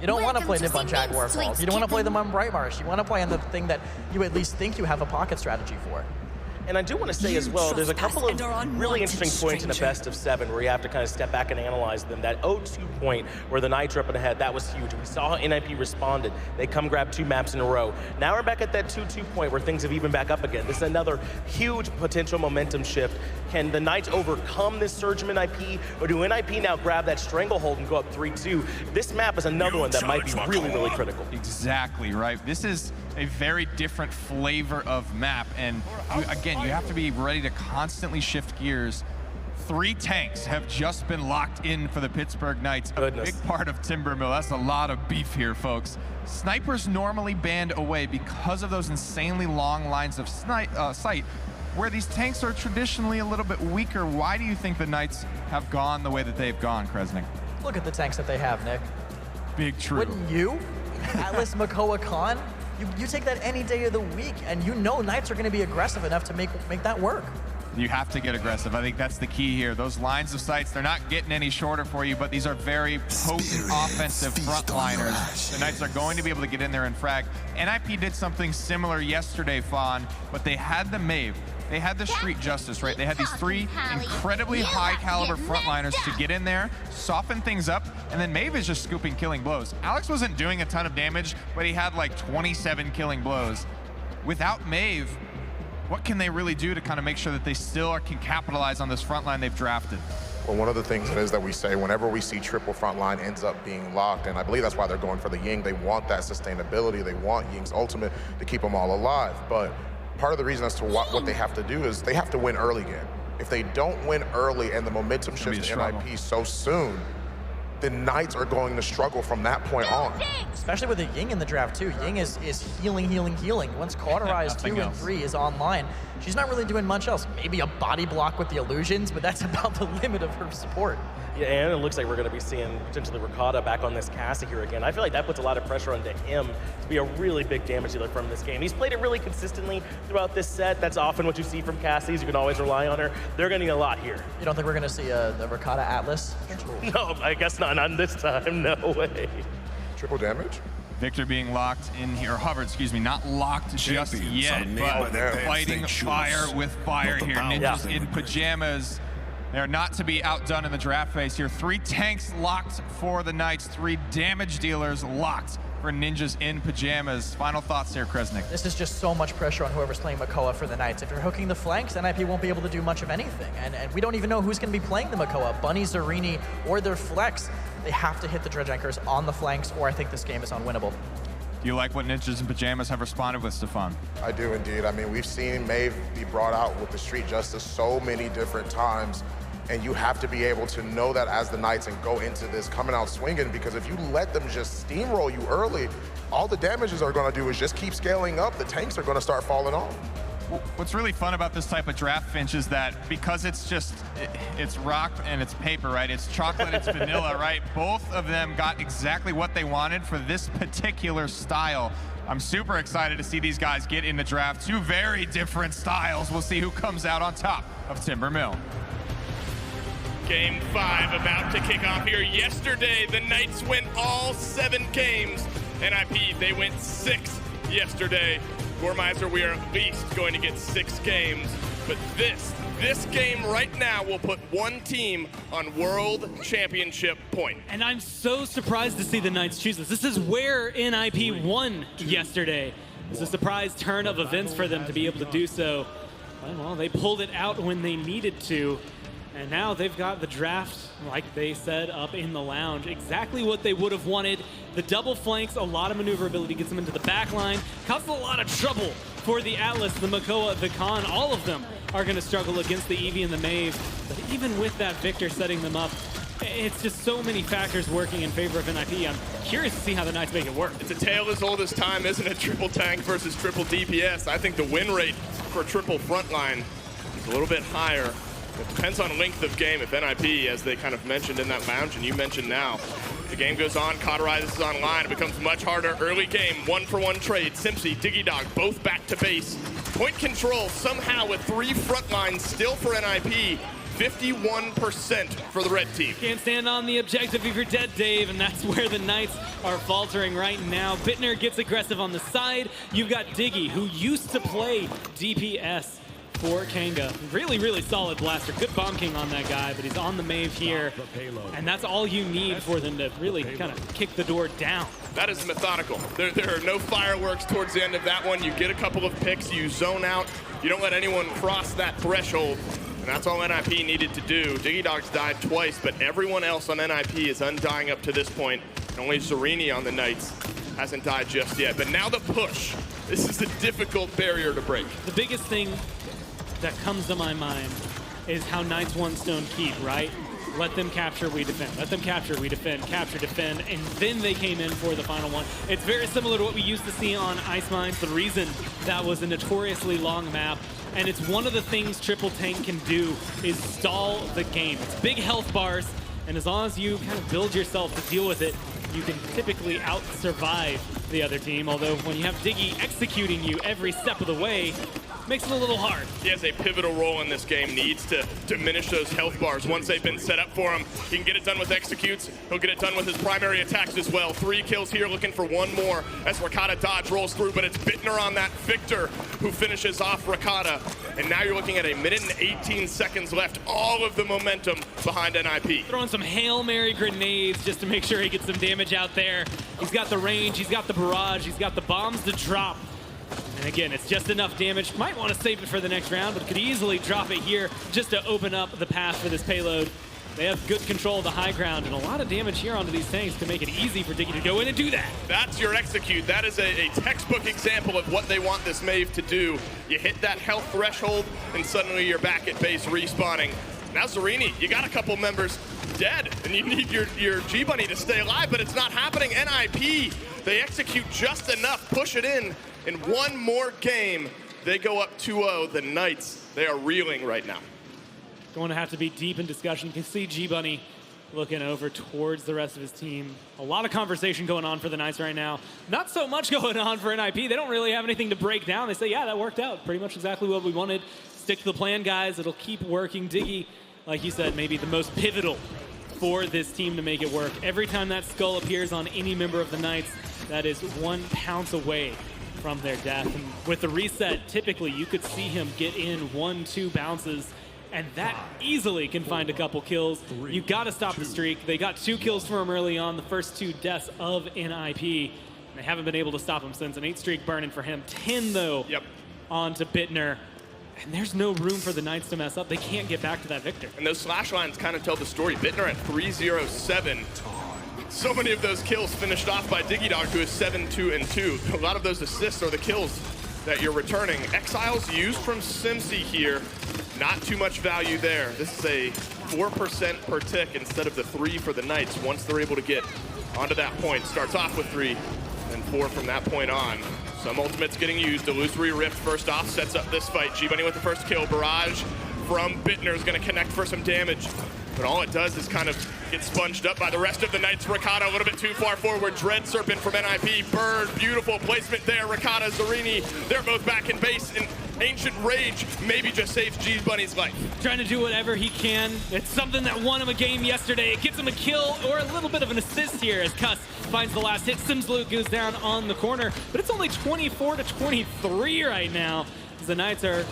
You don't want to play them on Jaguar Falls. You don't want to play them on Bright Marsh. You want to play on the thing that you at least think you have a pocket strategy for. And I do want to say as well, there's a couple of really interesting points in the best of 7 where you have to kind of step back and analyze them. That 0-2 point where the Knights are up and ahead, that was huge. We saw how NIP responded. They come grab 2 maps in a row. Now we're back at that 2-2 point where things have even back up again. This is another huge potential momentum shift. Can the Knights overcome this surge from NIP, or do NIP now grab that stranglehold and go up 3-2? This map is another one that might be really, really critical. Exactly, right? This is a very different flavor of map, and again, you have to be ready to constantly shift gears. 3 tanks have just been locked in for the Pittsburgh Knights. A big part of Timbermill. That's a lot of beef here, folks. Snipers normally band away because of those insanely long lines of sight, where these tanks are traditionally a little bit weaker. Why do you think the Knights have gone the way that they've gone, Kresnik? Look at the tanks that they have, Nick. Big true. Wouldn't you? Atlas Makoa Khan? You take that any day of the week, and you know Knights are going to be aggressive enough to make that work. You have to get aggressive. I think that's the key here. Those lines of sights, they're not getting any shorter for you, but these are very potent offensive frontliners. The Knights are going to be able to get in there and frag. NIP did something similar yesterday, Fawn, but they had the Maeve. They had the Street Justice, right? They had these 3 incredibly high caliber frontliners to get in there, soften things up, and then Maeve is just scooping killing blows. Alex wasn't doing a ton of damage, but he had like 27 killing blows. Without Maeve, what can they really do to kind of make sure that they still can capitalize on this front line they've drafted? Well, one of the things is that we say whenever we see triple front line ends up being locked, and I believe that's why they're going for the Ying. They want that sustainability. They want Ying's ultimate to keep them all alive. But part of the reason as to what they have to do is they have to win early game. If they don't win early and the momentum shifts to NIP so soon, the Knights are going to struggle from that point on. Especially with the Ying in the draft too. Ying is healing. Once Cauterize 2 and 3 is online, she's not really doing much else. Maybe a body block with the illusions, but that's about the limit of her support. Yeah, and it looks like we're going to be seeing potentially Rakata back on this Cassie here again. I feel like that puts a lot of pressure onto him to be a really big damage dealer from this game. He's played it really consistently throughout this set. That's often what you see from Cassies. You can always rely on her. They're getting a lot here. You don't think we're going to see the Rakata Atlas? No, I guess not on this time. No way. Triple damage? Victor being locked in here, or Hubbard, excuse me, not locked just yet, but fighting fire with fire here. Ninjas in pajamas. They're not to be outdone in the draft phase here. 3 tanks locked for the Knights, 3 damage dealers locked for Ninjas in pajamas. Final thoughts here, Kresnik. This is just so much pressure on whoever's playing Makoa for the Knights. If you're hooking the flanks, NIP won't be able to do much of anything. And we don't even know who's going to be playing the Makoa. Bunny, Zarini, or their flex. They have to hit the dredge anchors on the flanks, or I think this game is unwinnable. Do you like what Ninjas in pajamas have responded with, Stefan? I do indeed. I mean, we've seen Maeve be brought out with the Street Justice so many different times, and you have to be able to know that as the Knights and go into this coming out swinging, because if you let them just steamroll you early, all the damages are going to do is just keep scaling up. The tanks are going to start falling off. What's really fun about this type of draft, Finch, is that because it's rock and it's paper, right? It's chocolate, it's vanilla, right? Both of them got exactly what they wanted for this particular style. I'm super excited to see these guys get in the draft. 2 very different styles. We'll see who comes out on top of Timber Mill. Game 5 about to kick off here. Yesterday, the Knights went all 7 games. NIP, they went 6 yesterday. Gormizer, we are at least going to get 6 games. But this game right now will put one team on World Championship point. And I'm so surprised to see the Knights choose this. This is where NIP won yesterday. It's a surprise turn of events for them to be able to do so. Well, they pulled it out when they needed to. And now they've got the draft, like they said, up in the lounge. Exactly what they would have wanted. The double flanks, a lot of maneuverability, gets them into the back line. Causes a lot of trouble for the Atlas, the Makoa, the Khan. All of them are going to struggle against the Eevee and the Maeve. But even with that Victor setting them up, it's just so many factors working in favor of NIP. I'm curious to see how the Knights make it work. It's a tale as old as time, isn't it? Triple tank versus triple DPS. I think the win rate for triple frontline is a little bit higher. It depends on length of game. If NIP, as they kind of mentioned in that lounge, and you mentioned now, the game goes on, Cauterize is online, it becomes much harder. Early game, 1-for-1 trade. Simpsy, Diggy Dog, both back to base. Point control somehow with 3 front lines still for NIP. 51% for the red team. Can't stand on the objective if you're dead, Dave, and that's where the Knights are faltering right now. Bittner gets aggressive on the side. You've got Diggy, who used to play DPS for Kanga. Really, really solid blaster. Good bomb king on that guy, but he's on the Maeve here. And that's all you need for them to really kind of kick the door down. That is methodical. There are no fireworks towards the end of that one. You get a couple of picks, you zone out. You don't let anyone cross that threshold. And that's all NIP needed to do. Diggy Dog's died twice, but everyone else on NIP is undying up to this point. And only Zarini on the Knights hasn't died just yet. But now the push. This is a difficult barrier to break. The biggest thing that comes to my mind is how Knights won Stone Keep, right? Let them capture, we defend. Let them capture, we defend. Capture, defend, and then they came in for the final one. It's very similar to what we used to see on Ice Mines. The reason that was a notoriously long map, and it's one of the things Triple Tank can do is stall the game. It's big health bars, and as long as you kind of build yourself to deal with it, you can typically out-survive the other team, although when you have Diggy executing you every step of the way, makes it a little hard. He has a pivotal role in this game, needs to diminish those health bars. Once they've been set up for him, he can get it done with executes. He'll get it done with his primary attacks as well. 3 kills here, looking for 1 more as Rakata dodge rolls through, but it's Bittner on that Victor who finishes off Rakata. And now you're looking at 1 minute and 18 seconds left. All of the momentum behind NIP. Throwing some Hail Mary grenades just to make sure he gets some damage out there. He's got the range, he's got the barrage, he's got the bombs to drop. And again, it's just enough damage. Might want to save it for the next round, but could easily drop it here just to open up the path for this payload. They have good control of the high ground and a lot of damage here onto these tanks to make it easy for Diggy to go in and do that. That's your execute. That is a textbook example of what they want this Mave to do. You hit that health threshold, and suddenly you're back at base respawning. Now, Zerini, you got a couple members dead, and you need your G-Bunny to stay alive, but it's not happening. NIP, they execute just enough, push it in one more game, they go up 2-0. The Knights, they are reeling right now. Going to have to be deep in discussion. You can see G-Bunny looking over towards the rest of his team. A lot of conversation going on for the Knights right now. Not so much going on for NIP. They don't really have anything to break down. They say, yeah, that worked out. Pretty much exactly what we wanted. Stick to the plan, guys. It'll keep working. Diggy, like you said, maybe the most pivotal for this team to make it work. Every time that skull appears on any member of the Knights, that is 1 pounce away from their death. And with the reset, typically you could see him get in 1-2 bounces, and that easily can find a couple kills. You got to stop the streak. They got 2 kills for him early on, the first 2 deaths of NIP. They haven't been able to stop him since. An 8 streak burning for him. 10 though on to Bittner. And there's no room for the Knights to mess up. They can't get back to that victor. And those slash lines kind of tell the story. Bittner at 3-0-7. So many of those kills finished off by Diggy Dog, who is 7-2-2. A lot of those assists are the kills that you're returning. Exiles used from Simsi here. Not too much value there. This is a 4% per tick instead of the 3 for the Knights once they're able to get onto that point. Starts off with 3 and 4 from that point on. Some ultimates getting used. Illusory Rift first off sets up this fight. G-Bunny with the first kill. Barrage from Bittner is going to connect for some damage. But all it does is kind of get sponged up by the rest of the Knights. Rakata a little bit too far forward. Dread Serpent from NIP. Bird, beautiful placement there. Rakata, Zerini, they're both back in base. And Ancient Rage maybe just saves G-Bunny's life. Trying to do whatever he can. It's something that won him a game yesterday. It gets him a kill or a little bit of an assist here as Cuss finds the last hit. Simslu goes down on the corner, but it's only 24-23 right now. The Knights are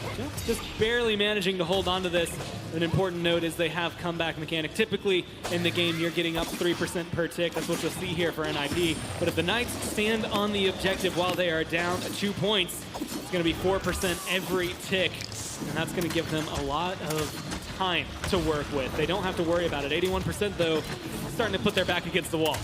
just barely managing to hold on to this. An important note is they have comeback mechanic. Typically in the game, you're getting up 3% per tick. That's what you'll see here for NIP. But if the Knights stand on the objective while they are down 2 points, it's going to be 4% every tick. And that's going to give them a lot of time to work with. They don't have to worry about it. 81% though, starting to put their back against the wall.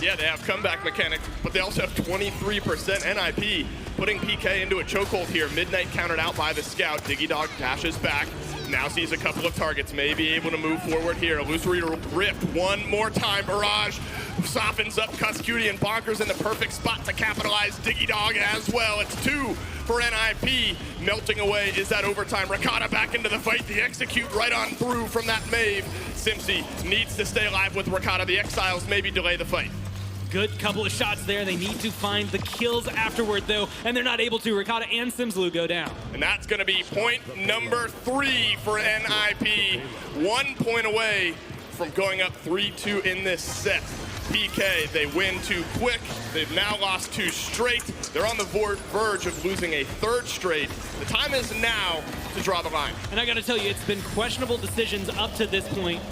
Yeah, they have comeback mechanic, but they also have 23% NIP, putting PK into a chokehold here. Midnight countered out by the scout. Diggy Dog dashes back, now sees a couple of targets, may be able to move forward here. Illusory Rift one more time. Barrage softens up Cuss Cutie, and Bonkers in the perfect spot to capitalize. Diggy Dog as well. It's 2 for NIP. Melting away is that overtime. Rakata back into the fight. The execute right on through from that Mave. Simsi needs to stay alive with Rakata. The Exiles maybe delay the fight. Good couple of shots there. They need to find the kills afterward, though, and they're not able to. Rakata and Simslu go down. And that's going to be point number 3 for NIP. 1 point away from going up 3-2 in this set. PK, they win 2 quick. They've now lost 2 straight. They're on the verge of losing a 3rd straight. The time is now to draw the line. And I got to tell you, it's been questionable decisions up to this point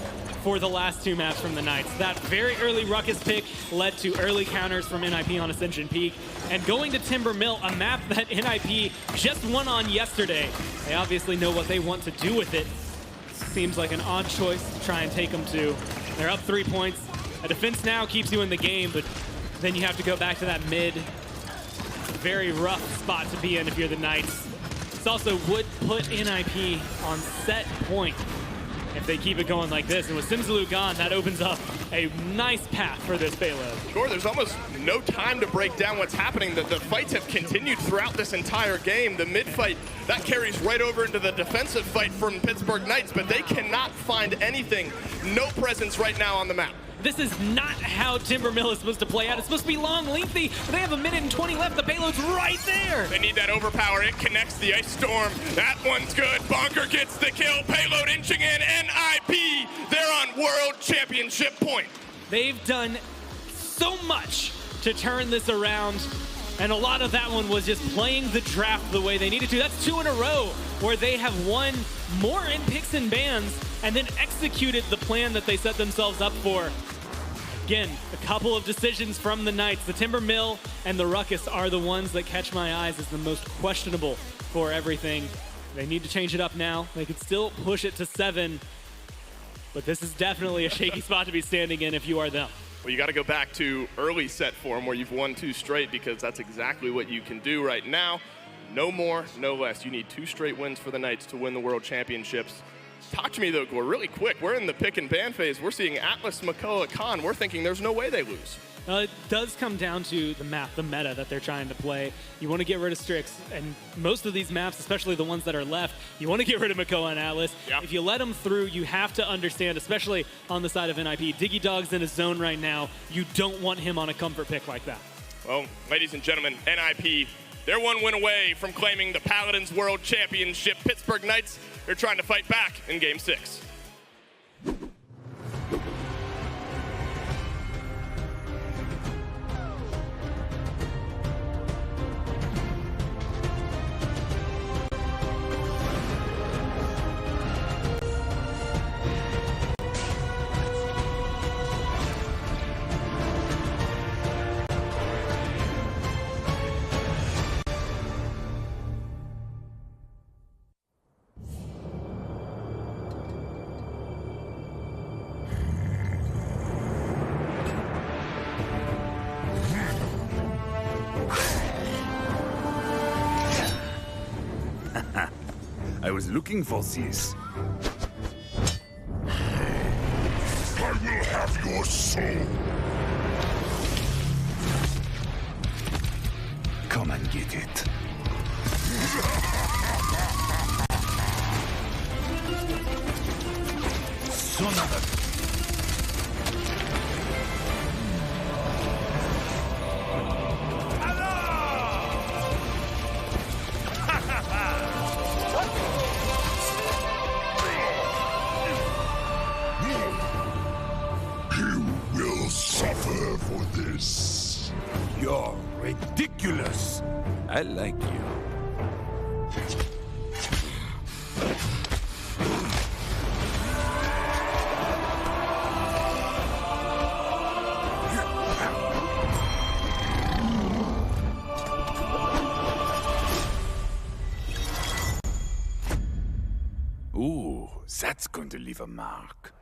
for the last 2 maps from the Knights. That very early Ruckus pick led to early counters from NIP on Ascension Peak. And going to Timber Mill, a map that NIP just won on yesterday. They obviously know what they want to do with it. Seems like an odd choice to try and take them to. They're up 3 points. A defense now keeps you in the game, but then you have to go back to that mid. Very rough spot to be in if you're the Knights. This also would put NIP on set point if they keep it going like this. And with Simslu gone, that opens up a nice path for this payload. Sure, there's almost no time to break down what's happening. The fights have continued throughout this entire game. The mid fight, that carries right over into the defensive fight from Pittsburgh Knights, but they cannot find anything. No presence right now on the map. This is not how Timber Mill is supposed to play out. It's supposed to be long, lengthy, but they have 1 minute and 20 left. The payload's right there. They need that overpower. It connects the Ice Storm. That one's good. Bonker gets the kill. Payload inching in. NIP, they're on World Championship point. They've done so much to turn this around, and a lot of that one was just playing the draft the way they needed to. That's 2 in a row where they have won more in picks and bans and then executed the plan that they set themselves up for. Again, a couple of decisions from the Knights. The Timber Mill and the Ruckus are the ones that catch my eyes as the most questionable for everything. They need to change it up now. They could still push it to 7, but this is definitely a shaky spot to be standing in if you are them. Well, you got to go back to early set form where you've won 2 straight, because that's exactly what you can do right now. No more, no less. You need 2 straight wins for the Knights to win the World Championships. Talk to me, though, Gore, really quick. We're in the pick and ban phase. We're seeing Atlas, Makoa, Khan. We're thinking there's no way they lose. It does come down to the map, the meta that they're trying to play. You want to get rid of Strix, and most of these maps, especially the ones that are left, you want to get rid of Makoa and Atlas. Yeah. If you let them through, you have to understand, especially on the side of NIP, Diggy Dog's in his zone right now. You don't want him on a comfort pick like that. Well, ladies and gentlemen, NIP, they're 1 win away from claiming the Paladins World Championship. Pittsburgh Knights, they're trying to fight back in Game 6. I was looking for this. I will have your soul. Come and get it. Son of a... Suffer for this. You're ridiculous. I like you. Ooh, that's going to leave a mark.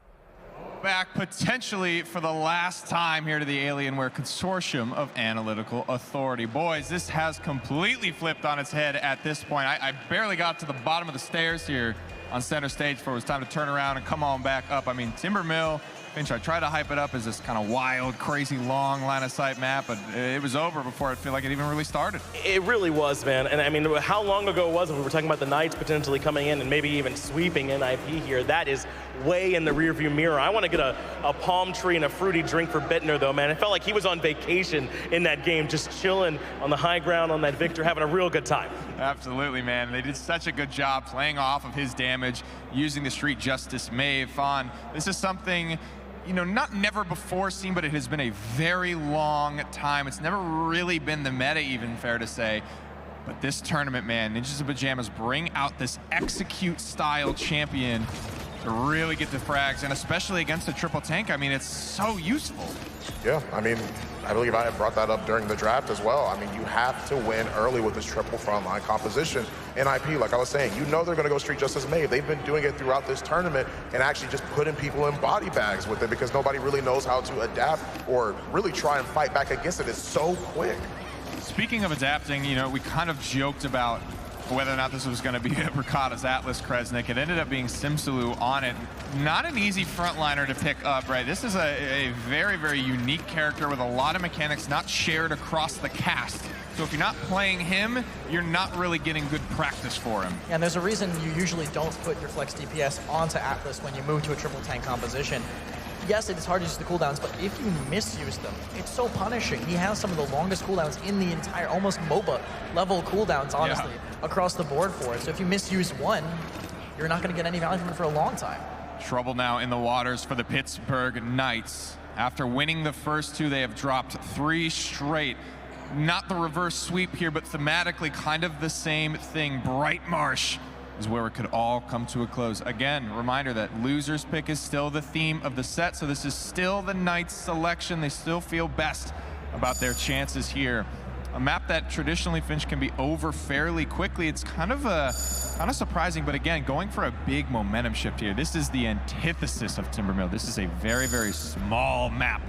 Back potentially for the last time here to the Alienware Consortium of Analytical Authority. Boys, this has completely flipped on its head at this point. I barely got to the bottom of the stairs here on center stage before it was time to turn around and come on back up. I mean, Timber Mill, Finch, I tried to hype it up as this kind of wild, crazy, long line of sight map, but it was over before it felt like it even really started. It really was, man. And I mean, how long ago was it? We were talking about the Knights potentially coming in and maybe even sweeping NIP here. That is way in the rearview mirror. I want to get a palm tree and a fruity drink for Bittner, though, man. It felt like he was on vacation in that game, just chilling on the high ground on that Victor, having a real good time. Absolutely, man. They did such a good job playing off of his damage, using the Street Justice Mave. Fawn, this is something, you know, not never before seen, but it has been a very long time. It's never really been the meta, even, fair to say. But this tournament, man, Ninjas of Pyjamas bring out this execute-style champion to really get the frags, and especially against a triple tank. I mean, it's so useful. Yeah, I mean, I believe I had brought that up during the draft as well. I mean, you have to win early with this triple frontline composition. NIP, like I was saying, you know they're going to go Street Justice Mave. They've been doing it throughout this tournament and actually just putting people in body bags with it because nobody really knows how to adapt or really try and fight back against it. It's so quick. Speaking of adapting, you know, we kind of joked about whether or not this was going to be Ricotta's Atlas Kresnik. It ended up being Simsalou on it. Not an easy frontliner to pick up, right? This is a very, very unique character with a lot of mechanics not shared across the cast. So if you're not playing him, you're not really getting good practice for him. And there's a reason you usually don't put your flex DPS onto Atlas when you move to a triple tank composition. Yes, it's hard to use the cooldowns, but if you misuse them, it's so punishing. He has some of the longest cooldowns in the entire, almost MOBA level cooldowns, honestly, across the board for it. So if you misuse one, you're not going to get any value from it for a long time. Trouble now in the waters for the Pittsburgh Knights. After winning the first 2, they have dropped 3 straight. Not the reverse sweep here, but thematically kind of the same thing. Bright Marsh is where it could all come to a close. Again, reminder that loser's pick is still the theme of the set, so this is still the Knights selection. They still feel best about their chances here a map that traditionally Finch can be over fairly quickly. It's kind of surprising, but again, going for a big momentum shift here. This is the antithesis of Timbermill. This is a very, very small map.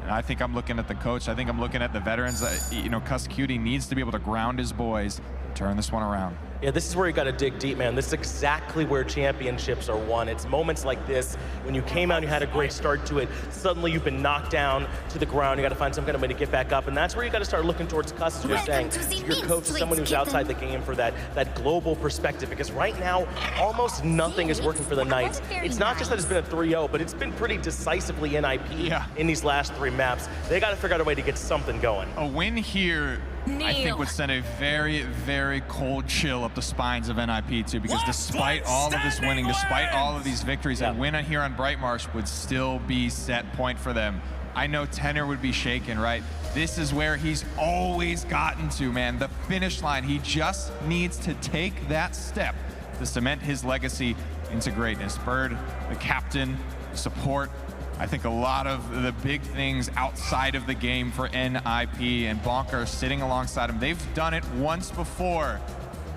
And I think I'm looking at the coach. I think I'm looking at the veterans. You know, Cuss Cutie needs to be able to ground his boys, turn this one around. Yeah, this is where you got to dig deep, man. This is exactly where championships are won. It's moments like this when you came out and you had a great start to it. Suddenly you've been knocked down to the ground. You got to find some kind of way to get back up, and that's where you got to start looking towards Cuss, as you're saying, to your coach, someone who's outside the game for that global perspective. Because right now, almost nothing is working for the Knights. It's not just that it's been a 3-0, but it's been pretty decisively NIP in these last 3 maps. They got to figure out a way to get something going. A win here, I think, would send a very, very cold chill up the spines of NIP too, because despite all of this winning, despite all of these victories, a win here on Brightmarsh would still be set point for them. I know Tenor would be shaken, right? This is where he's always gotten to, man. The finish line. He just needs to take that step to cement his legacy into greatness. Bird, the captain, support. I think a lot of the big things outside of the game for NIP, and Bonker sitting alongside him. They've done it once before.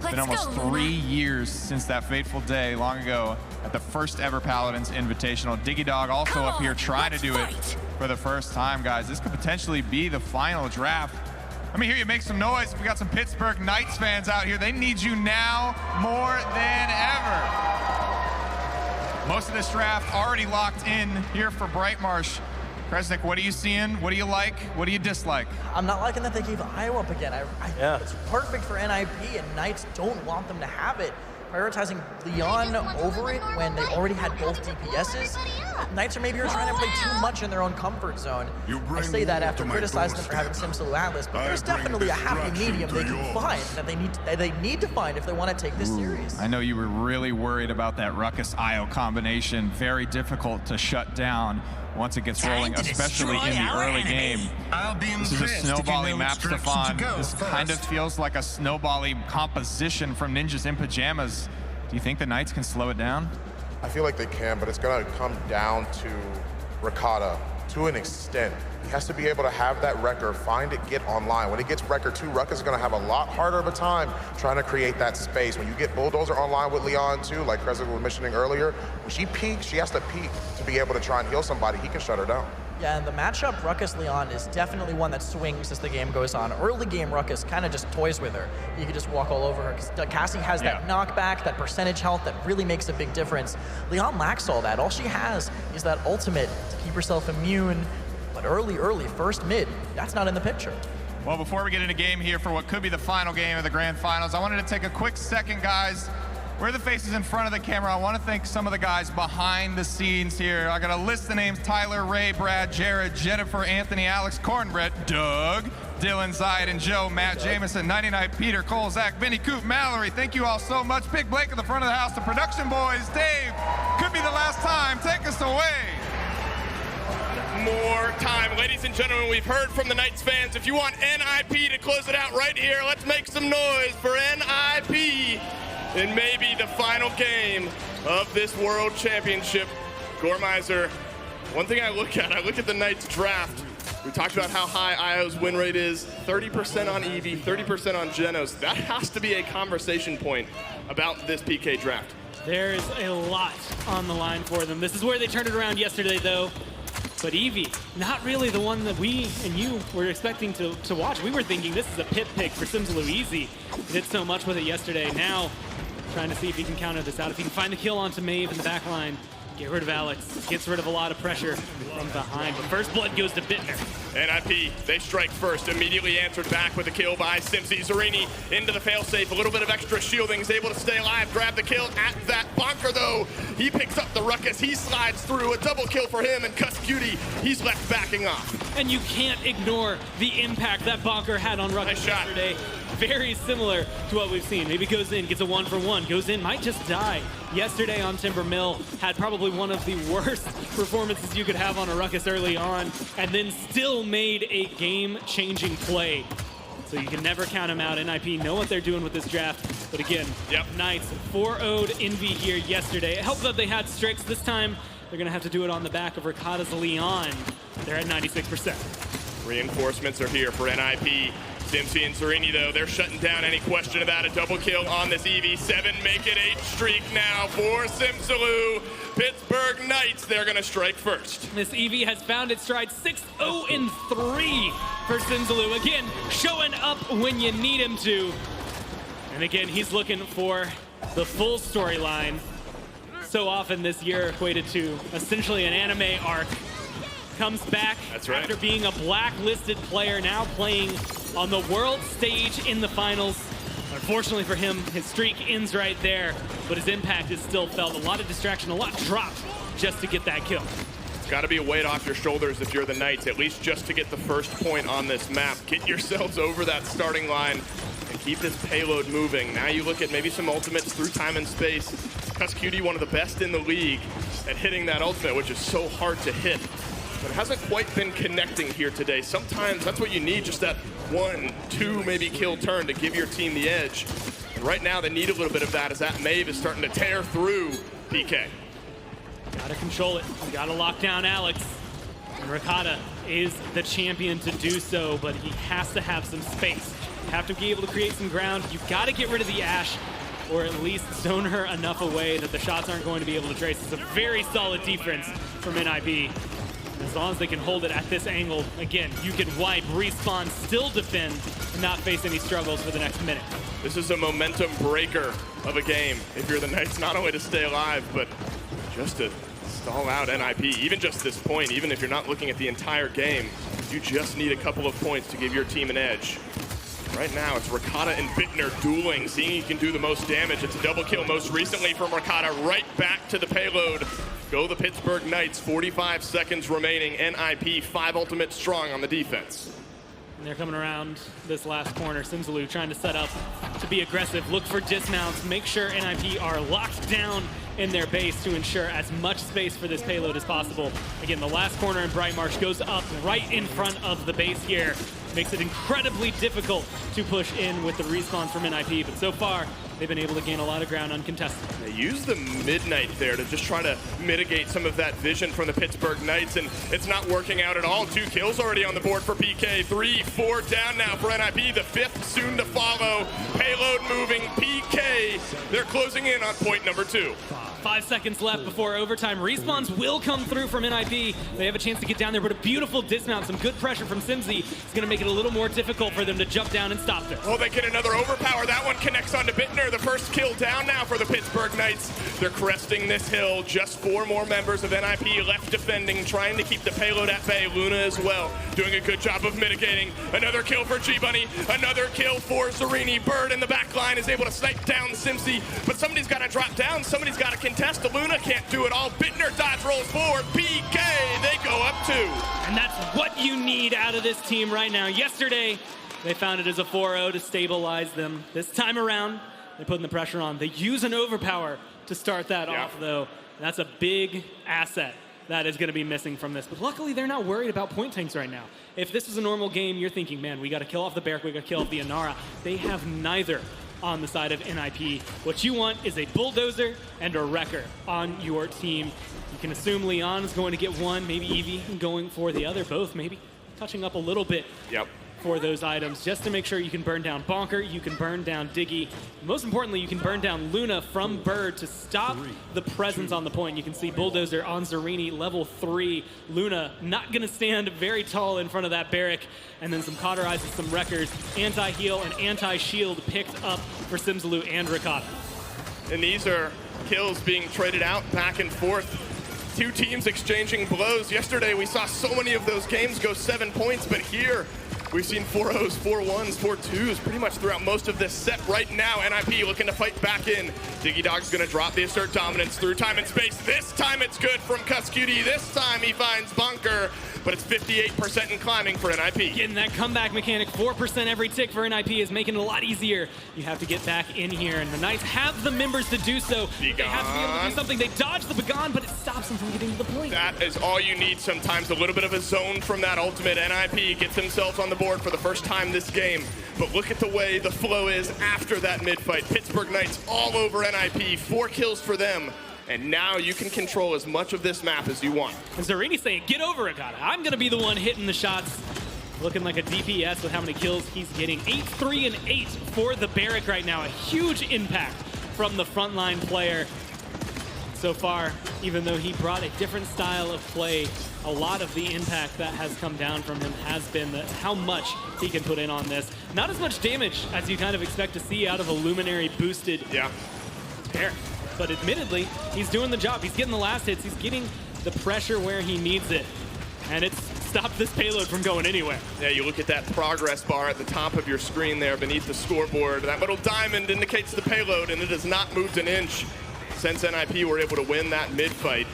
It's been almost 3 years since that fateful day long ago at the first ever Paladins Invitational. Diggy Dog also up here trying to do it for the first time, guys. This could potentially be the final draft. Let me hear you make some noise if we got some Pittsburgh Knights fans out here. They need you now more than ever. Most of this draft already locked in here for Brightmarsh. Kresnik, what are you seeing? What do you like? What do you dislike? I'm not liking that they gave Iowa up again. It's perfect for NIP, and Knights don't want them to have it. Prioritizing Leon over it when they already had both DPSs. Knights are maybe trying to play too much in their own comfort zone. I say that after criticizing them for having Simsulu Atlas, but there's definitely a happy medium they can find that they need to find if they want to take this series. I know you were really worried about that Ruckus IO combination. Very difficult to shut down once it gets rolling, especially in the early game. This is a snowballing map, Stefan. This kind of feels like a snowballing composition from Ninjas in Pyjamas. Do you think the Knights can slow it down? I feel like they can, but it's going to come down to Ricotta to an extent. He has to be able to have that wrecker, find it, get online. When it gets wrecker 2, Ruckus is going to have a lot harder of a time trying to create that space. When you get Bulldozer online with Leon too, like Kresnik was mentioning earlier, when she peaks, she has to peak to be able to try and heal somebody. He can shut her down. Yeah, and the matchup Ruckus-Leon is definitely one that swings as the game goes on. Early game, Ruckus kind of just toys with her. You can just walk all over her, because Cassie has that knockback, that percentage health that really makes a big difference. Leon lacks all that. All she has is that ultimate to keep herself immune, but early, first mid, that's not in the picture. Well, before we get into game here for what could be the final game of the Grand Finals, I wanted to take a quick second, guys. We're the faces in front of the camera. I want to thank some of the guys behind the scenes here. I got a list of names: Tyler, Ray, Brad, Jared, Jennifer, Anthony, Alex, Cornbrett, Doug, Dylan, Zayed, and Joe, Matt, Jameson, 99, Peter, Cole, Zach, Vinny, Coop, Mallory. Thank you all so much. Big Blake at the front of the house, the production boys, Dave. Could be the last time. Take us away. More time. Ladies and gentlemen, we've heard from the Knights fans. If you want NIP to close it out right here, let's make some noise for NIP in maybe the final game of this World Championship. Gormizer, one thing I look at the Knights draft. We talked about how high IO's win rate is, 30% on Eevee, 30% on Genos. That has to be a conversation point about this PK draft. There's a lot on the line for them. This is where they turned it around yesterday, though. But Eevee, not really the one that we and you were expecting to watch. We were thinking this is a pit pick for Simsulu Easy. He did so much with it yesterday. Now, trying to see if he can counter this out. If he can find the kill onto Maeve in the back line, get rid of Alex, gets rid of a lot of pressure from behind. But first blood goes to Bittner. NIP, they strike first, immediately answered back with a kill by Simpsy. Zarini into the failsafe, a little bit of extra shielding, is able to stay alive, grab the kill at that Bonker though. He picks up the Ruckus, he slides through, a double kill for him, and Cuss Cutie, he's left backing off. And you can't ignore the impact that Bonker had on Ruckus yesterday. Very similar to what we've seen. Maybe goes in, gets a 1-for-1, goes in, might just die. Yesterday on Timbermill, had probably one of the worst performances you could have on a Ruckus early on, and then still made a game-changing play. So you can never count him out. NIP know what they're doing with this draft. But again, Knights 4-0'd Envy here yesterday. It helped that they had Strix. This time, they're going to have to do it on the back of Ricotta's Leon. They're at 96%. Reinforcements are here for NIP. Dempsey and Serini, though, they're shutting down any question of that. A double kill on this EV7, make it 8 streak now for Simsalou. Pittsburgh Knights, they're gonna strike first. This EV has found its stride, 6-0-3 for Simsalou. Again, showing up when you need him to. And again, he's looking for the full storyline. So often this year equated to essentially an anime arc. Comes back after being a blacklisted player, now playing on the world stage in the finals. Unfortunately for him, his streak ends right there, but his impact is still felt. A lot of distraction, a lot dropped just to get that kill. It's got to be a weight off your shoulders if you're the Knights, at least just to get the first point on this map. Get yourselves over that starting line and keep this payload moving. Now you look at maybe some ultimates through time and space. Cuscuity, one of the best in the league at hitting that ultimate, which is so hard to hit. But it hasn't quite been connecting here today. Sometimes that's what you need, just that 1, 2 maybe kill turn to give your team the edge. And right now they need a little bit of that as that Maeve is starting to tear through PK. Gotta control it, gotta lock down Alex. And Ricotta is the champion to do so, but he has to have some space. You have to be able to create some ground. You've gotta get rid of the Ashe, or at least zone her enough away that the shots aren't going to be able to trace. It's a very solid defense from NIP. As long as they can hold it at this angle, again, you can wipe, respawn, still defend, and not face any struggles for the next minute. This is a momentum breaker of a game if you're the Knights, not only to stay alive, but just to stall out NIP. Even just this point, even if you're not looking at the entire game, you just need a couple of points to give your team an edge. Right now, it's Ricotta and Bittner dueling, seeing who can do the most damage. It's a double kill most recently from Ricotta, right back to the payload. Go the Pittsburgh Knights, 45 seconds remaining. NIP, 5 ultimate strong on the defense. And they're coming around this last corner. Simsalou trying to set up to be aggressive, look for dismounts, make sure NIP are locked down in their base to ensure as much space for this payload as possible. Again, the last corner in Bright Marsh goes up right in front of the base here. Makes it incredibly difficult to push in with the respawns from NIP, but so far, they've been able to gain a lot of ground uncontested. They use the Midnight there to just try to mitigate some of that vision from the Pittsburgh Knights, and it's not working out at all. 2 kills already on the board for PK. 3, 4 down now for NIP. The 5th soon to follow. Payload moving. PK, they're closing in on point number 2. 5 seconds left before overtime. Respawns will come through from NIP. They have a chance to get down there, but a beautiful dismount, some good pressure from Simsy is going to make it a little more difficult for them to jump down and stop this. Oh, they get another overpower. That one connects onto Bittner. The first kill down now for the Pittsburgh Knights. They're cresting this hill. Just 4 more members of NIP left defending, trying to keep the payload at bay. Luna as well, doing a good job of mitigating. Another kill for G-Bunny. Another kill for Serini. Bird in the back line is able to snipe down Simsy, but somebody's got to drop down. Somebody's got to contest. Luna can't do it all. Bittner dodge rolls forward. PK, they go up 2. And that's what you need out of this team right now. Yesterday, they found it as a 4-0 to stabilize them. This time around, they're putting the pressure on. They use an overpower to start that off, though. That's a big asset that is going to be missing from this. But luckily, they're not worried about point tanks right now. If this was a normal game, you're thinking, man, we got to kill off the Barrack, we got to kill off the Inara. They have neither on the side of NIP. What you want is a bulldozer and a wrecker on your team. You can assume Leon is going to get one, maybe Evie going for the other, both maybe touching up a little bit for those items, just to make sure you can burn down Bonker, you can burn down Diggy. Most importantly, you can burn down Luna from Bird to stop the presence on the point. You can see Bulldozer on Zerini, level 3. Luna not gonna stand very tall in front of that Barrack. And then some cauterizes, some wreckers, anti-heal and anti-shield picked up for Simsalou and Ricotta. And these are kills being traded out back and forth. 2 teams exchanging blows. Yesterday, we saw so many of those games go 7 points, but here, we've seen 4-0s, 4-1s, 4-2s pretty much throughout most of this set. Right now, NIP looking to fight back in. Diggy Dog's gonna drop the assert dominance through time and space. This time it's good from Cuscuity. This time he finds Bunker, but it's 58% and climbing for NIP. Getting that comeback mechanic, 4% every tick for NIP is making it a lot easier. You have to get back in here, and the Knights have the members to do so. They have to be able to do something. They dodge the Begon, but it stops them from getting to the point. That is all you need sometimes, a little bit of a zone from that ultimate. NIP gets themselves on the board for the first time this game, but look at the way the flow is after that mid-fight. Pittsburgh Knights all over NIP, 4 kills for them. And now you can control as much of this map as you want. And Zerini saying, get over it, Ricotta. I'm going to be the one hitting the shots. looking like a DPS with how many kills he's getting. 8, 3, and 8 for the Barrack right now. A huge impact from the frontline player. So far, even though he brought a different style of play, a lot of the impact that has come down from him has been how much he can put in on this. Not as much damage as you kind of expect to see out of a Luminary boosted Barrack. But admittedly, he's doing the job. He's getting the last hits. He's getting the pressure where he needs it. And it's stopped this payload from going anywhere. Yeah, you look at that progress bar at the top of your screen there beneath the scoreboard. That little diamond indicates the payload, and it has not moved an inch since NIP were able to win that mid-fight.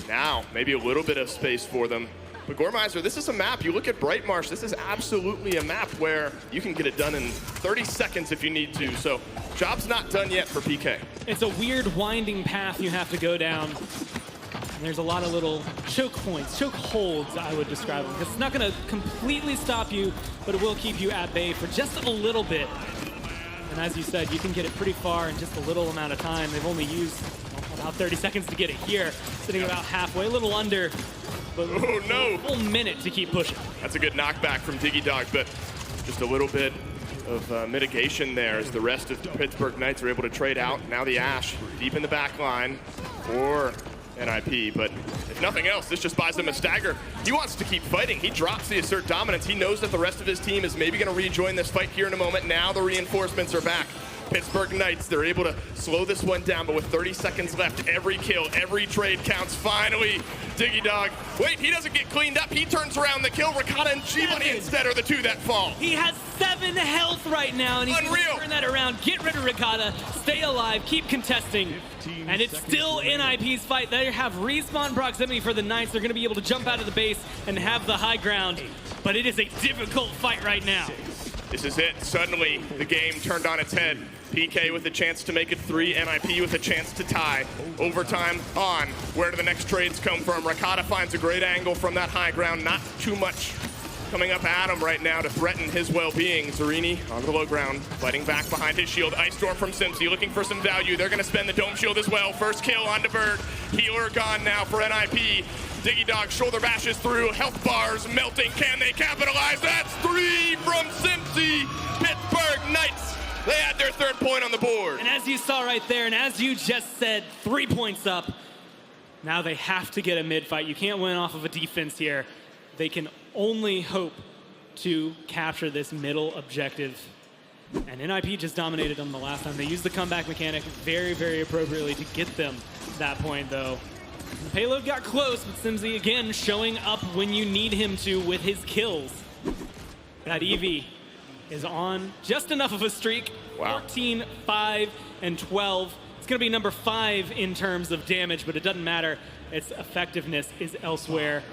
Now, maybe a little bit of space for them. But Gormizer, this is a map. You look at Brightmarsh, this is absolutely a map where you can get it done in 30 seconds if you need to. So, job's not done yet for PK. It's a weird winding path you have to go down. And there's a lot of little choke points, choke holds, I would describe them. Because it's not going to completely stop you, but it will keep you at bay for just a little bit. And as you said, you can get it pretty far in just a little amount of time. They've only used about 30 seconds to get it here, sitting about halfway, a little under, but a full minute to keep pushing. That's a good knockback from Digidog, but just a little bit of mitigation there as the rest of the Pittsburgh Knights are able to trade out. Now the Ash deep in the back line for NIP, but if nothing else, this just buys him a stagger. He wants to keep fighting. He drops the assert dominance. He knows that the rest of his team is maybe going to rejoin this fight here in a moment. Now the reinforcements are back. Pittsburgh Knights, they're able to slow this one down, but with 30 seconds left, every kill, every trade counts. Finally, Digidog. Wait, he doesn't get cleaned up. He turns around the kill. Ricotta and G-Money instead are the two that fall. He has 7 health right now, and he can turn that around. Get rid of Ricotta, stay alive, keep contesting. And it's still NIP's fight. They have respawn proximity for the Knights. They're going to be able to jump out of the base and have the high ground. But it is a difficult fight right now. This is it. Suddenly, the game turned on its head. PK with a chance to make it 3, NIP with a chance to tie. Overtime on. Where do the next trades come from? Ricotta finds a great angle from that high ground. Not too much coming up at him right now to threaten his well-being. Zarini on the low ground, fighting back behind his shield. Ice Storm from Simpsy looking for some value. They're going to spend the Dome Shield as well. First kill onto Bird. Healer gone now for NIP. Digidog shoulder bashes through. Health bars melting. Can they capitalize? That's 3 from Simpsy. Pittsburgh Knights. They had their 3rd point on the board. And as you saw right there, and as you just said, 3 points up. Now they have to get a mid-fight. You can't win off of a defense here. They can only hope to capture this middle objective. And NIP just dominated them the last time. They used the comeback mechanic very, very appropriately to get them that point, though. The payload got close, but Simsy again showing up when you need him to with his kills. That EV is on just enough of a streak. Wow. 14, 5, and 12. It's going to be number 5 in terms of damage, but it doesn't matter. Its effectiveness is elsewhere.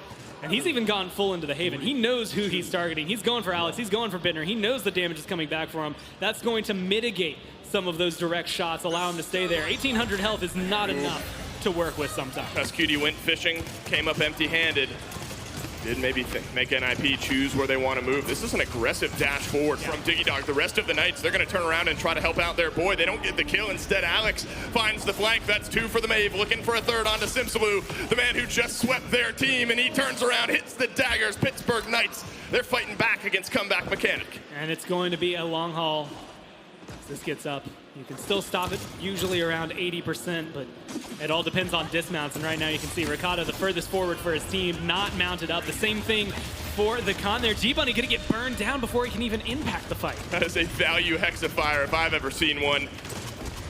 And he's even gone full into the Haven. He knows who he's targeting. He's going for Alex. He's going for Bittner. He knows the damage is coming back for him. That's going to mitigate some of those direct shots, allow him to stay there. 1,800 health is not enough to work with sometimes. SQD went fishing, came up empty-handed. Did maybe make NIP choose where they want to move. This is an aggressive dash forward from Digidog. The rest of the Knights, they're going to turn around and try to help out their boy. They don't get the kill. Instead, Alex finds the flank. That's 2 for the Mave. Looking for a 3rd onto Simsaloo, the man who just swept their team, and he turns around, hits the daggers. Pittsburgh Knights, they're fighting back against Comeback Mechanic. And it's going to be a long haul. As this gets up, you can still stop it, usually around 80%, but it all depends on dismounts. And right now you can see Ricotta the furthest forward for his team, not mounted up. The same thing for the con there. G-Bunny gonna get burned down before he can even impact the fight. That is a value hexafire if I've ever seen one.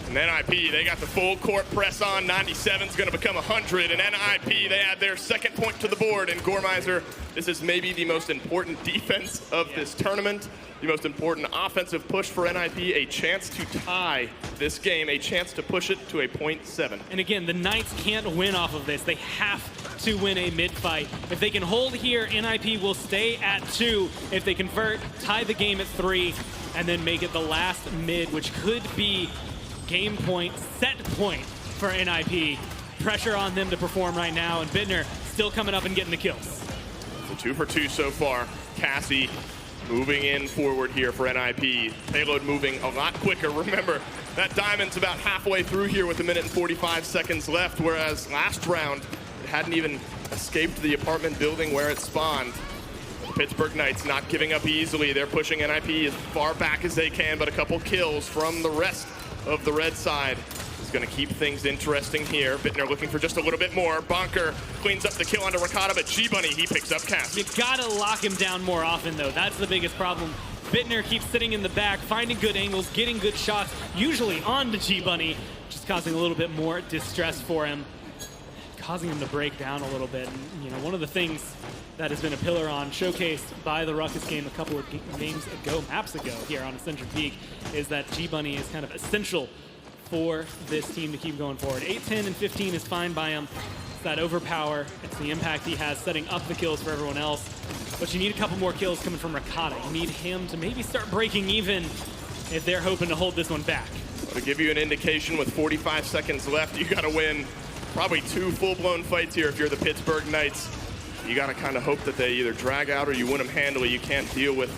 And NIP, they got the full court press on. 97's gonna become 100, and NIP, they add their 2nd point to the board. And Gormizer, this is maybe the most important defense of this tournament. The most important offensive push for NIP, a chance to tie this game, a chance to push it to a .7. And again, the Knights can't win off of this. They have to win a mid-fight. If they can hold here, NIP will stay at 2. If they convert, tie the game at 3, and then make it the last mid, which could be game point, set point for NIP. Pressure on them to perform right now, and Bittner still coming up and getting the kills. So 2 for 2 so far. Cassie moving in forward here for NIP. Payload moving a lot quicker. Remember, that diamond's about halfway through here with 1 minute and 45 seconds left, whereas last round, it hadn't even escaped the apartment building where it spawned. The Pittsburgh Knights not giving up easily. They're pushing NIP as far back as they can, but a couple kills from the rest of the red side is going to keep things interesting here. Bittner looking for just a little bit more. Bonker cleans up the kill onto Ricotta, but G-Bunny, he picks up Cass. You gotta lock him down more often, though. That's the biggest problem. Bittner keeps sitting in the back, finding good angles, getting good shots, usually on the G-Bunny, just causing a little bit more distress for him, causing him to break down a little bit. And, you know, one of the things that has been a pillar on, showcased by the Ruckus game a couple of maps ago here on Ascension Peak, is that G-Bunny is kind of essential for this team to keep going forward. 8, 10, and 15 is fine by him. It's that overpower. It's the impact he has setting up the kills for everyone else. But you need a couple more kills coming from Ricotta. You need him to maybe start breaking even if they're hoping to hold this one back. Well, to give you an indication, with 45 seconds left, you got to win probably 2 full-blown fights here if you're the Pittsburgh Knights. You got to kind of hope that they either drag out or you win them handily. You can't deal with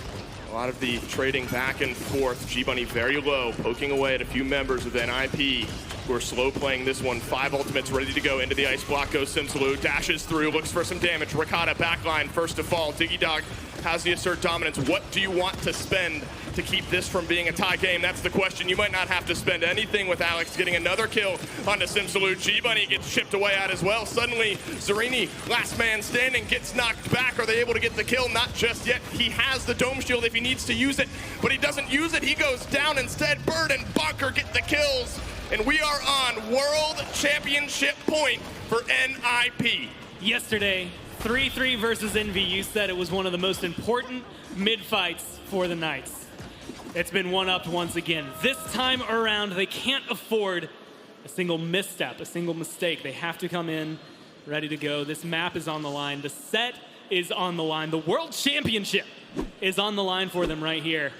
a lot of the trading back and forth. G-Bunny very low, poking away at a few members of NIP who are slow playing this one. 5 ultimates ready to go into the ice block. Goes Simsalou, dashes through, looks for some damage. Ricotta backline, first to fall. Diggy Dog has the assert dominance. What do you want to spend to keep this from being a tie game? That's the question. You might not have to spend anything with Alex getting another kill onto Simsalou. G-Bunny gets chipped away at as well. Suddenly, Zerini, last man standing, gets knocked back. Are they able to get the kill? Not just yet. He has the dome shield if he needs to use it, but he doesn't use it. He goes down instead. Bird and Bonker get the kills, and we are on World Championship point for NIP. Yesterday, 3-3 versus Envy. You said it was one of the most important mid-fights for the Knights. It's been one-upped once again. This time around, they can't afford a single misstep, a single mistake. They have to come in ready to go. This map is on the line. The set is on the line. The World Championship is on the line for them right here.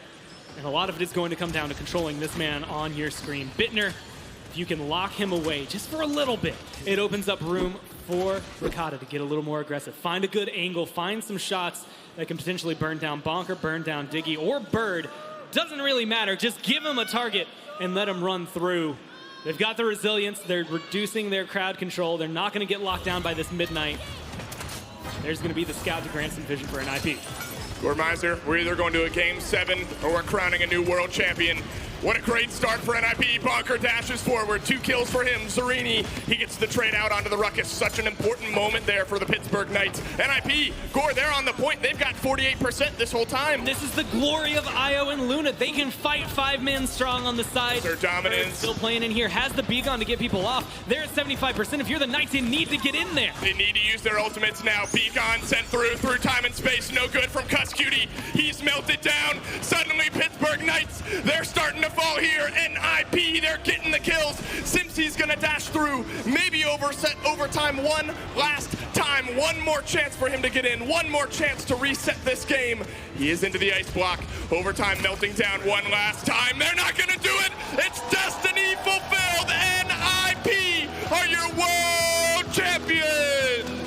And a lot of it is going to come down to controlling this man on your screen. Bittner, if you can lock him away just for a little bit, it opens up room for Ricotta to get a little more aggressive. Find a good angle, find some shots that can potentially burn down Bonker, burn down Diggy, or Bird. Doesn't really matter. Just give him a target and let him run through. They've got the resilience. They're reducing their crowd control. They're not going to get locked down by this midnight. There's going to be the scout to grant some vision for an IP. Gormeiser, we're either going to a game 7 or we're crowning a new world champion. What a great start for NIP. Bonker dashes forward. 2 kills for him. Zerini, he gets the trade out onto the Ruckus. Such an important moment there for the Pittsburgh Knights. NIP, Gore, they're on the point. They've got 48% this whole time. This is the glory of Io and Luna. They can fight 5 men strong on the side. Their dominance. Still playing in here. Has the beacon to get people off. They're at 75%. If you're the Knights, you need to get in there. They need to use their ultimates now. Beacon sent through time and space. No good from Cuss Cutie. He's melted down. Suddenly, Pittsburgh Knights, they're starting to fall here. NIP, they're getting the kills. Simpsy's gonna dash through. Maybe overtime one last time. One more chance for him to get in. One more chance to reset this game. He is into the ice block. Overtime melting down one last time. They're not gonna do it. It's destiny fulfilled. NIP are your world champions.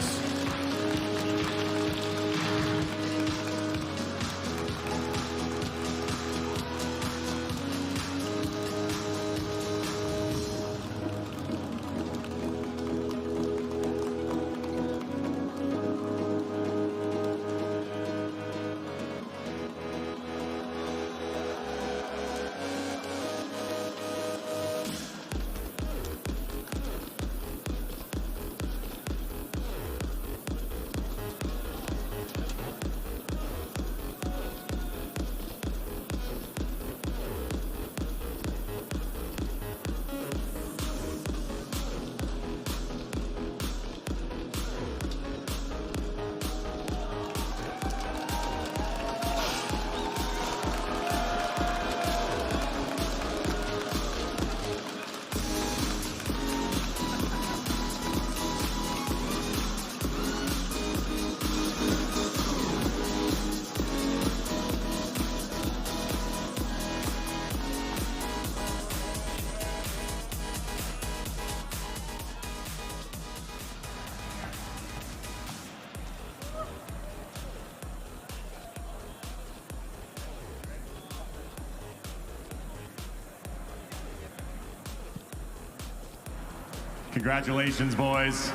Congratulations, boys.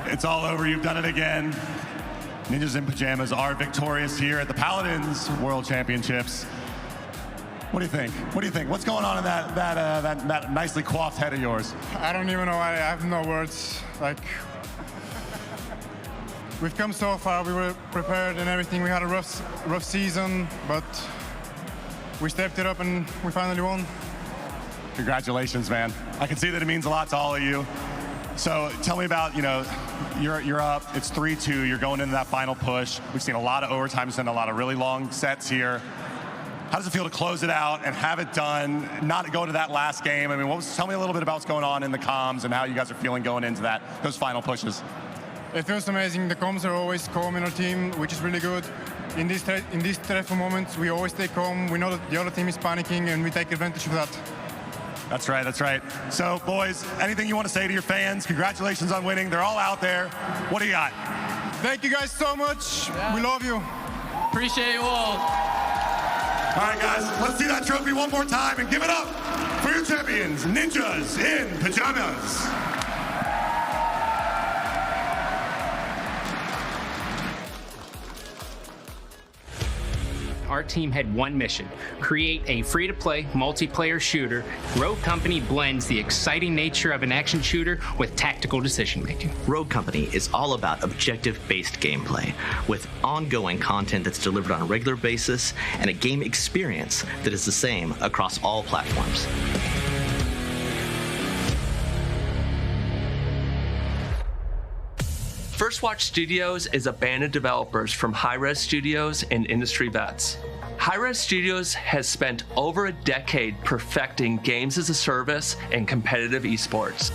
It's all over. You've done it again. Ninjas in Pajamas are victorious here at the Paladins World Championships. What do you think? What do you think? What's going on in that nicely coiffed head of yours? I don't even know. I have no words. Like, we've come so far. We were prepared and everything. We had a rough season, but we stepped it up and we finally won. Congratulations, man. I can see that it means a lot to all of you. So tell me about, you're up, it's 3-2, you're going into that final push. We've seen a lot of overtimes and a lot of really long sets here. How does it feel to close it out and have it done, not go to that last game? I mean, tell me a little bit about what's going on in the comms and how you guys are feeling going into those final pushes. It feels amazing. The comms are always calm in our team, which is really good. In these stressful moments, we always stay calm. We know that the other team is panicking, and we take advantage of that. That's right, that's right. So, boys, anything you want to say to your fans? Congratulations on winning. They're all out there. What do you got? Thank you guys so much. Yeah. We love you. Appreciate you all. All right, guys, let's see that trophy one more time and give it up for your champions, Ninjas in Pajamas. Our team had one mission: create a free-to-play multiplayer shooter. Rogue Company blends the exciting nature of an action shooter with tactical decision-making. Rogue Company is all about objective-based gameplay, with ongoing content that's delivered on a regular basis and a game experience that is the same across all platforms. First Watch Studios is a band of developers from Hi-Res Studios and industry vets. Hi-Res Studios has spent over a decade perfecting games as a service and competitive esports.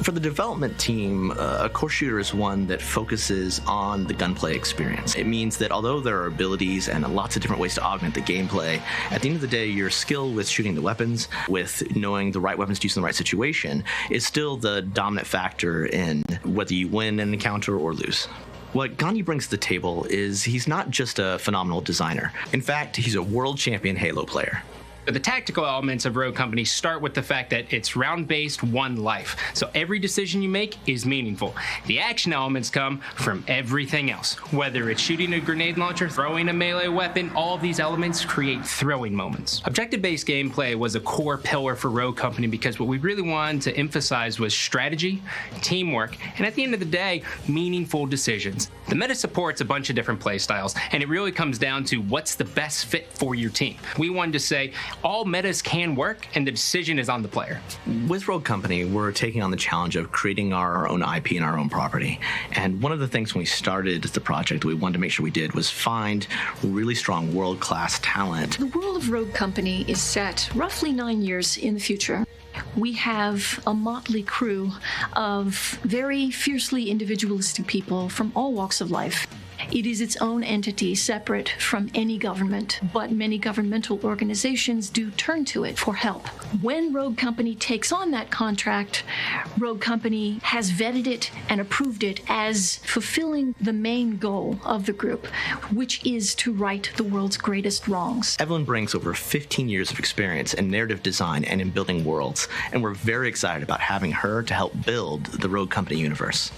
For the development team, a core shooter is one that focuses on the gunplay experience. It means that although there are abilities and lots of different ways to augment the gameplay, at the end of the day, your skill with shooting the weapons, with knowing the right weapons to use in the right situation, is still the dominant factor in whether you win an encounter or lose. What Gandhi brings to the table is he's not just a phenomenal designer. In fact, he's a world champion Halo player. The tactical elements of Rogue Company start with the fact that it's round-based, one life. So every decision you make is meaningful. The action elements come from everything else. Whether it's shooting a grenade launcher, throwing a melee weapon, all of these elements create throwing moments. Objective-based gameplay was a core pillar for Rogue Company because what we really wanted to emphasize was strategy, teamwork, and at the end of the day, meaningful decisions. The meta supports a bunch of different play styles, and it really comes down to what's the best fit for your team. We wanted to say, all metas can work, and the decision is on the player. With Rogue Company, we're taking on the challenge of creating our own IP and our own property. And one of the things when we started the project we wanted to make sure we did was find really strong world-class talent. The world of Rogue Company is set roughly 9 years in the future. We have a motley crew of very fiercely individualistic people from all walks of life. It is its own entity, separate from any government, but many governmental organizations do turn to it for help. When Rogue Company takes on that contract, Rogue Company has vetted it and approved it as fulfilling the main goal of the group, which is to right the world's greatest wrongs. Evelyn brings over 15 years of experience in narrative design and in building worlds, and we're very excited about having her to help build the Rogue Company universe.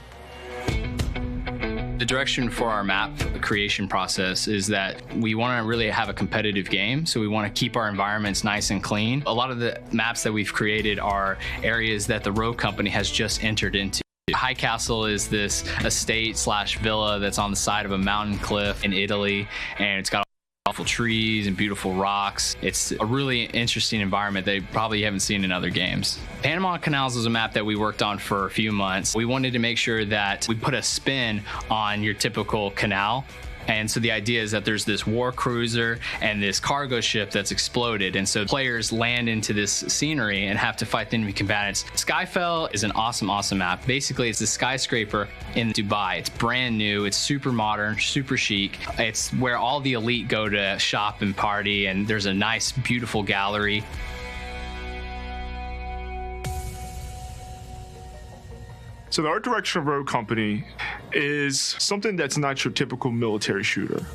The direction for our map creation process is that we want to really have a competitive game, so we want to keep our environments nice and clean. A lot of the maps that we've created are areas that the Rogue Company has just entered into. High Castle is this estate/villa that's on the side of a mountain cliff in Italy, and it's got beautiful trees and beautiful rocks. It's a really interesting environment that you probably haven't seen in other games. Panama Canals was a map that we worked on for a few months. We wanted to make sure that we put a spin on your typical canal. And so the idea is that there's this war cruiser and this cargo ship that's exploded. And so players land into this scenery and have to fight the enemy combatants. Skyfell is an awesome, awesome map. Basically, it's a skyscraper in Dubai. It's brand new. It's super modern, super chic. It's where all the elite go to shop and party. And there's a nice, beautiful gallery. So the art direction of Rogue Company is something that's not your typical military shooter.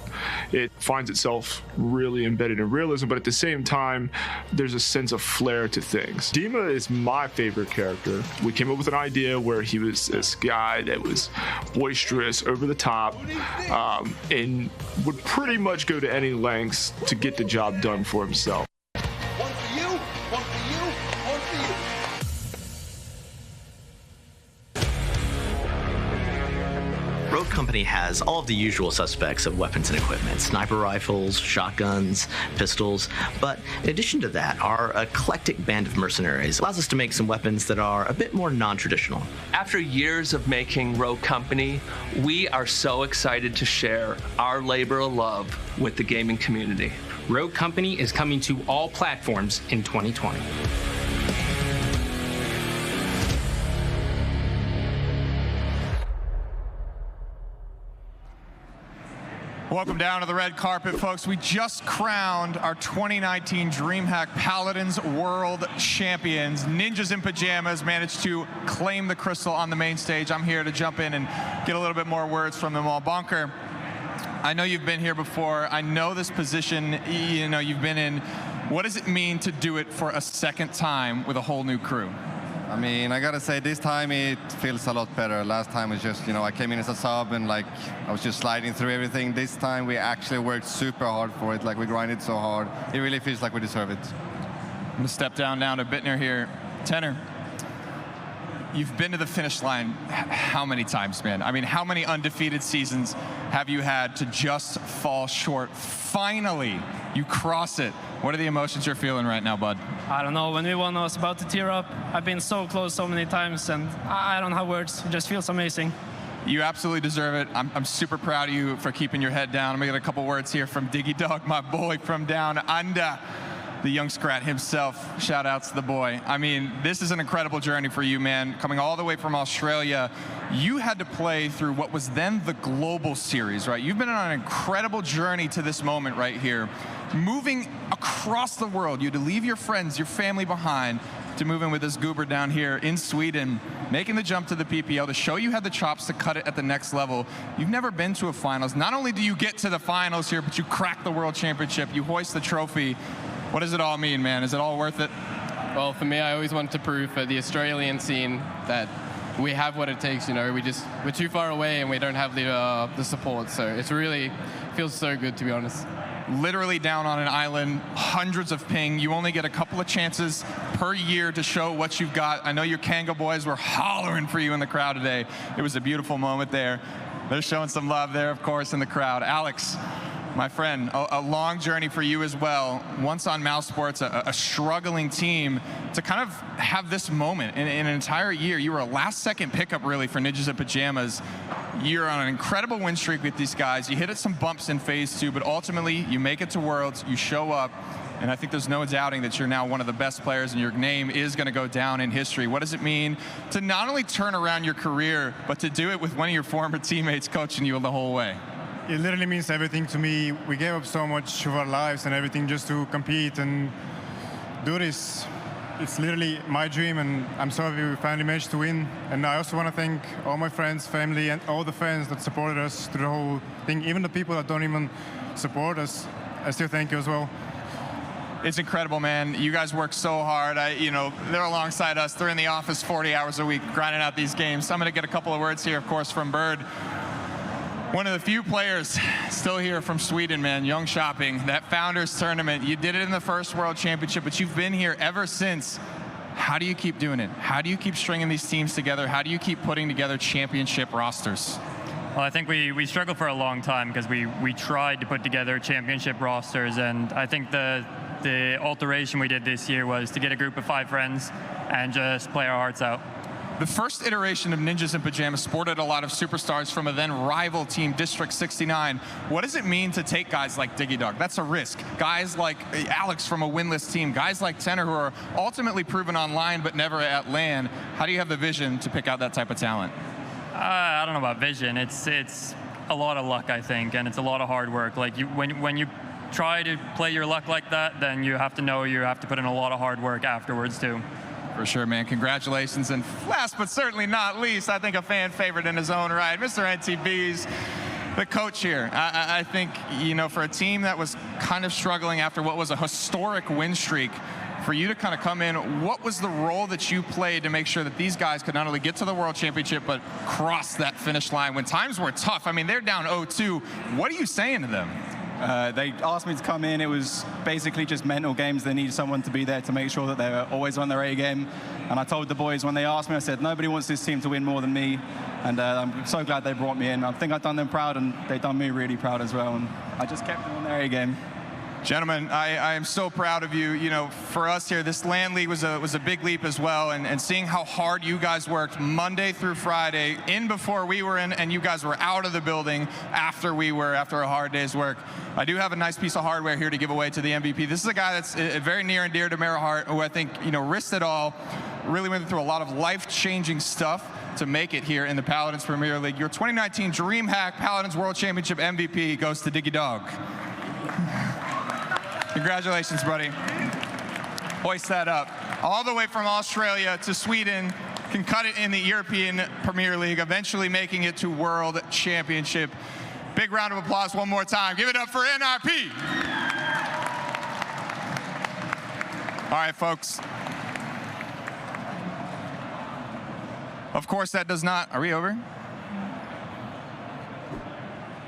It finds itself really embedded in realism, but at the same time, there's a sense of flair to things. Dima is my favorite character. We came up with an idea where he was this guy that was boisterous, over the top, and would pretty much go to any lengths to get the job done for himself. One for you, one for you, one for you. Rogue Company has all of the usual suspects of weapons and equipment: sniper rifles, shotguns, pistols. But in addition to that, our eclectic band of mercenaries allows us to make some weapons that are a bit more non-traditional. After years of making Rogue Company, we are so excited to share our labor of love with the gaming community. Rogue Company is coming to all platforms in 2020. Welcome down to the red carpet, folks. We just crowned our 2019 DreamHack Paladins World Champions. Ninjas in Pajamas managed to claim the crystal on the main stage. I'm here to jump in and get a little bit more words from them all. Bonker, I know you've been here before. I know this position, you know, you've been in. What does it mean to do it for a second time with a whole new crew? I mean, I gotta say, this time it feels a lot better. Last time was just, you know, I came in as a sub and like I was just sliding through everything. This time we actually worked super hard for it. Like we grinded so hard. It really feels like we deserve it. I'm gonna step down now to Bittner here. Tenor, you've been to the finish line how many times, man? I mean, how many undefeated seasons have you had to just fall short? Finally, you cross it. What are the emotions you're feeling right now, bud? I don't know. When we won, I was about to tear up. I've been so close so many times, and I don't have words. It just feels amazing. You absolutely deserve it. I'm super proud of you for keeping your head down. I'm gonna get a couple words here from Diggy Dog, my boy from down under. The young Scrat himself. Shout out to the boy. I mean, this is an incredible journey for you, man. Coming all the way from Australia, you had to play through what was then the Global Series, right? You've been on an incredible journey to this moment right here. Moving across the world, you had to leave your friends, your family behind to move in with this goober down here in Sweden, making the jump to the PPL to show you had the chops to cut it at the next level. You've never been to a finals. Not only do you get to the finals here, but you crack the World Championship, you hoist the trophy. What does it all mean, man? Is it all worth it? Well, for me, I always want to prove for the Australian scene that we have what it takes. You know, we're too far away and we don't have the support. So it's really feels so good, to be honest. Literally down on an island, hundreds of ping. You only get a couple of chances per year to show what you've got. I know your Kanga boys were hollering for you in the crowd today. It was a beautiful moment there. They're showing some love there, of course, in the crowd. Alex, my friend, a long journey for you as well. Once on Mouse Sports, a struggling team, to kind of have this moment in an entire year. You were a last-second pickup, really, for Ninjas in Pajamas. You're on an incredible win streak with these guys. You hit at some bumps in Phase 2, but ultimately, you make it to Worlds, you show up, and I think there's no doubting that you're now one of the best players, and your name is going to go down in history. What does it mean to not only turn around your career, but to do it with one of your former teammates coaching you the whole way? It literally means everything to me. We gave up so much of our lives and everything just to compete and do this. It's literally my dream, and I'm so happy we finally managed to win. And I also want to thank all my friends, family, and all the fans that supported us through the whole thing. Even the people that don't even support us, I still thank you as well. It's incredible, man. You guys work so hard. They're alongside us. They're in the office 40 hours a week, grinding out these games. So I'm going to get a couple of words here, of course, from Bird. One of the few players still here from Sweden, man, Young Shopping, that Founders Tournament. You did it in the first World Championship, but you've been here ever since. How do you keep doing it? How do you keep stringing these teams together? How do you keep putting together championship rosters? Well, I think we struggled for a long time because we tried to put together championship rosters, and I think the alteration we did this year was to get a group of 5 friends and just play our hearts out. The first iteration of Ninjas in Pajamas sported a lot of superstars from a then rival team, District 69. What does it mean to take guys like Diggy Dog? That's a risk. Guys like Alex from a winless team, guys like Tenor who are ultimately proven online but never at LAN. How do you have the vision to pick out that type of talent? I don't know about vision. It's a lot of luck, I think, and it's a lot of hard work. Like when you try to play your luck like that, then you have to know you have to put in a lot of hard work afterwards too. For sure, man. Congratulations. And last but certainly not least, I think a fan favorite in his own right, Mr. NTB's the coach here. I think, you know, for a team that was kind of struggling after what was a historic win streak, for you to kind of come in, what was the role that you played to make sure that these guys could not only get to the World Championship, but cross that finish line when times were tough? I mean, they're down 0-2. What are you saying to them? They asked me to come in. It was basically just mental games. They needed someone to be there to make sure that they were always on their A game. And I told the boys when they asked me, I said, nobody wants this team to win more than me. And I'm so glad they brought me in. I think I've done them proud, and they've done me really proud as well. And I just kept them on their A game. Gentlemen, I am so proud of you. You know, for us here, this LAN League was a big leap as well, and seeing how hard you guys worked Monday through Friday, in before we were in, and you guys were out of the building after we were, after a hard day's work. I do have a nice piece of hardware here to give away to the MVP. This is a guy that's very near and dear to my heart, who I think, you know, risked it all, really went through a lot of life-changing stuff to make it here in the Paladins Premier League. Your 2019 DreamHack Paladins World Championship MVP goes to Diggy Dog. Congratulations, buddy. Hoist that up. All the way from Australia to Sweden, can cut it in the European Premier League, eventually making it to World Championship. Big round of applause one more time. Give it up for NRP. All right, folks. Of course, that does not, are we over?